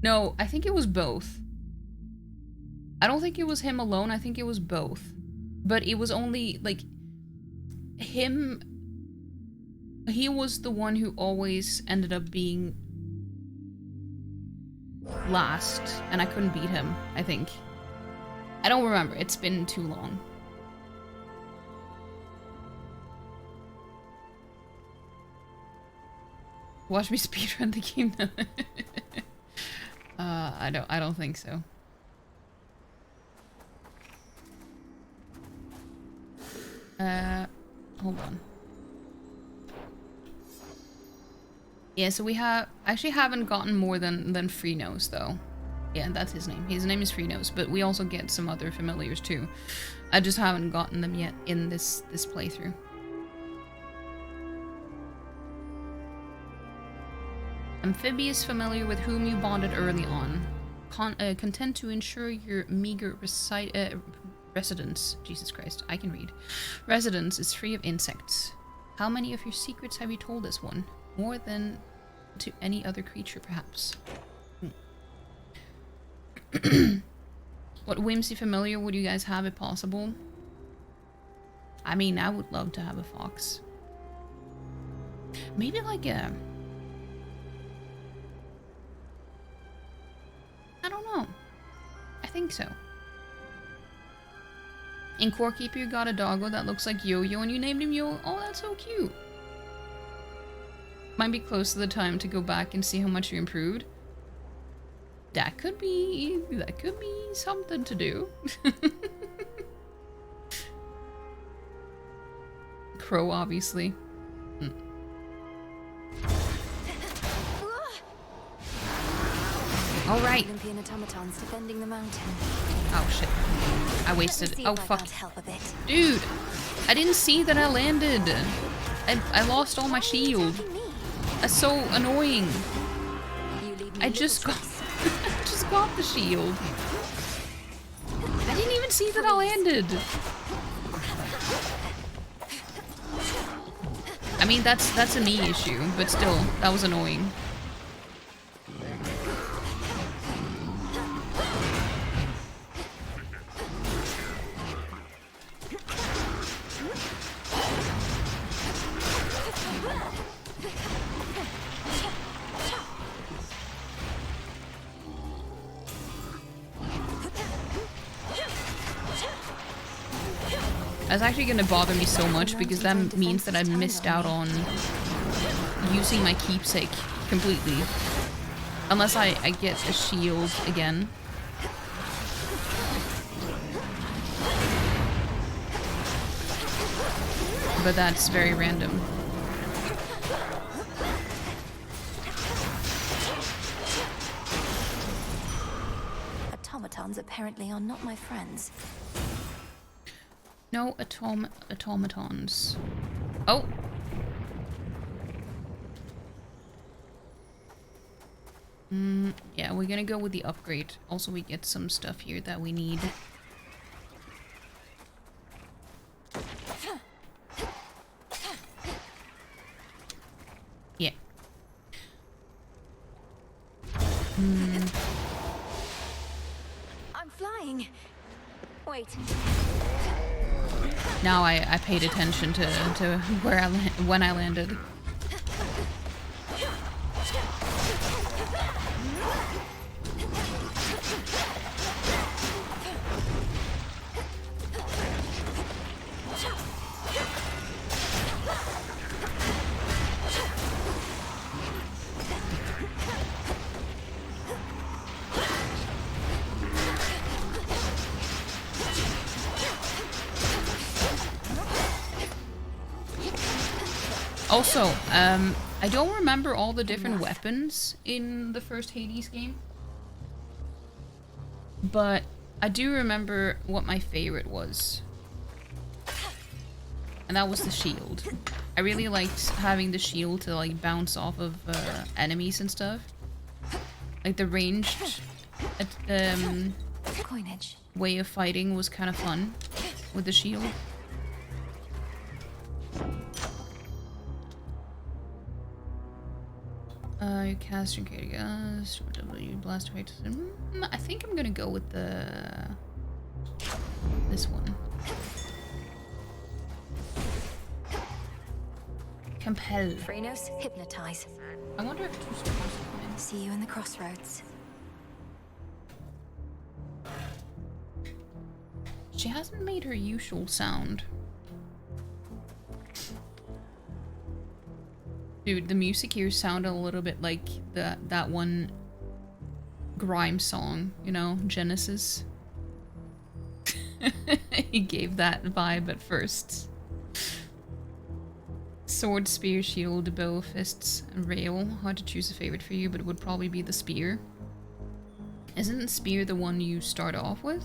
No, I think it was both. I don't think it was him alone, I think it was both. But it was only, like, him... He was the one who always ended up being last, and I couldn't beat him, I think. I don't remember, it's been too long. Watch me speedrun the game now. I don't think so. Hold on. Yeah, so we actually haven't gotten more than Freenose though. Yeah, that's his name. His name is Freenose, but we also get some other familiars too. I just haven't gotten them yet in this playthrough. Amphibious familiar with whom you bonded early on. Content to ensure your meager residence. Jesus Christ, I can read. Residence is free of insects. How many of your secrets have you told this one? More than to any other creature, perhaps. What whimsy familiar would you guys have if possible? I mean, I would love to have a fox. Maybe like a... I don't know. I think so. In Core Keeper, you got a doggo that looks like Yo-Yo and you named him Yo. Oh, that's so cute. Might be close to the time to go back and see how much you improved. That could be something to do. Crow, obviously. All right. Olympian automatons defending the mountain. Oh shit! I wasted. Oh fuck, dude! I didn't see that I landed. I lost all my shield. That's so annoying. I just got the shield. I didn't even see that I landed. I mean, that's a me issue, but still, that was annoying. That's actually gonna bother me so much because that means that I missed out on using my keepsake completely. Unless I get a shield again. But that's very random. Automatons apparently are not my friends. No automatons. Oh! Yeah, we're gonna go with the upgrade. Also, we get some stuff here that we need. Yeah. I'm flying. Wait. Now I paid attention to where when I landed. Also, I don't remember all the different weapons in the first Hades game. But I do remember what my favorite was. And that was the shield. I really liked having the shield to like bounce off of enemies and stuff. Like the ranged Coinage. way of fighting was kind of fun with the shield. You cast your gas. W blast away. I think I'm gonna go with this one. Compel. Phrenos, hypnotize. I wonder if 2 stars will come in. See you in the crossroads. She hasn't made her usual sound. Dude, the music here sounded a little bit like that one grime song, you know, Genesis. He gave that vibe at first. Sword, spear, shield, bow, fists, and rail. Hard to choose a favorite for you, but it would probably be the spear. Isn't the spear the one you start off with?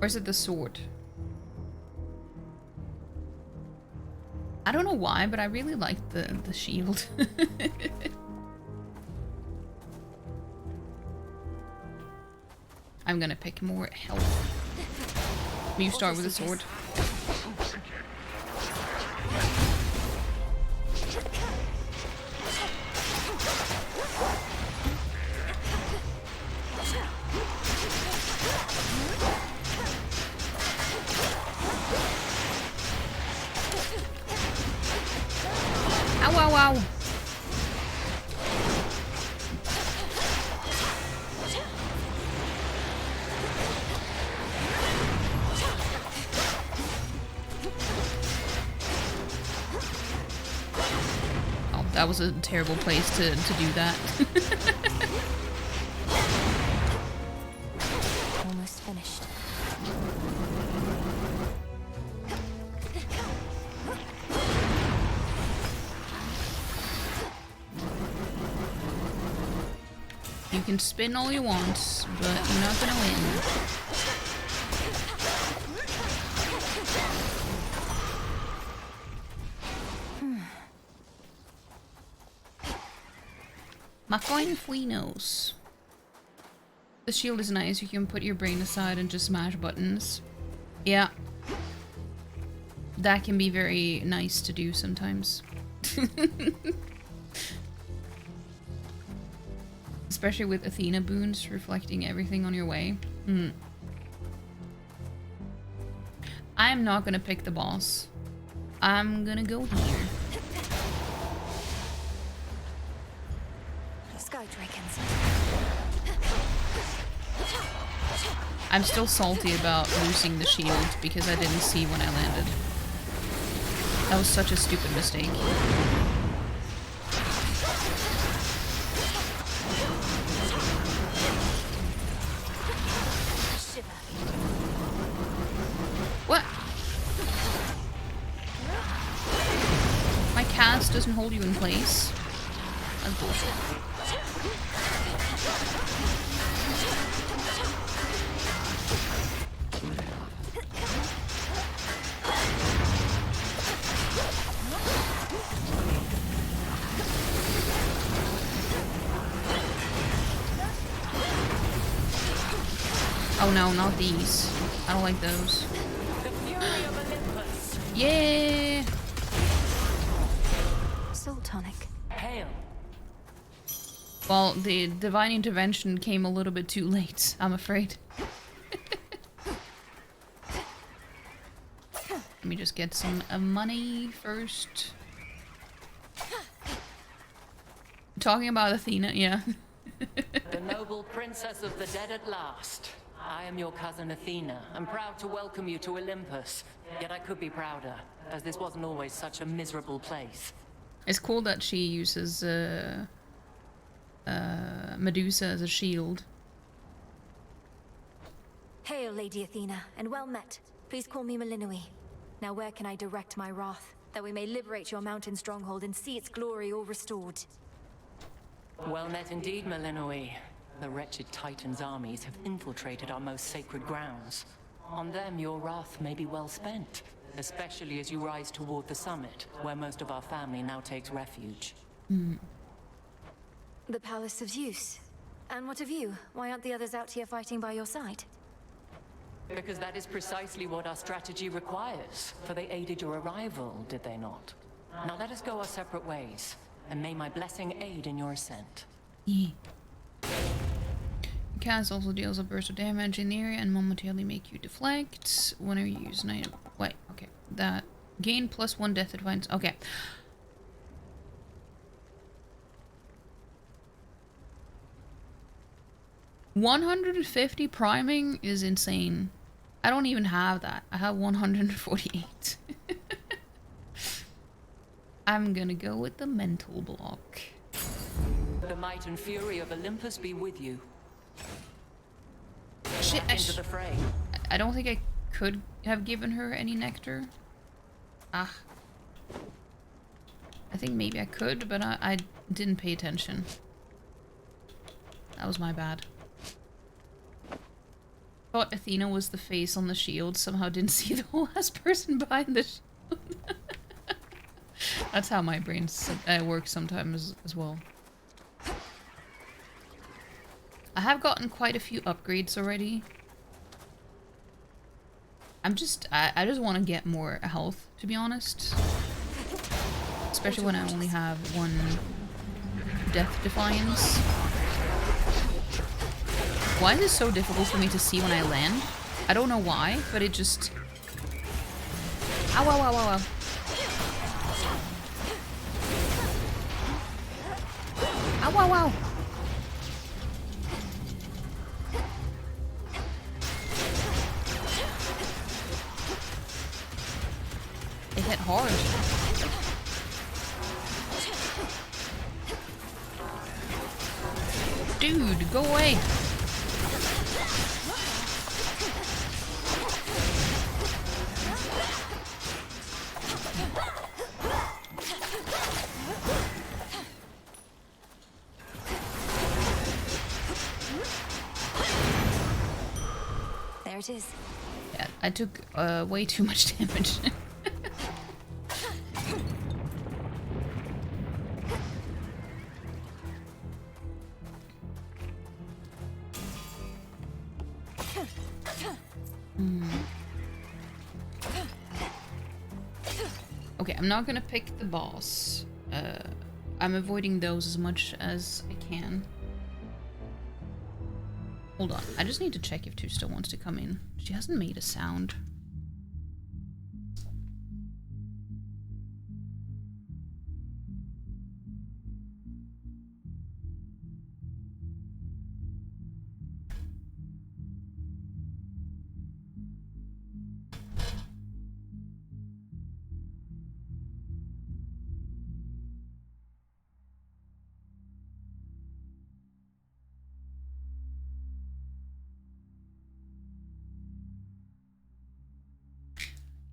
Or is it the sword? I don't know why, but I really like the shield. I'm gonna pick more health. You start with a sword. Ow, ow, ow. Oh, that was a terrible place to do that. Almost finished. You can spin all you want, but you're not gonna win. Macoin Fuinos. The shield is nice. You can put your brain aside and just smash buttons. Yeah. That can be very nice to do sometimes. Especially with Athena boons reflecting everything on your way. I'm not gonna pick the boss. I'm gonna go here. Sky Dragons. I'm still salty about losing the shield because I didn't see when I landed. That was such a stupid mistake. What? My cast doesn't hold you in place. That's bullshit. Oh no, not these. I don't like those. Yeah. Soul tonic. Hail. Well, the divine intervention came a little bit too late, I'm afraid. Let me just get some money first. Talking about Athena, yeah. The noble princess of the dead at last. I am your cousin Athena. I'm proud to welcome you to Olympus. Yet I could be prouder, as this wasn't always such a miserable place. It's cool that she uses Medusa as a shield. Hail, Lady Athena, and well met. Please call me Malinui. Now where can I direct my wrath? that we may liberate your mountain stronghold and see its glory all restored. Well met indeed, Malinoi. The wretched Titan's armies have infiltrated our most sacred grounds. On them, your wrath may be well spent, especially as you rise toward the summit, where most of our family now takes refuge. The Palace of Zeus. And what of you? Why aren't the others out here fighting by your side? Because that is precisely what our strategy requires, for they aided your arrival, did they not? Now let us go our separate ways, and may my blessing aid in your ascent. Yeah. Cast also deals a burst of damage in the area and momentarily make you deflect whenever you use an item. Wait, okay. That gain +1 death advance. Okay. $150 priming is insane. I don't even have that. I have 148. I'm gonna go with the mental block. The might and fury of Olympus be with you. Shit, into the fray. I don't think I could have given her any nectar. Ah. I think maybe I could, but I didn't pay attention. That was my bad. Thought Athena was the face on the shield, somehow didn't see the last person behind the shield. That's how my brain works sometimes as well. I have gotten quite a few upgrades already. I just want to get more health, to be honest. Especially when I only have 1 Death Defiance. Why is it so difficult for me to see when I land? I don't know why, but it just... Ow, ow, ow, ow, ow. Ow, ow, ow. It hit hard. Dude, go away. There it is. Yeah, I took way too much damage. Okay, I'm not gonna pick the boss. I'm avoiding those as much as I can. Hold on, I just need to check if Tu still wants to come in. She hasn't made a sound.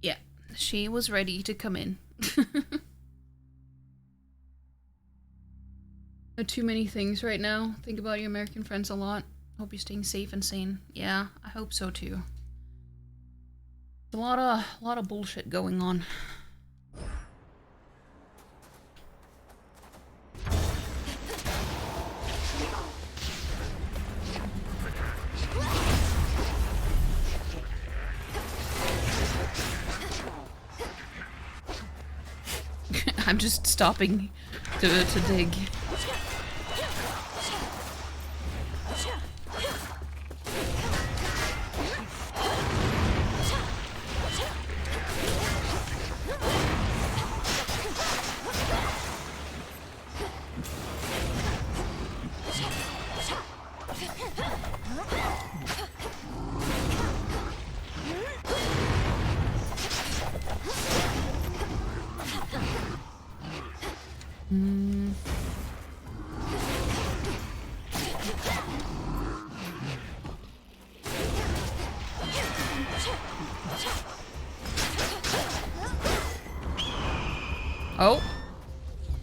Yeah, she was ready to come in. There are too many things right now. Think about your American friends a lot. Hope you're staying safe and sane. Yeah, I hope so too. There's a lot of bullshit going on. I'm just stopping to dig. Oh.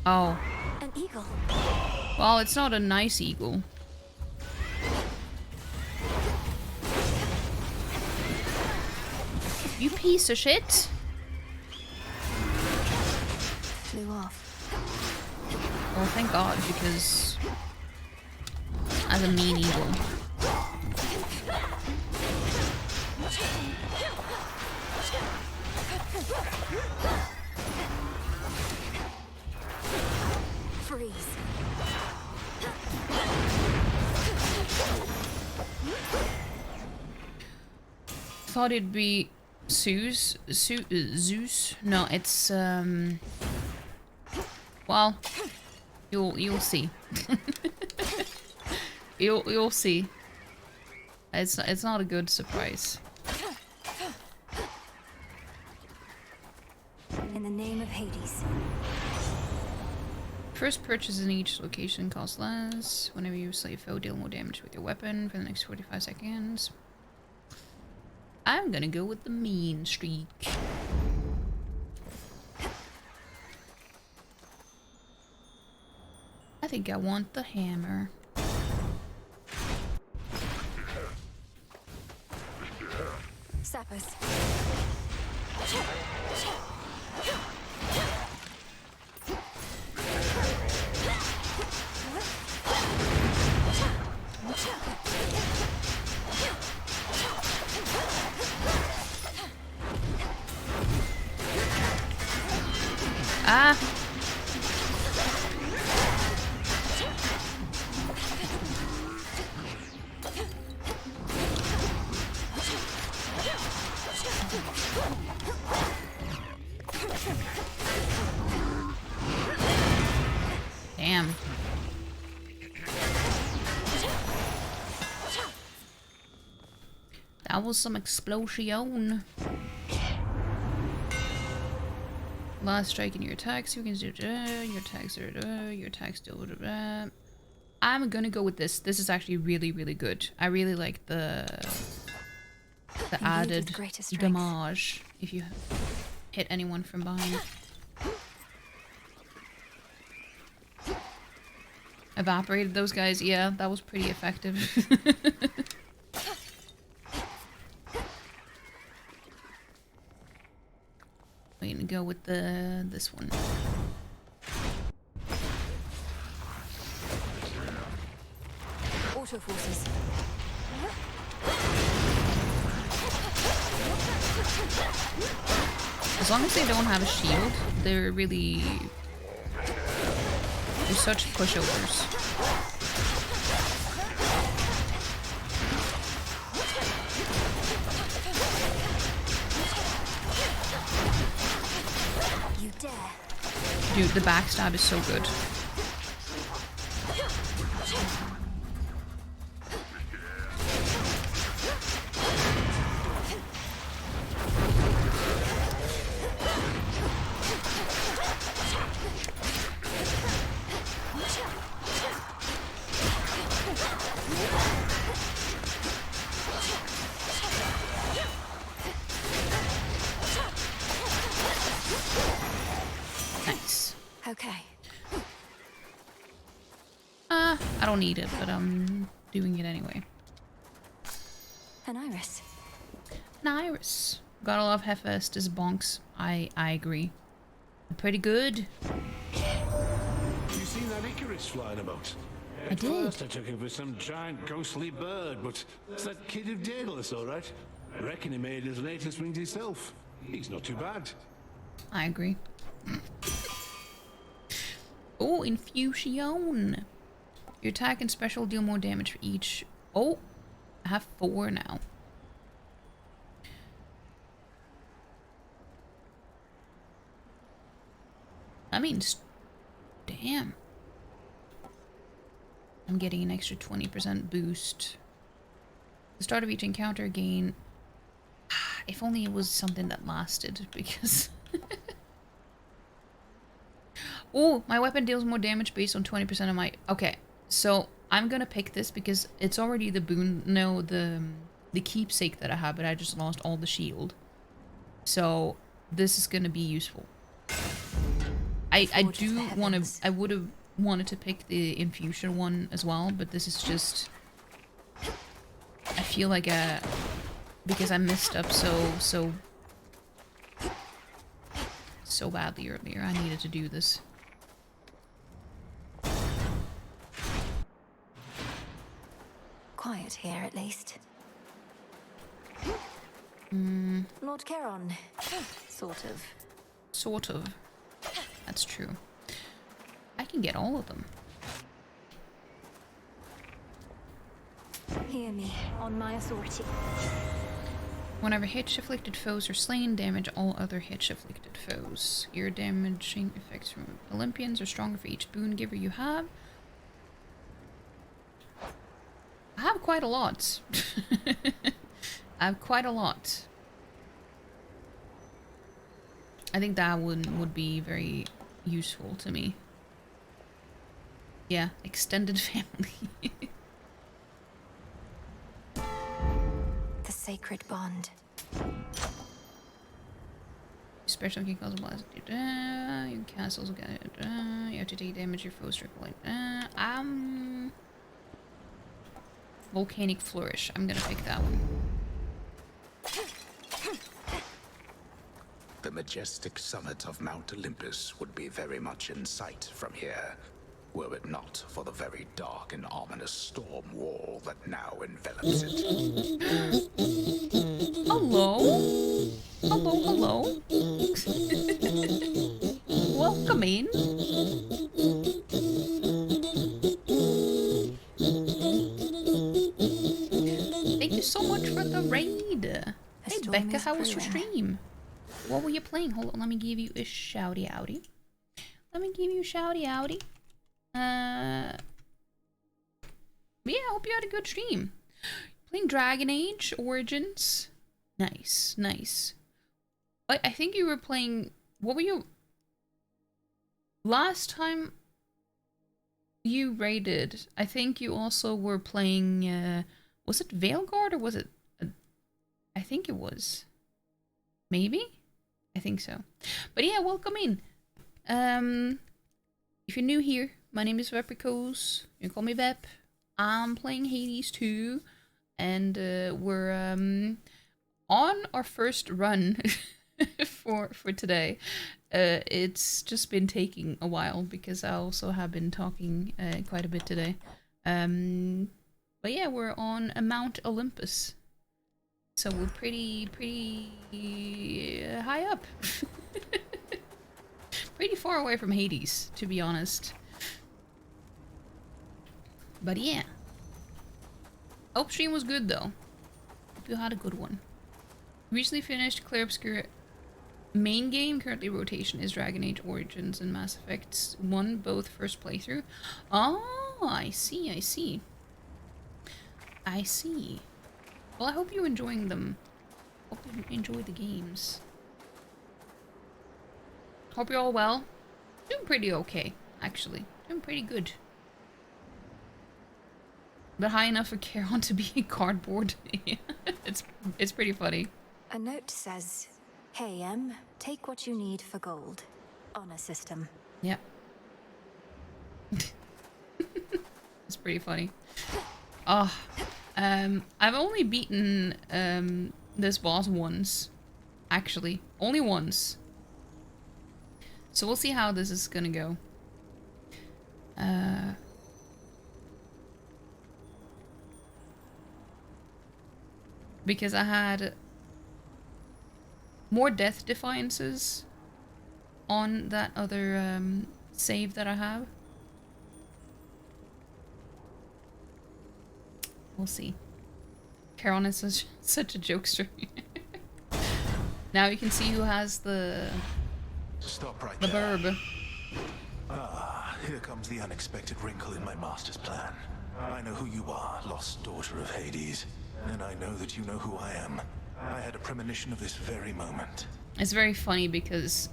Oh. An eagle. Well, it's not a nice eagle. You piece of shit. Flew off. Well, thank God, because I'm a mean eagle. Freeze. Thought it'd be Zeus. Zeus? No, it's well, you'll see. you'll see. It's not a good surprise. In the name of Hades. First purchase in each location costs less. Whenever you slay a foe, deal more damage with your weapon for the next 45 seconds. I'm gonna go with the mean streak. I think I want the hammer. Sappers. Ah! Damn. That was some explosion. Last strike in your attacks, you can do your attacks are your attacks deal with I'm gonna go with this. This is actually really, really good. I really like the added damage if you hit anyone from behind. Evaporated those guys, yeah, that was pretty effective. We're gonna go with this one. Auto forces. As long as they don't have a shield, they're really... they're such pushovers. You dare. Dude, the backstab is so good. Nice. Okay. I don't need it, but I'm doing it anyway. An iris. An iris. Gotta love Hephaestus bonks. I agree. Pretty good. You seen that Icarus flying about? I did. First I took him for some giant ghostly bird, but it's that kid of Daedalus, all right. I reckon he made his latest wings himself. He's not too bad. I agree. Oh, infusion. Your attack and special deal more damage for each. Oh, I have 4 now. That means, damn. I'm getting an extra 20% boost. The start of each encounter gain. If only it was something that lasted, because. Oh, my weapon deals more damage based on 20% of my. Okay, so I'm gonna pick this because it's already the boon. No, the keepsake that I have, but I just lost all the shield. So this is gonna be useful. I do want to. I would have wanted to pick the infusion one as well, but this is just. I feel like because I messed up so badly earlier, I needed to do this. Quiet here, at least. Lord Charon. Sort of. Sort of. That's true. I can get all of them. Hear me, on my authority. Whenever Hitch-afflicted foes are slain, damage all other Hitch-afflicted foes. Your damaging effects from Olympians are stronger for each boon giver you have. I have quite a lot. I have quite a lot. I think that one would be very useful to me. Yeah, extended family. The sacred bond. Special can cause a blast. Your castles get you have to take damage your foes triple light. Volcanic Flourish. I'm gonna pick that one. The majestic summit of Mount Olympus would be very much in sight from here, were it not for the very dark and ominous storm wall that now envelops it. Hello? Hello? Welcome in. Thank you so much for the raid. Hey Becca, how was your stream? What were you playing? Hold on, let me give you a shouty outy. Let me give you a shouty outy. Yeah, I hope you had a good stream. Playing Dragon Age Origins. Nice, nice. I think you were playing... What were you... Last time you raided, I think you also were playing... was it Veilguard or was it... I think it was. Maybe? I think so. But yeah, welcome in. If you're new here, my name is Vepricos. You can call me Vep. I'm playing Hades 2. And we're on our first run for today. It's just been taking a while because I also have been talking quite a bit today. But yeah, we're on a Mount Olympus. So we're pretty high up. Pretty far away from Hades, to be honest. But yeah. Hope stream was good though. Hope you had a good one. Recently finished Clear Obscure main game. Currently rotation is Dragon Age Origins and Mass Effect 1, both first playthrough. Oh, I see. I see. Well, I hope you're enjoying them. Hope you enjoy the games. Hope you're all well. Doing pretty okay, actually. Doing pretty good. But high enough for Charon to be in cardboard. It's pretty funny. A note says, "Hey, take what you need for gold. Honor system." Yeah. It's pretty funny. Oh, I've only beaten this boss once, actually, only once. So we'll see how this is gonna go. Because I had more death defiances on that other save that I have. We'll see. Charon is such a jokester. Now you can see who has the Stop right the there. birb. Ah, here comes the unexpected wrinkle in my master's plan. I know who you are, lost daughter of Hades, and I know that you know who I am. I had a premonition of this very moment. It's very funny because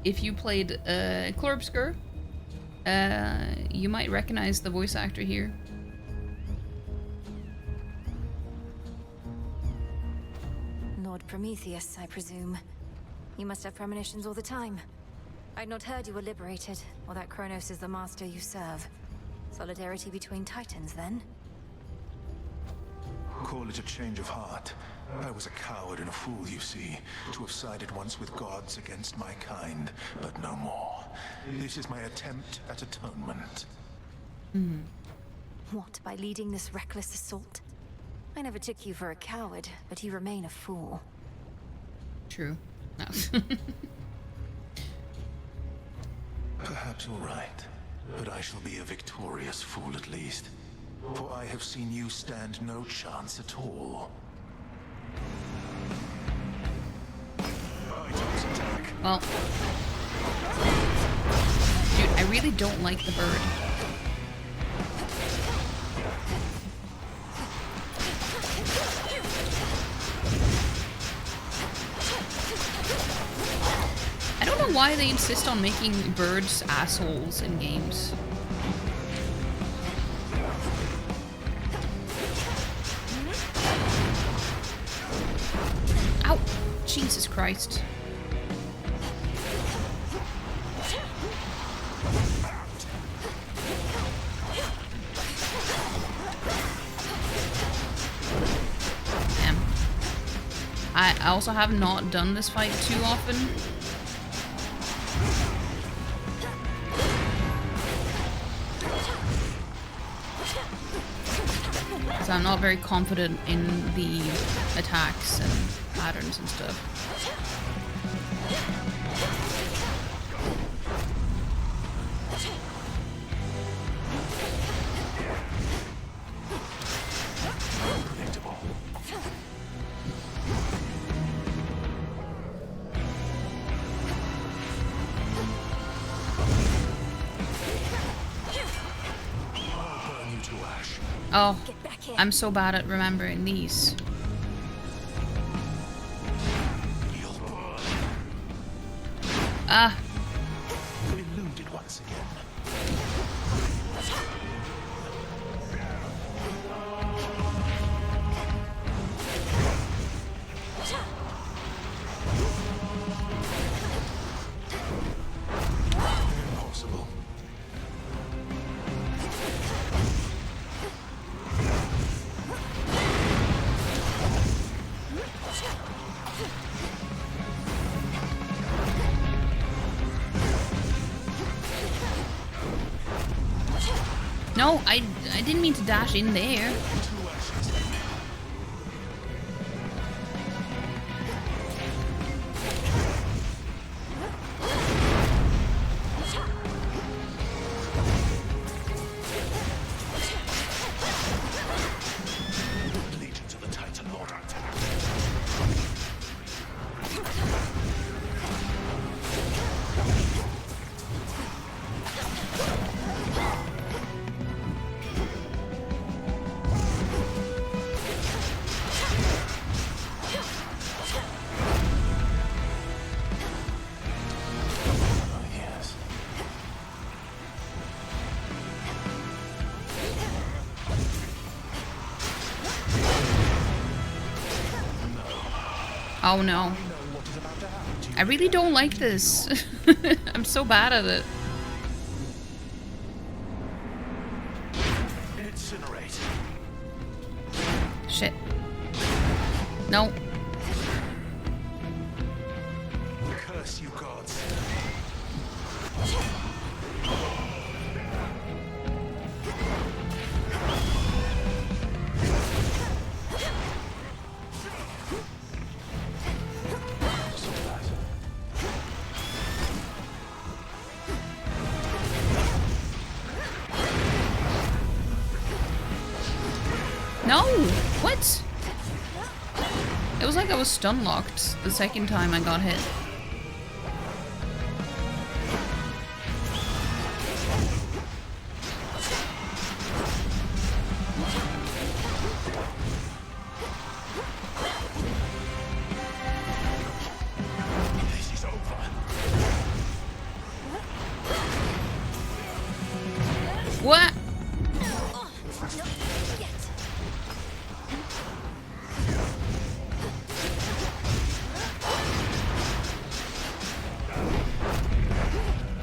if you played Corpscur, you might recognize the voice actor here. Lord Prometheus, I presume. You must have premonitions all the time. I'd not heard you were liberated, or that Kronos is the master you serve. Solidarity between titans, then? Call it a change of heart. I was a coward and a fool, you see, to have sided once with gods against my kind, but no more. This is my attempt at atonement. What, by leading this reckless assault? I never took you for a coward, but you remain a fool. True. No. Perhaps you're right, but I shall be a victorious fool at least. For I have seen you stand no chance at all. Well, dude, I really don't like the bird. I don't know why they insist on making birds assholes in games. Ow! Jesus Christ. Damn. I also have not done this fight too often. So I'm not very confident in the attacks and patterns and stuff. Oh, I'm so bad at remembering these. Ah. Eluded once again. Impossible. No, I didn't mean to dash in there. Legions of the Titan Lord are attacked. Oh no. I really don't like this. I'm so bad at it. Incinerate. Shit. No. Curse you, gods. No! What? It was like I was stun locked the second time I got hit. This is over. What?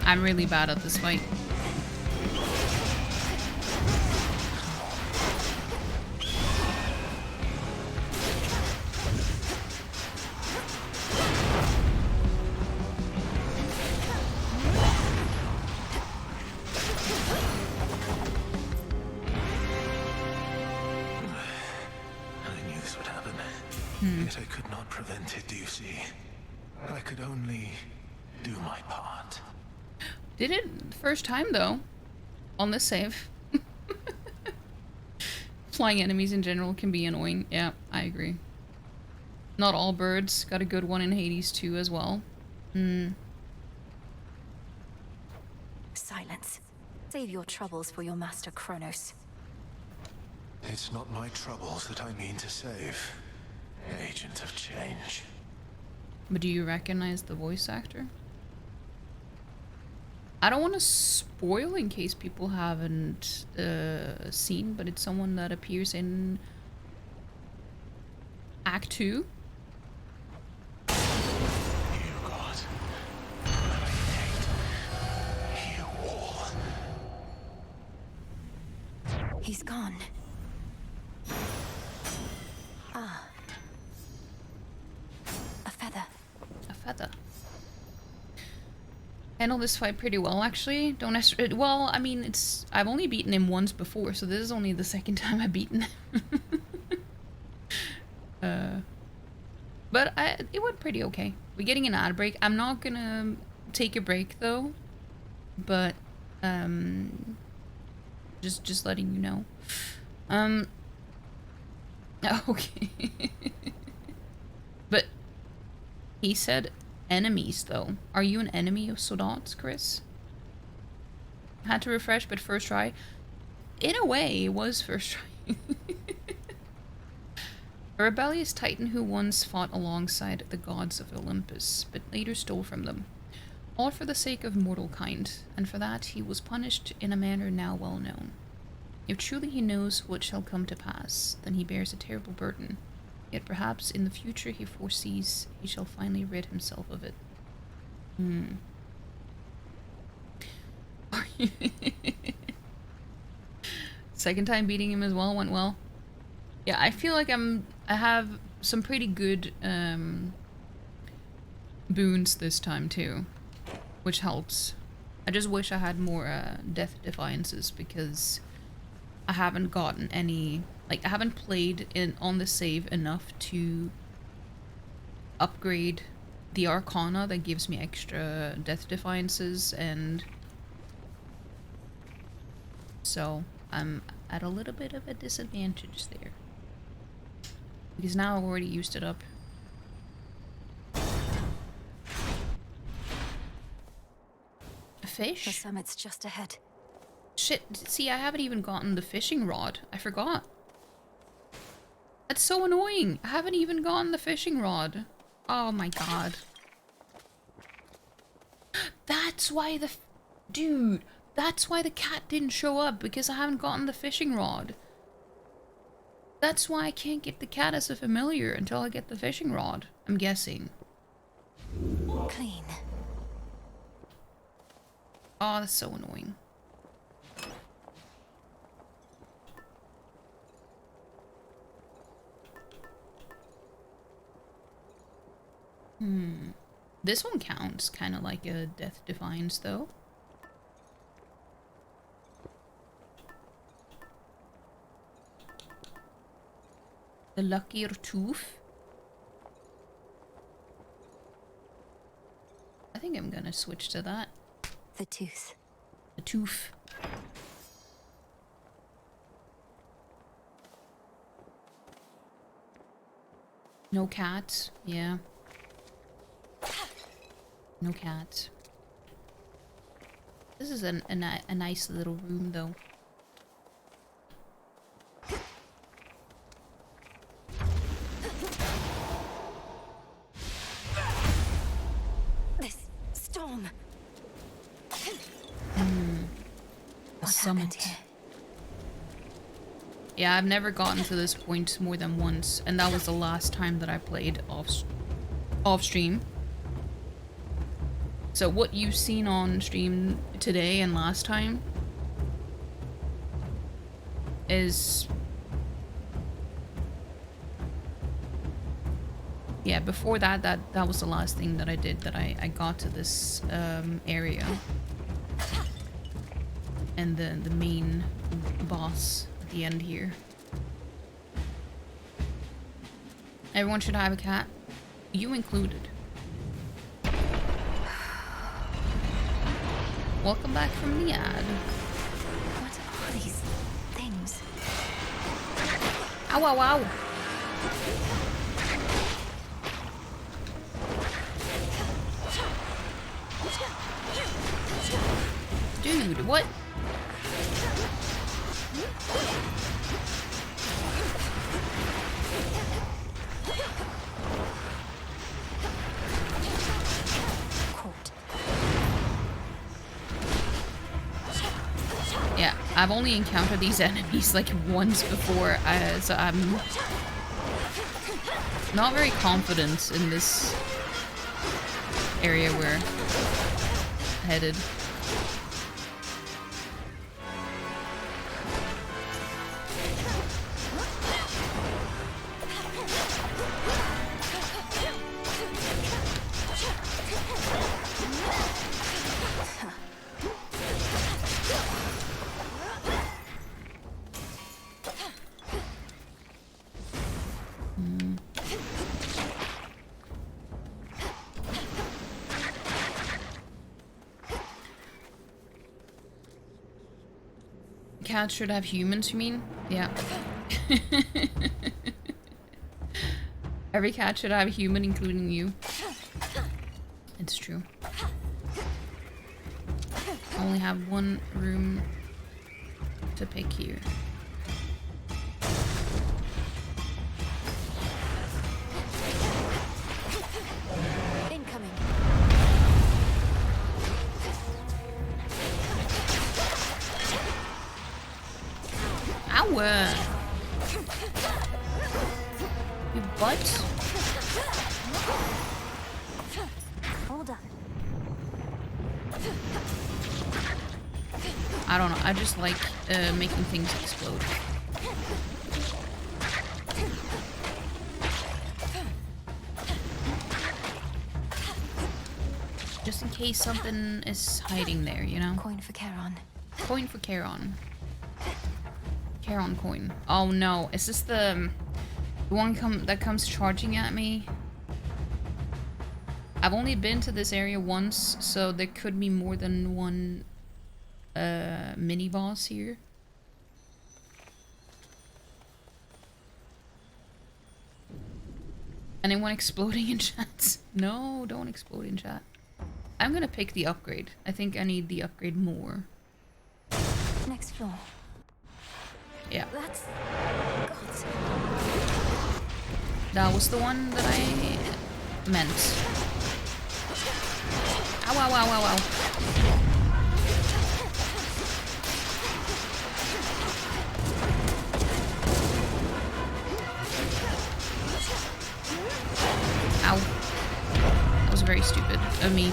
I'm really bad at this fight. Yet I could not prevent it, do you see? I could only do my part. Did it first time though, on this save. Flying enemies in general can be annoying. Yeah, I agree. Not all birds. Got a good one in Hades too as well. Silence. Save your troubles for your master Kronos. It's not my troubles that I mean to save. Agent of change. But do you recognize the voice actor? I don't want to spoil in case people haven't seen, but it's someone that appears in Act 2. You God. I hate you all. He's gone. Ah. A feather. A feather. Handle this fight pretty well, actually. Don't well, I mean, I've only beaten him once before, so this is only the second time I've beaten him. But it went pretty okay. We're getting an ad break. I'm not gonna take a break though, but just letting you know. Okay. But he said enemies though. Are you an enemy of Sodots, Chris? Had to refresh, but first try. In a way, it was first try. A rebellious titan who once fought alongside the gods of Olympus, but later stole from them. All for the sake of mortal kind, and for that he was punished in a manner now well known. If truly he knows what shall come to pass, then he bears a terrible burden. Yet perhaps in the future he foresees he shall finally rid himself of it. Second time beating him as well went well. Yeah, I feel like I have some pretty good boons this time too, which helps. I just wish I had more death defiances because I haven't gotten any, like I haven't played on the save enough to upgrade the Arcana that gives me extra death defiances, and so I'm at a little bit of a disadvantage there. Because now I've already used it up. A fish? The summit's just ahead. Shit, see, I haven't even gotten the fishing rod. I forgot. That's so annoying. I haven't even gotten the fishing rod. Oh my god. That's why dude, that's why the cat didn't show up, because I haven't gotten the fishing rod. That's why I can't get the cat as a familiar until I get the fishing rod, I'm guessing. Clean. Oh, that's so annoying. This one counts kind of like a death defiance though. The luckier tooth. I think I'm gonna switch to that. The tooth. The tooth. No cats, yeah. No cats. This is a nice little room though. This storm. The summit. Yeah, I've never gotten to this point more than once, and that was the last time that I played off stream. So what you've seen on stream today and last time is... Yeah, before that was the last thing that I did, that I got to this area. And the main boss at the end here. Everyone should have a cat. You included. Welcome back from the ad. What are these things? Ow, ow, ow. Dude, what? Yeah, I've only encountered these enemies like once before, so I'm not very confident in this area we're headed. Cats should have humans, you mean? Yeah. Every cat should have a human, including you. It's true. I only have one room to pick here. Incoming. Ow! You butt? Hold on. I don't know. I just like making things explode. Just in case something is hiding there, you know? Coin for Charon. Coin for Charon. Charon coin. Oh no, is this the one that comes charging at me? I've only been to this area once, so there could be more than one mini boss here. Anyone exploding in chat? No, don't explode in chat. I'm gonna pick the upgrade. I think I need the upgrade more. Next floor. Yeah. That's... That was the one that I meant. Ow, ow, ow, ow, ow. Ow. That was very stupid of me.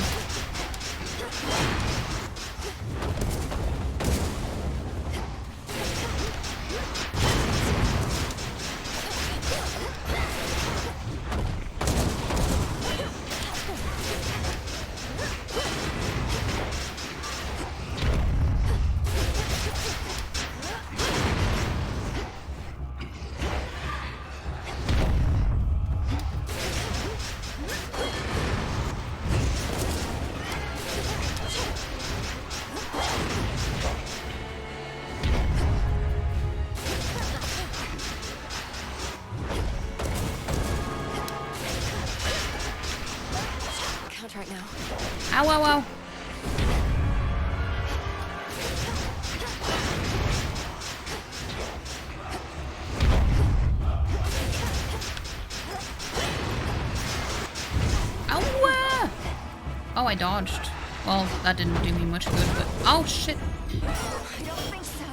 Right now. Ow, ow, ow. Ow! Oh, I dodged. Well, that didn't do me much good, but... Oh, shit. I don't think so.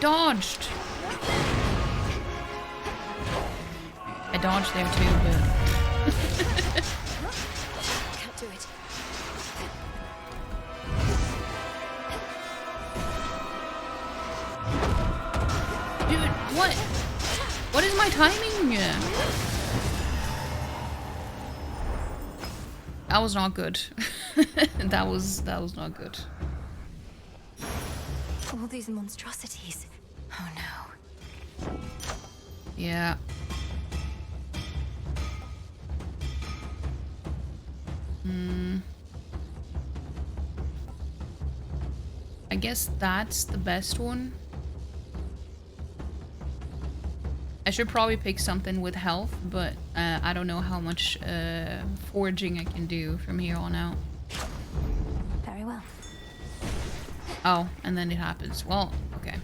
dodged! I dodged there too, but... Can't do it. Dude, what? What is my timing? That was not good. that was not good. All these monstrosities. Oh no. Yeah. I guess that's the best one. I should probably pick something with health, but I don't know how much foraging I can do from here on out. Very well. Oh, and then it happens. Well, okay.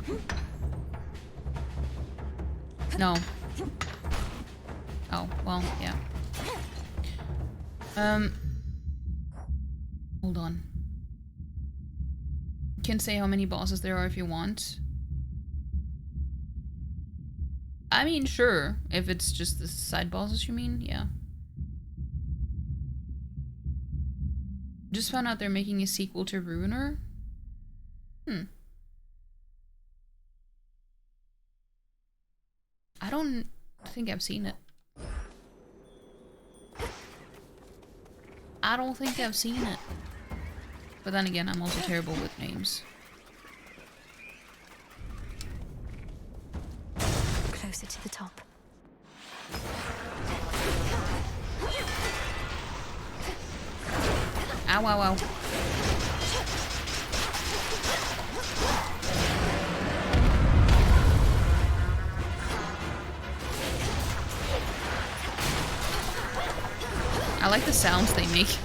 No. Oh, well, yeah. Hold on. You can say how many bosses there are if you want. I mean, sure. If it's just the side bosses, you mean? Yeah. Just found out they're making a sequel to Ruiner. I don't think I've seen it. I don't think I've seen it. But then again, I'm also terrible with names. Closer to the top. Ow, ow, ow. I like the sounds they make.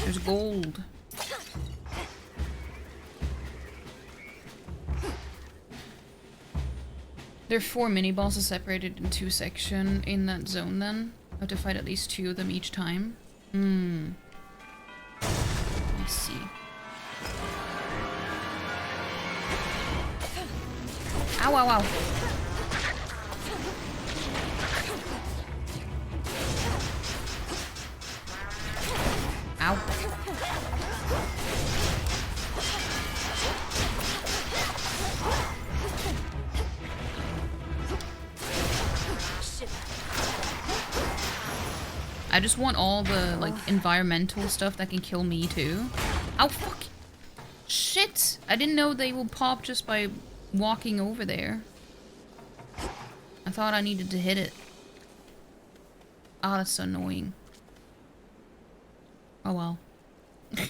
There's gold. There are 4 mini bosses separated in 2 sections in that zone then. I have to fight at least 2 of them each time. Let's see. Ow, ow, ow. Ow. I just want all the, like, environmental stuff that can kill me, too. Ow, fuck! Shit! I didn't know they will pop just by walking over there. I thought I needed to hit it. Ah, that's so annoying. Oh well. I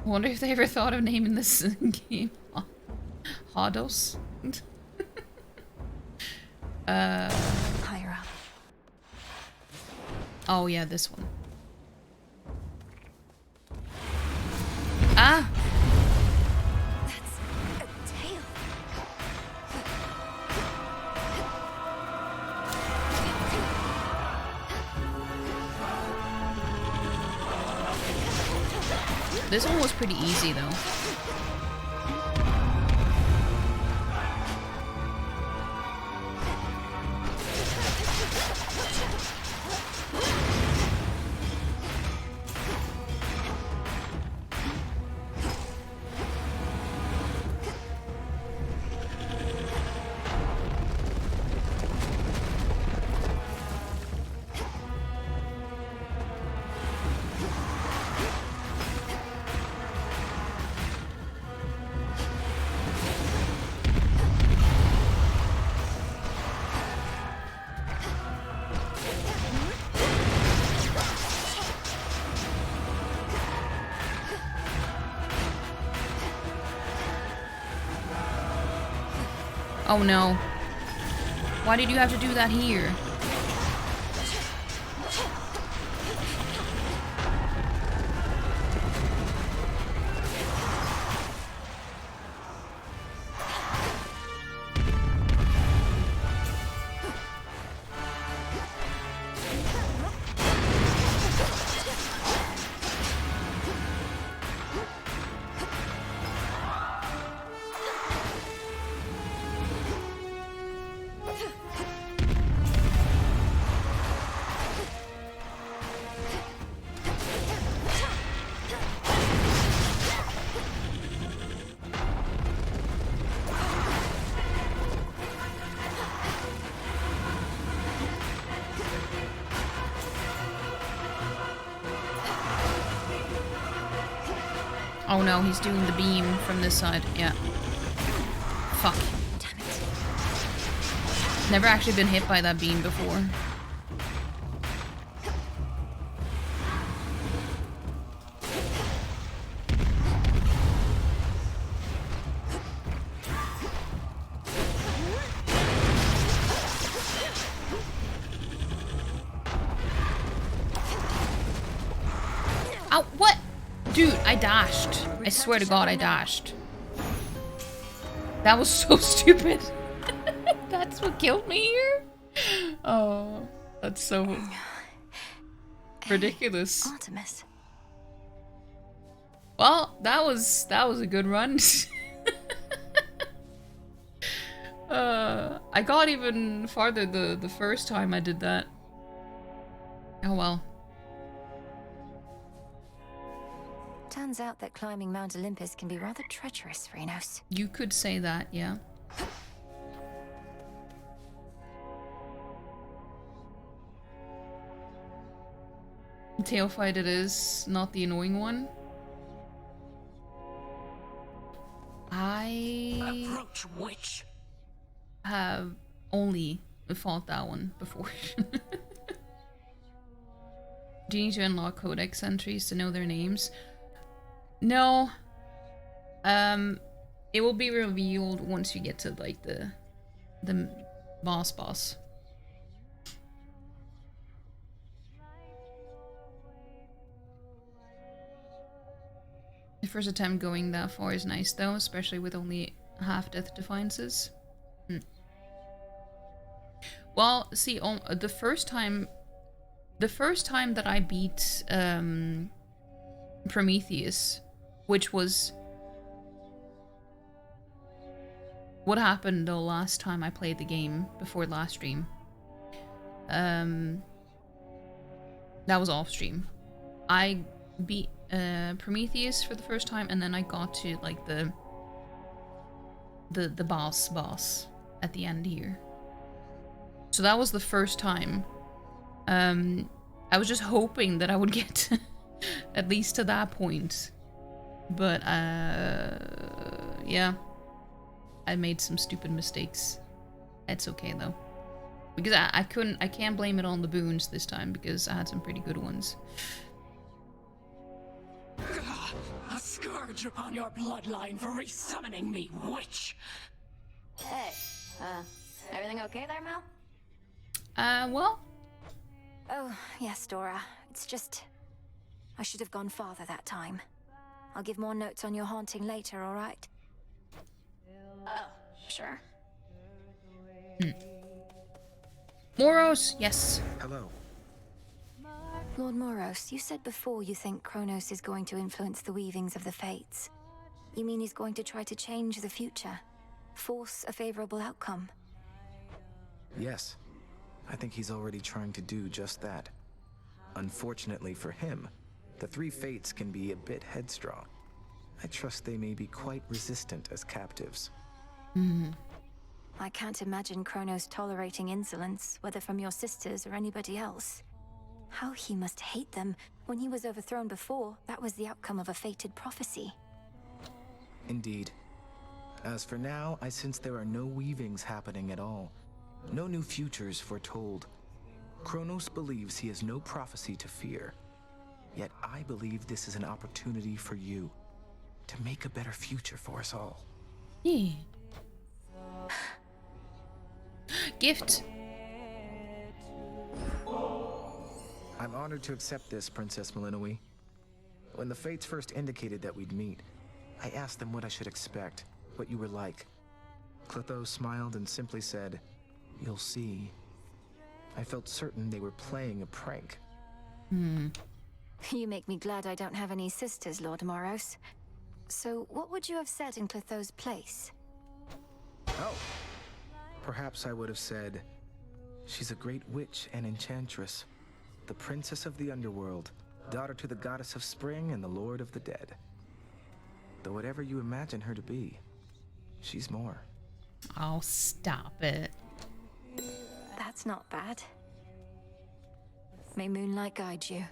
wonder if they ever thought of naming this game Hodos. Higher up. Oh yeah, this one. Ah! That's a tail. This one was pretty easy though. Oh no. Why did you have to do that here? Oh no, he's doing the beam from this side. Yeah. Fuck. Damn it. Never actually been hit by that beam before. Ow, what? Dude, I dashed. I swear to God, I dashed. That was so stupid. That's what killed me here? Oh, that's so ridiculous. Artemis. Well, that was a good run. I got even farther the first time I did that. Oh well. Turns out that climbing Mount Olympus can be rather treacherous, Phrynos. You could say that, yeah. Tail fight it is, not the annoying one. I Approach witch. have only fought that one before. Do you need to unlock codex entries to know their names? No. It will be revealed once you get to like the boss. The first attempt going that far is nice though, especially with only half-death defiances. Well, see, the first time that I beat Prometheus, which was what happened the last time I played the game before last stream. That was off stream. I beat Prometheus for the first time, and then I got to like the boss at the end here. So that was the first time. I was just hoping that I would get at least to that point. But yeah. I made some stupid mistakes. It's okay though. Because I can't blame it on the boons this time because I had some pretty good ones. A scourge upon your bloodline for resummoning me, witch! Hey, everything okay there, Mel? Well? Oh, yes, Dora. It's just... I should have gone farther that time. I'll give more notes on your haunting later, alright? Oh, sure. Moros, yes. Hello. Lord Moros, you said before you think Kronos is going to influence the weavings of the fates. You mean he's going to try to change the future? Force a favorable outcome? Yes. I think he's already trying to do just that. Unfortunately for him, the three fates can be a bit headstrong. I trust they may be quite resistant as captives. I can't imagine Kronos tolerating insolence, whether from your sisters or anybody else. How he must hate them. When he was overthrown before, that was the outcome of a fated prophecy. Indeed. As for now, I sense there are no weavings happening at all. No new futures foretold. Kronos believes he has no prophecy to fear. Yet I believe this is an opportunity for you to make a better future for us all. Yeah. Gift. I'm honored to accept this, Princess Malinoi. When the fates first indicated that we'd meet, I asked them what I should expect, what you were like. Clotho smiled and simply said, "You'll see." I felt certain they were playing a prank. You make me glad I don't have any sisters, Lord Moros. So, what would you have said in Clotho's place? Oh. Perhaps I would have said, "She's a great witch and enchantress, the princess of the underworld, daughter to the goddess of spring and the lord of the dead. Though whatever you imagine her to be, she's more." Oh, stop it. That's not bad. May moonlight guide you.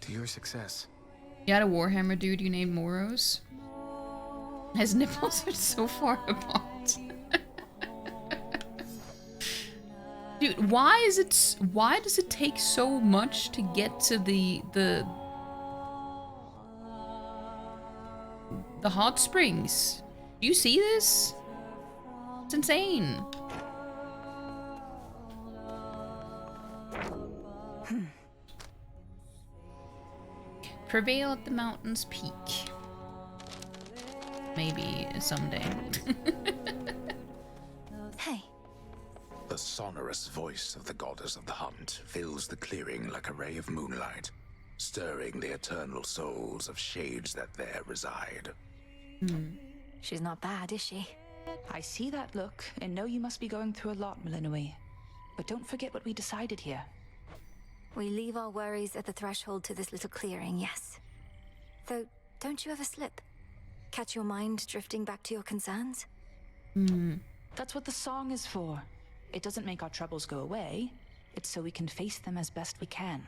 To your success. You had a Warhammer dude you named Moros? His nipples are so far apart. Dude, why does it take so much to get to the hot springs? Do you see this? It's insane. Prevail at the mountain's peak. Maybe someday. Hey. The sonorous voice of the goddess of the hunt fills the clearing like a ray of moonlight, stirring the eternal souls of shades that there reside. She's not bad, is she? I see that look and know you must be going through a lot, Malinoi. But don't forget what we decided here. We leave our worries at the threshold to this little clearing, yes. Though, don't you ever slip? Catch your mind drifting back to your concerns? That's what the song is for. It doesn't make our troubles go away. It's so we can face them as best we can.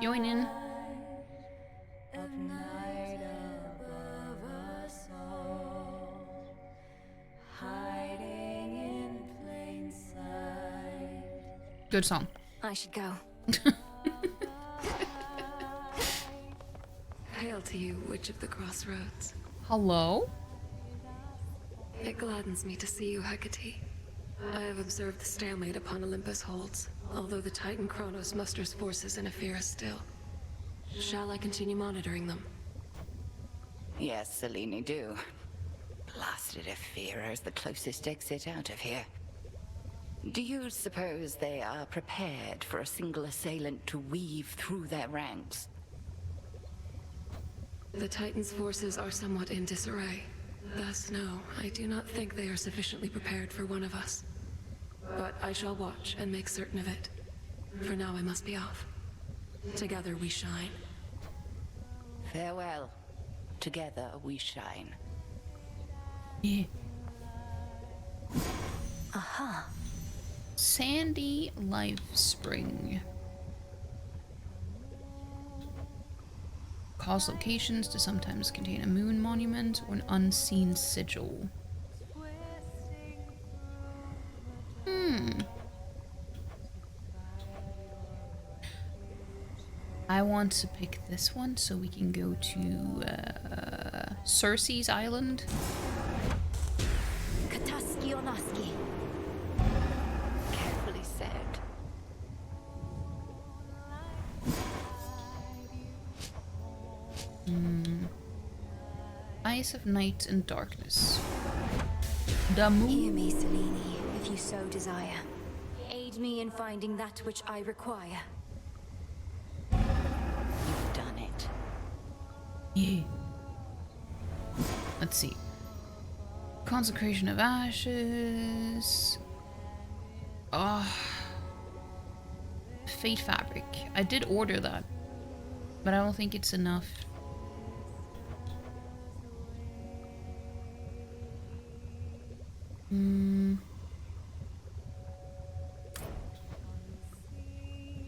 Join in. Good song. I should go. Hail to you, Witch of the Crossroads. Hello? It gladdens me to see you, Hecate. I have observed the stalemate upon Olympus holds, although the Titan Kronos musters forces in Ephyra still. Shall I continue monitoring them? Yes, Selene, do. Blasted Ephyra is the closest exit out of here. Do you suppose they are prepared for a single assailant to weave through their ranks? The Titan's forces are somewhat in disarray. Thus, no, I do not think they are sufficiently prepared for one of us. But I shall watch and make certain of it. For now, I must be off. Together we shine. Farewell. Together we shine. Yeah. Aha. Sandy Life Spring. Cause locations to sometimes contain a moon monument or an unseen sigil. I want to pick this one so we can go to Circe's Island. Kataski Onaski. Carefully said. Eyes of Night and Darkness. The moon. Hear me, Selene, if you so desire. Aid me in finding that which I require. You've done it. Yeah. Let's see. Consecration of Ashes. Fate Fabric. I did order that, but I don't think it's enough.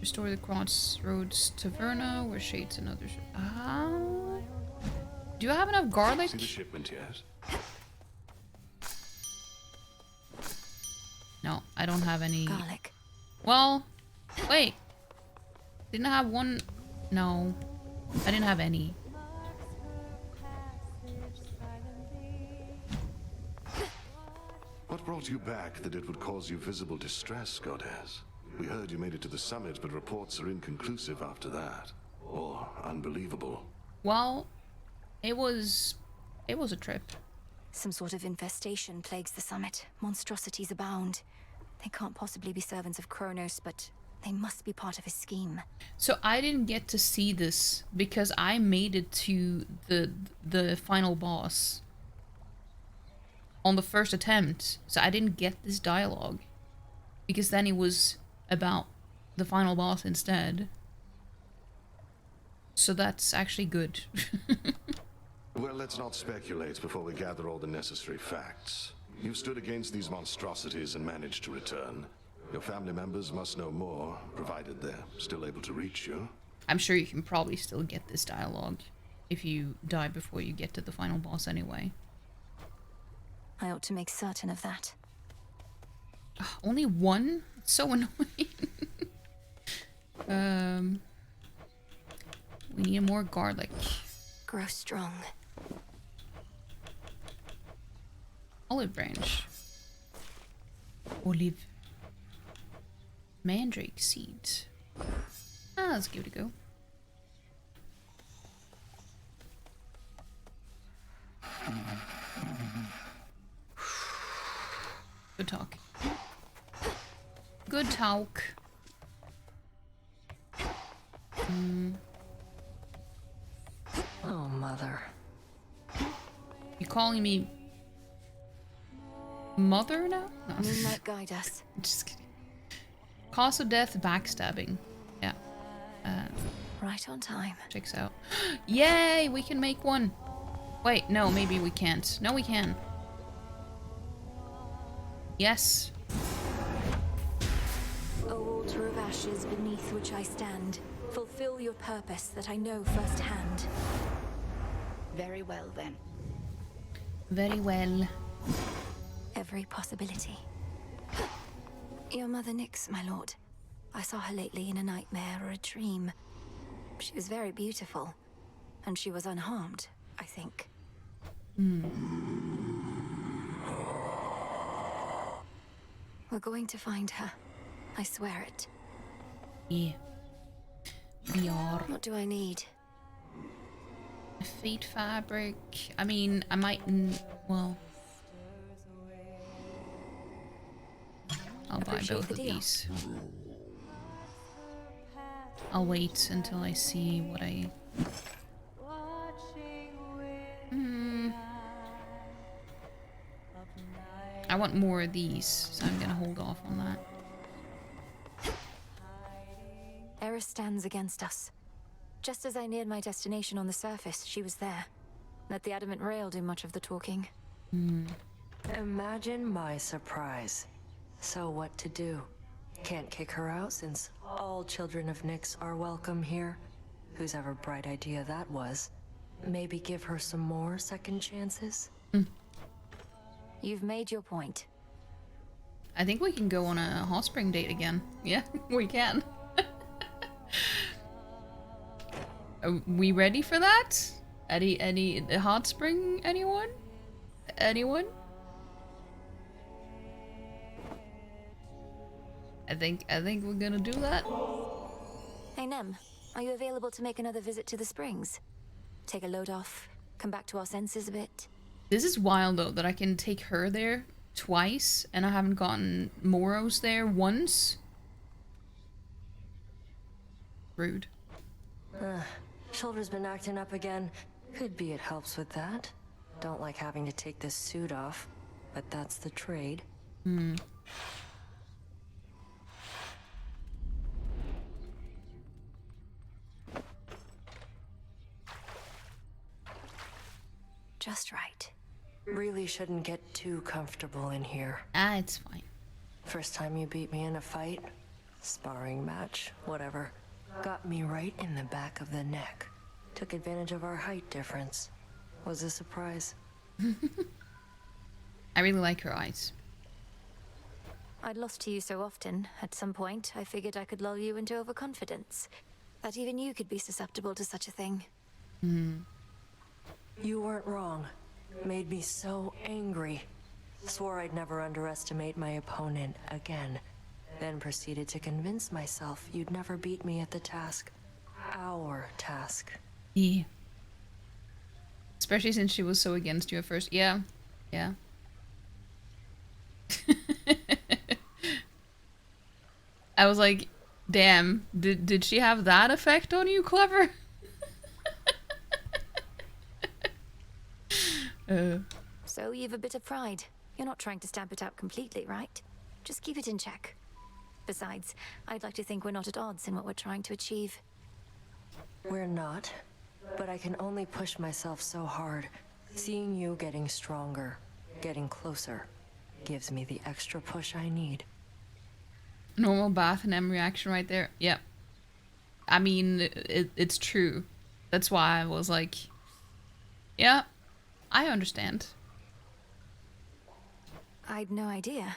Restore the Crossroads Taverna, where shades and others. Do I have enough garlic? See the shipment yet? No, I don't have any. Garlic. Well, wait. Didn't I have one? No, I didn't have any. What What brought you back that it would cause you visible distress, Goddess? We heard you made it to the summit, but reports are inconclusive after that. Or unbelievable. Well, it was a trip. Some sort of infestation plagues the summit. Monstrosities abound. They can't possibly be servants of Kronos, but they must be part of his scheme. So I didn't get to see this because I made it to the final boss on the first attempt. So I didn't get this dialogue because then it was about the final boss instead. So that's actually good. Well, let's not speculate before we gather all the necessary facts. You've stood against these monstrosities and managed to return. Your family members must know more, provided they're still able to reach you. I'm sure you can probably still get this dialogue if you die before you get to the final boss anyway. I ought to make certain of that. Only one? It's so annoying. We need more garlic. Grow strong. Olive branch. Olive. Mandrake seeds. Let's give it a go. Good talk. Good talk. Oh, mother. You calling me mother now? No. Moonlight guide us. Just kidding. Cause of death, backstabbing. Yeah. Right on time. Checks out. Yay! We can make one. Wait, no, maybe we can't. No, we can. Yes. O altar of ashes beneath which I stand, fulfill your purpose that I know firsthand. Very well, then. Very well. Every possibility. Your mother Nyx, my lord. I saw her lately in a nightmare or a dream. She was very beautiful, and she was unharmed, I think. We're going to find her. I swear it. Yeah. We are. What do I need? Fate fabric. I mean, I might. Well. I'll buy Appreciate both the of deal. these. I'll wait until I see what I. I want more of these, so I'm gonna hold off on that. Eris stands against us. Just as I neared my destination on the surface, she was there. Let the adamant rail do much of the talking. Imagine my surprise. So what to do? Can't kick her out since all children of Nyx are welcome here. Whose ever bright idea that was. Maybe give her some more second chances? You've made your point. I think we can go on a hot spring date again. Yeah, we can. Are we ready for that? Any hot spring? Anyone? Anyone? I think we're gonna do that. Hey Nem, are you available to make another visit to the springs? Take a load off, come back to our senses a bit. This is wild though that I can take her there twice and I haven't gotten Moros there once. Rude. Shoulder's been acting up again. Could be it helps with that. Don't like having to take this suit off, but that's the trade. Just right. Really shouldn't get too comfortable in here. It's fine. First time you beat me in a fight, sparring match, whatever, got me right in the back of the neck. Took advantage of our height difference. Was a surprise. I really like her eyes. I'd lost to you so often, at some point, I figured I could lull you into overconfidence. That even you could be susceptible to such a thing. You weren't wrong. Made me so angry. Swore I'd never underestimate my opponent again. Then proceeded to convince myself you'd never beat me at the task. Our task. Yeah. Especially since she was so against you at first. Yeah. Yeah. I was like, damn, did she have that effect on you, Clever? So you've a bit of pride. You're not trying to stamp it out completely, right? Just keep it in check. Besides, I'd like to think we're not at odds in what we're trying to achieve. We're not, but I can only push myself so hard. Seeing you getting stronger, getting closer, gives me the extra push I need. Normal bath and M reaction right there. Yep. I mean, it's true. That's why I was like, yeah, I understand. I'd no idea.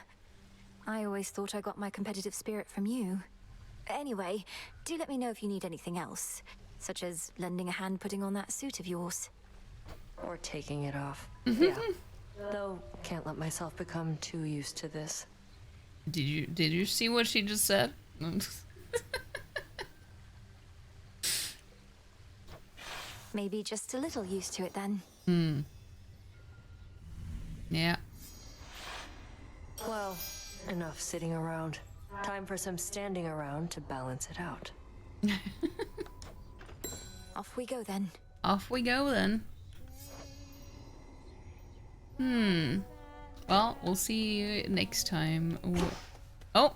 I always thought I got my competitive spirit from you. Anyway, do let me know if you need anything else, such as lending a hand putting on that suit of yours. Or taking it off. Yeah. Though, can't let myself become too used to this. Did you see what she just said? Maybe just a little used to it then. Yeah. Well, enough sitting around. Time for some standing around to balance it out. Off we go then. Off we go then. Well, we'll see you next time. Oh!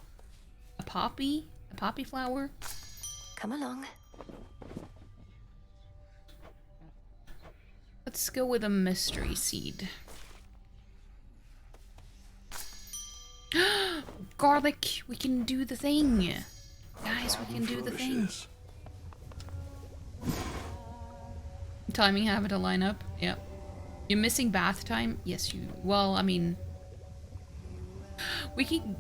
A poppy? A poppy flower? Come along. Let's go with a mystery seed. Garlic! We can do the thing! Guys, we can do the thing. Timing have it to line up? Yep. You're missing bath time? Yes, you... Well, I mean... We can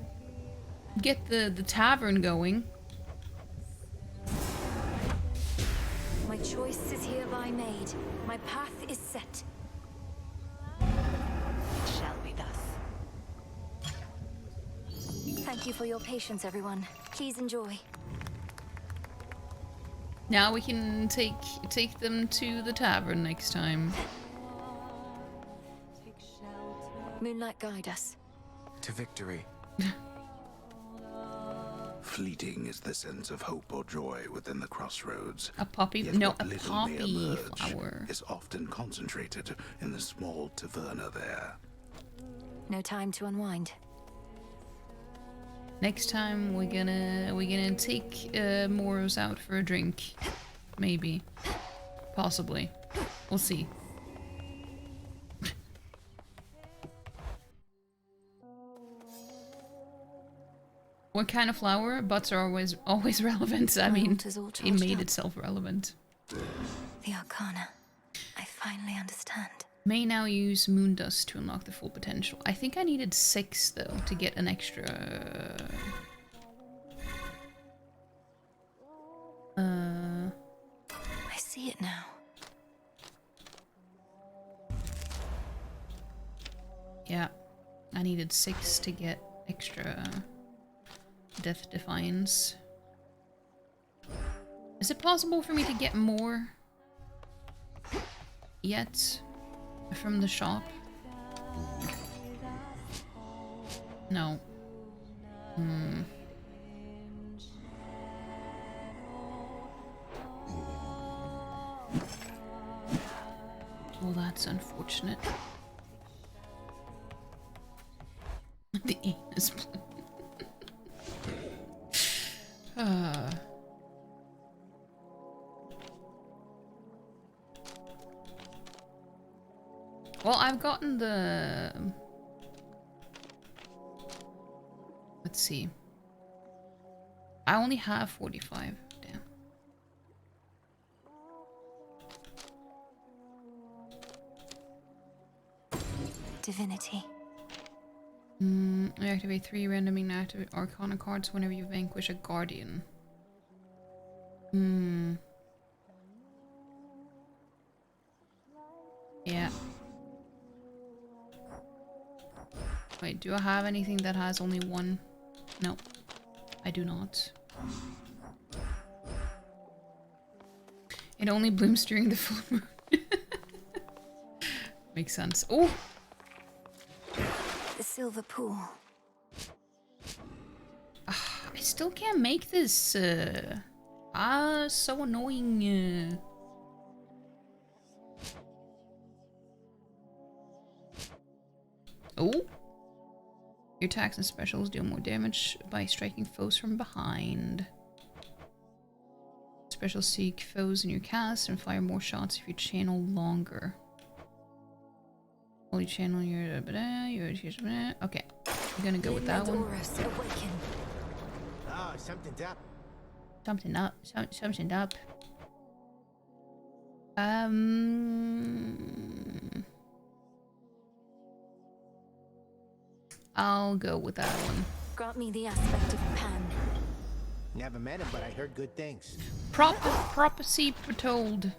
get the tavern going. My choice is hereby made. My path is set. Shall we thus? Thank you for your patience, everyone. Please enjoy. Now we can take them to the tavern next time. Moonlight, guide us. To victory. Fleeting is the sense of hope or joy within the crossroads. A poppy? Yet No, what a little may poppy emerge flower. is often concentrated in the small taverna there. No time to unwind. Next time we're gonna take Moros out for a drink. Maybe. Possibly. We'll see. What kind of flower? Butts are always relevant. I mean, it made itself relevant. The Arcana. I finally understand. May now use moon dust to unlock the full potential. I think I needed 6 though to get an extra. I see it now. Yeah, I needed 6 to get extra Death Defiance. Is it possible for me to get more yet from the shop? No. Well, that's unfortunate. The anus plug. Well, I've gotten the... Let's see. I only have 45. Damn. Divinity. Activate 3 random inactive Arcana cards whenever you vanquish a Guardian. Yeah. Wait, do I have anything that has only one? No, I do not. It only blooms during the full moon. Makes sense. Oh! The silver pool. I still can't make this. So annoying. Oh! Your attacks and specials deal more damage by striking foes from behind. Special seek foes in your cast and fire more shots if you channel longer. While you channel your... Okay, I'm gonna go with that one. Oh, something's up. Something up. Something up. I'll go with that one. Grant me the aspect of Pan. Never met him, but I heard good things. Prophecy foretold.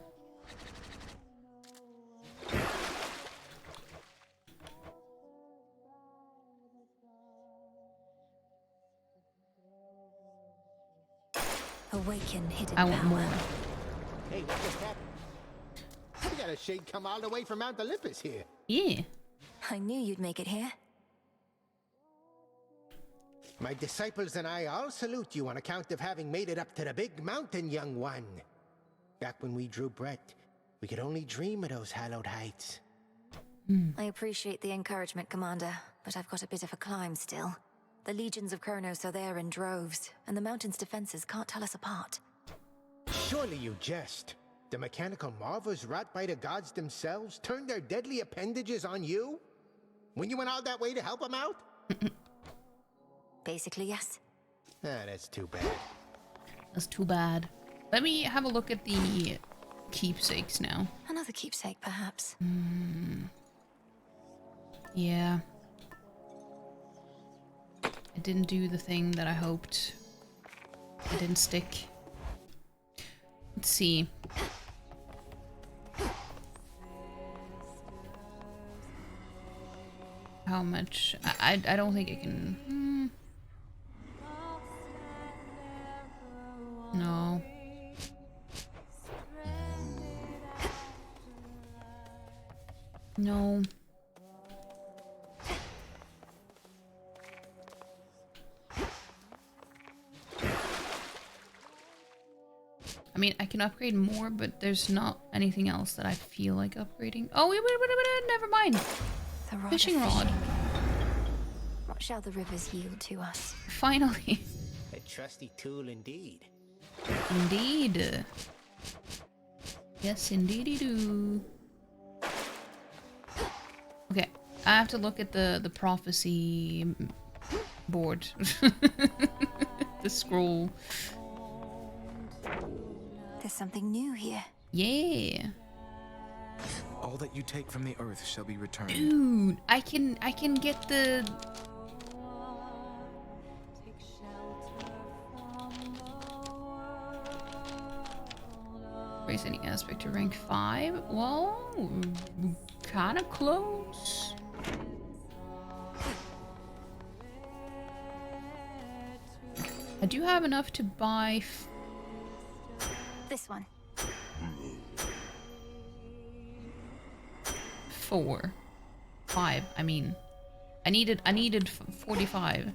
Awaken hidden I want power. more. Hey, what just happened? We got a shade come all the way from Mount Olympus here. Yeah. I knew you'd make it here. My disciples and I all salute you on account of having made it up to the big mountain, young one. Back when we drew breath, we could only dream of those hallowed heights. I appreciate the encouragement, Commander, but I've got a bit of a climb still. The legions of Kronos are there in droves, and the mountain's defenses can't tell us apart. Surely you jest. The mechanical marvels wrought by the gods themselves turned their deadly appendages on you? When you went all that way to help them out? Basically, yes. Ah, that's too bad. That's too bad. Let me have a look at the keepsakes now. Another keepsake, perhaps. Yeah. It didn't do the thing that I hoped. It didn't stick. Let's see. How much? I don't think I can... No. No. I mean, I can upgrade more, but there's not anything else that I feel like upgrading. Oh, wait, never mind. The rod Fishing rod. What shall the rivers yield to us? Finally. A trusty tool indeed. Indeed. Yes, indeedy do. Okay, I have to look at the prophecy board. The scroll. There's something new here. Yeah. All that you take from the earth shall be returned. Dude, I can get the... Raise any aspect to rank 5? Well, kinda close. I do have enough to buy... This one. 4. 5, I mean. I needed 45.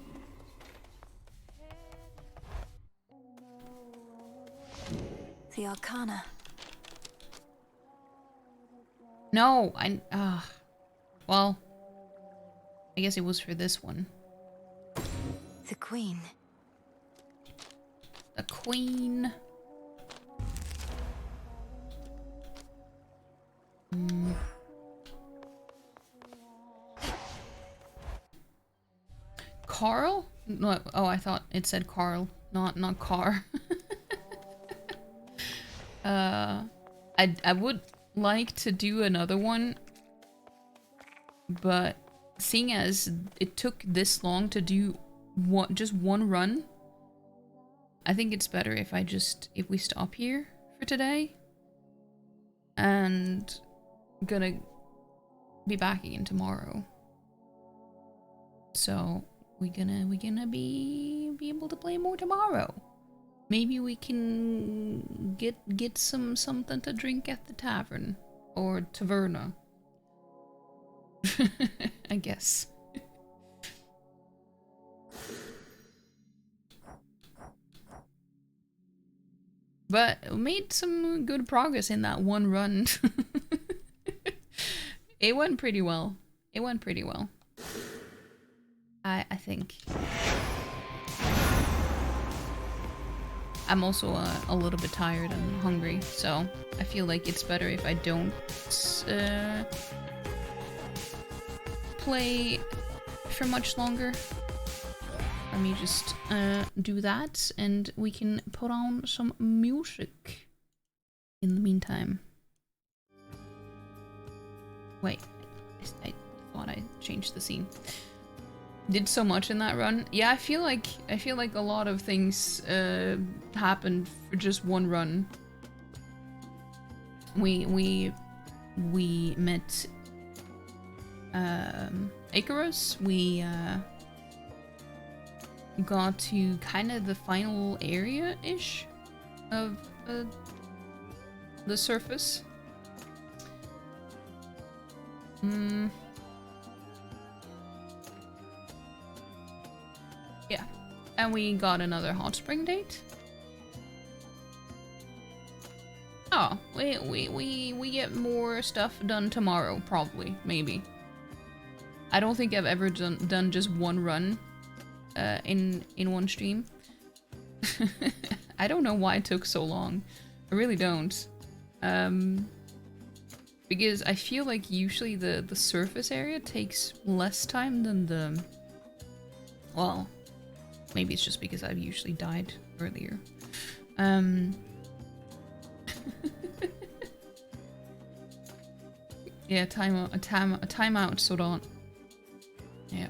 The Arcana. No, well, I guess it was for this one. The Queen. The Queen. Carl? No, oh, I thought it said Carl, not Car. I would like to do another one, but seeing as it took this long to do just one run, I think it's better if we stop here for today, and gonna be back again tomorrow. So we're gonna be able to play more tomorrow. Maybe we can get something to drink at the tavern or taverna. I guess. But we made some good progress in that one run. It went pretty well. It went pretty well. I think. I'm also a little bit tired and hungry, so I feel like it's better if I don't play for much longer. Let me just do that, and we can put on some music in the meantime. Wait, I thought I changed the scene. Did so much in that run. Yeah, I feel like a lot of things happened for just one run. We met Icarus. We got to kind of the final area-ish of the surface. Yeah, and we got another hot spring date. Oh, we get more stuff done tomorrow, probably, maybe. I don't think I've ever done just one run in one stream. I don't know why it took so long. I really don't. Because I feel like usually the surface area takes less time than the... Well, maybe it's just because I've usually died earlier. Yeah, timeout, so don't. Yeah.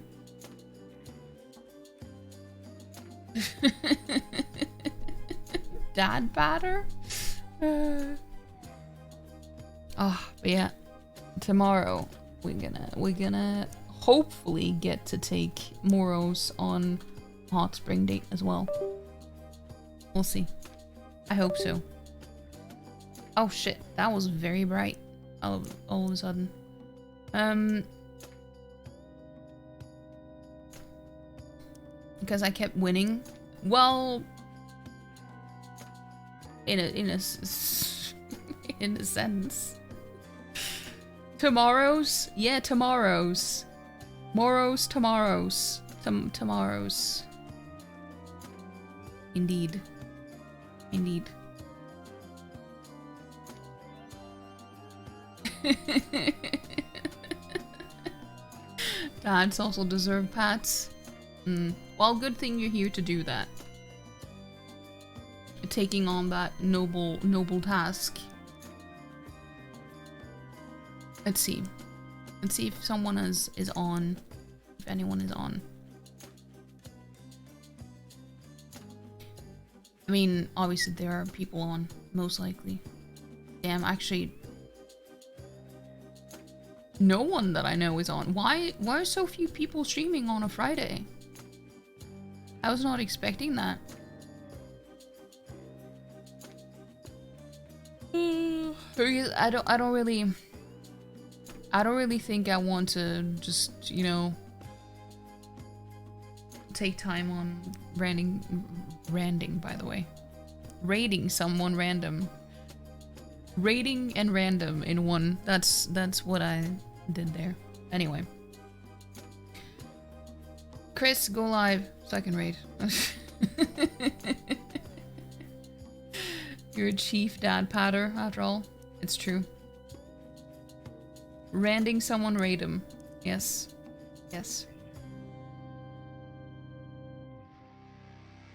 Dad batter? Oh, but yeah, tomorrow we're gonna hopefully get to take Moros on hot spring date as well. We'll see. I hope so. Oh shit, that was very bright all of a sudden. Because I kept winning. Well, in a sense. Tomorrow's? Yeah, tomorrow's. Moros, tomorrow's. Tomorrow's. Indeed. Indeed. Dads also deserve pats. Well, good thing you're here to do that. Taking on that noble task. Let's see. Let's see if someone is on. If anyone is on. I mean, obviously there are people on, most likely. Damn, actually, no one that I know is on. Why are so few people streaming on a Friday? I was not expecting that. I don't really think I want to just, you know, take time on by the way. Raiding someone random. Raiding and random in one. That's what I did there. Anyway. Chris, go live. Second raid. You're a chief dad patter, after all. It's true. Randing someone, raid him. Yes. Yes.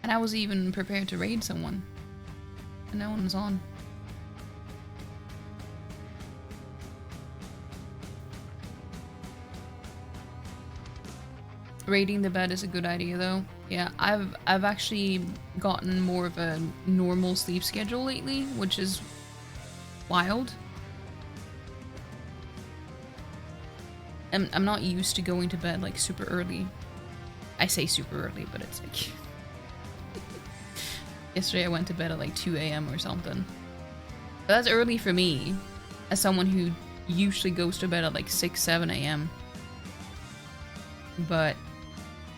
And I was even prepared to raid someone. And no one was on. Raiding the bed is a good idea though. Yeah, I've actually gotten more of a normal sleep schedule lately, which is wild. I'm not used to going to bed like super early. I say super early, but it's like... Yesterday I went to bed at like 2 a.m. or something. But that's early for me, as someone who usually goes to bed at like 6, 7 a.m. But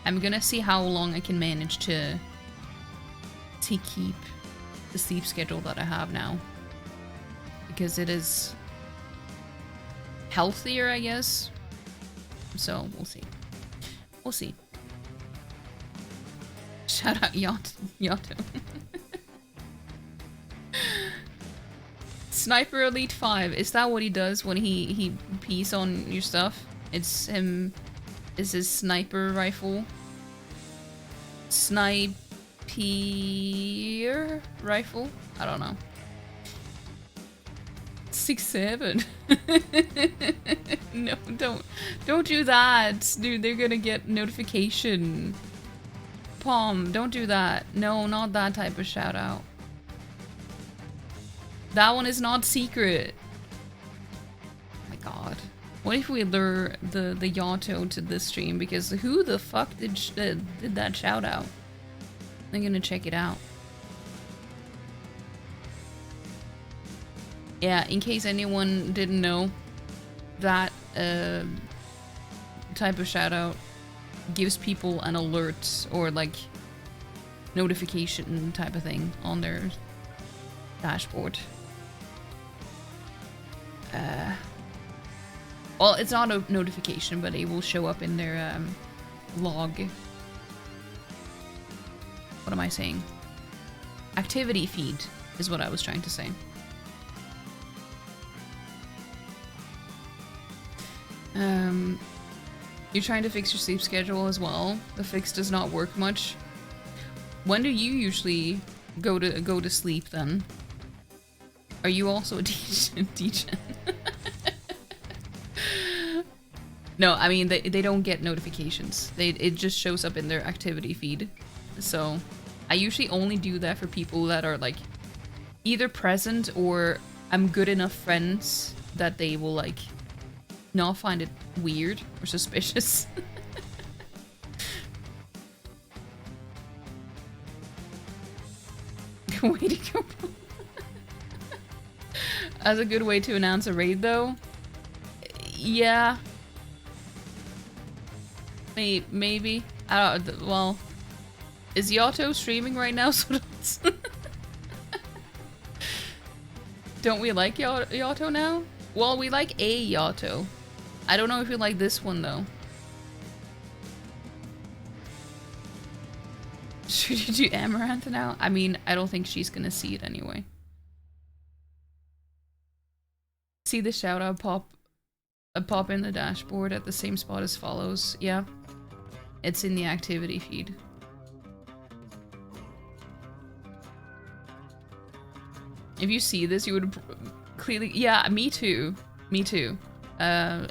I'm gonna see how long I can manage to keep the sleep schedule that I have now. Because it is healthier, I guess. So, we'll see. We'll see. Shout out Yato. Sniper Elite 5. Is that what he does when he pees on your stuff? It's him... Is his sniper rifle? Sniper rifle? I don't know. 6-7. No, don't do that, dude. They're gonna get notification. Palm, don't do that. No, not that type of shout out. That one is not secret. Oh my god. What if we lure the Yato to this stream? Because who the fuck did that shout out? I'm gonna check it out. Yeah, in case anyone didn't know, that type of shout out gives people an alert or like notification type of thing on their dashboard. Well, it's not a notification, but it will show up in their log. What am I saying? Activity feed is what I was trying to say. You're trying to fix your sleep schedule as well. The fix does not work much. When do you usually go to sleep then? Are you also a DJ? No, I mean they don't get notifications. It just shows up in their activity feed. So I usually only do that for people that are like either present or I'm good enough friends that they will like not find it weird or suspicious. Way to go. As a good way to announce a raid though. Yeah. Maybe. I don't, well, is Yato streaming right now? Don't we like Yato now? Well, we like a Yato. I don't know if we like this one though. Should you do Amaranth now? I mean, I don't think she's gonna see it anyway. See the shout out pop in the dashboard at the same spot as follows. Yeah. It's in the activity feed. If you see this, you would clearly... Yeah, me too. Me too. I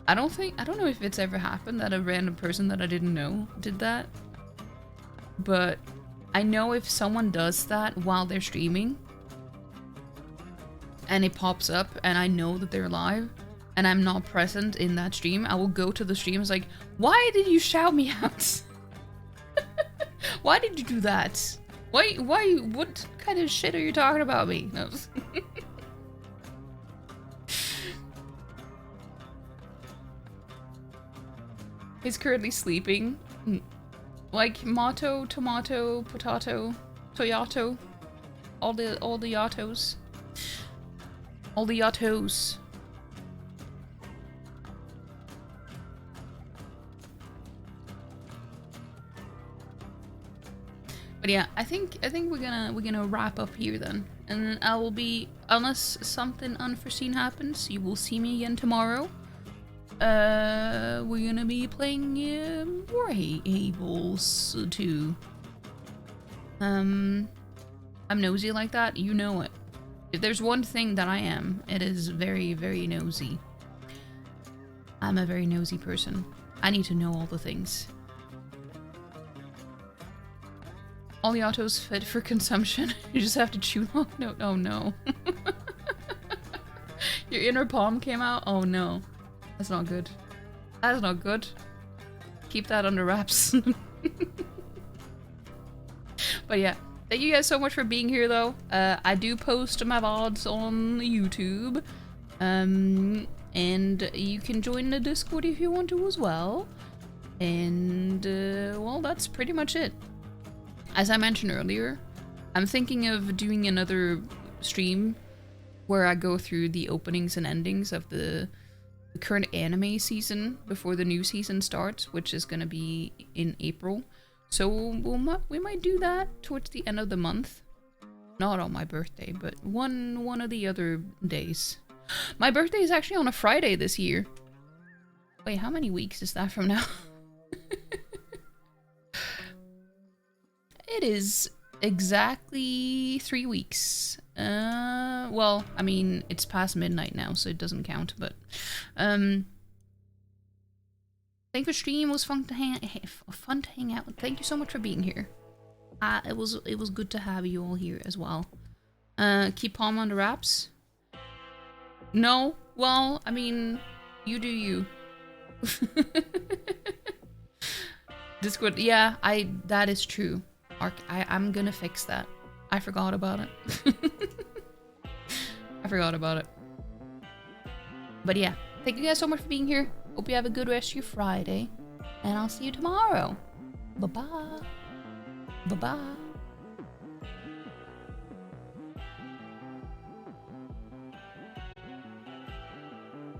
don't know if it's ever happened that a random person that I didn't know did that. But I know if someone does that while they're streaming and it pops up and I know that they're live and I'm not present in that stream, I will go to the stream. It's like, why did you shout me out? Why did you do that? Why, what kind of shit are you talking about me? No. He's currently sleeping. Like Mato, Tomato, Potato, Toyato. All the Yatos. All the Yatos. But yeah, I think we're gonna wrap up here then. And then I will be, unless something unforeseen happens, you will see me again tomorrow. We're gonna be playing more Hables 2. I'm nosy like that, you know it. If there's one thing that I am, it is very, very nosy. I'm a very nosy person. I need to know all the things. All the autos fit for consumption. You just have to chew long. No, oh no. Your inner palm came out? Oh no. That's not good. That's not good. keep that under wraps. But yeah, thank you guys so much for being here, though. I do post my VODs on YouTube. And you can join the Discord if you want to as well. And, well, that's pretty much it. As I mentioned earlier, I'm thinking of doing another stream where I go through the openings and endings of the current anime season before the new season starts, which is going to be in April. So we might do that towards the end of the month. Not on my birthday, but one of the other days. My birthday is actually on a Friday this year. Wait, how many weeks is that from now? It is exactly 3 weeks. Well, I mean, it's past midnight now, so it doesn't count, but thank you for stream. It was fun to hang out. Thank you so much for being here. It was good to have you all here as well. Keep palm on the wraps. No, well, I mean, you do you. Discord, yeah, that is true. I'm gonna fix that. I forgot about it. I forgot about it. But yeah, thank you guys so much for being here. Hope you have a good rest of your Friday. And I'll see you tomorrow. Bye-bye. Bye-bye.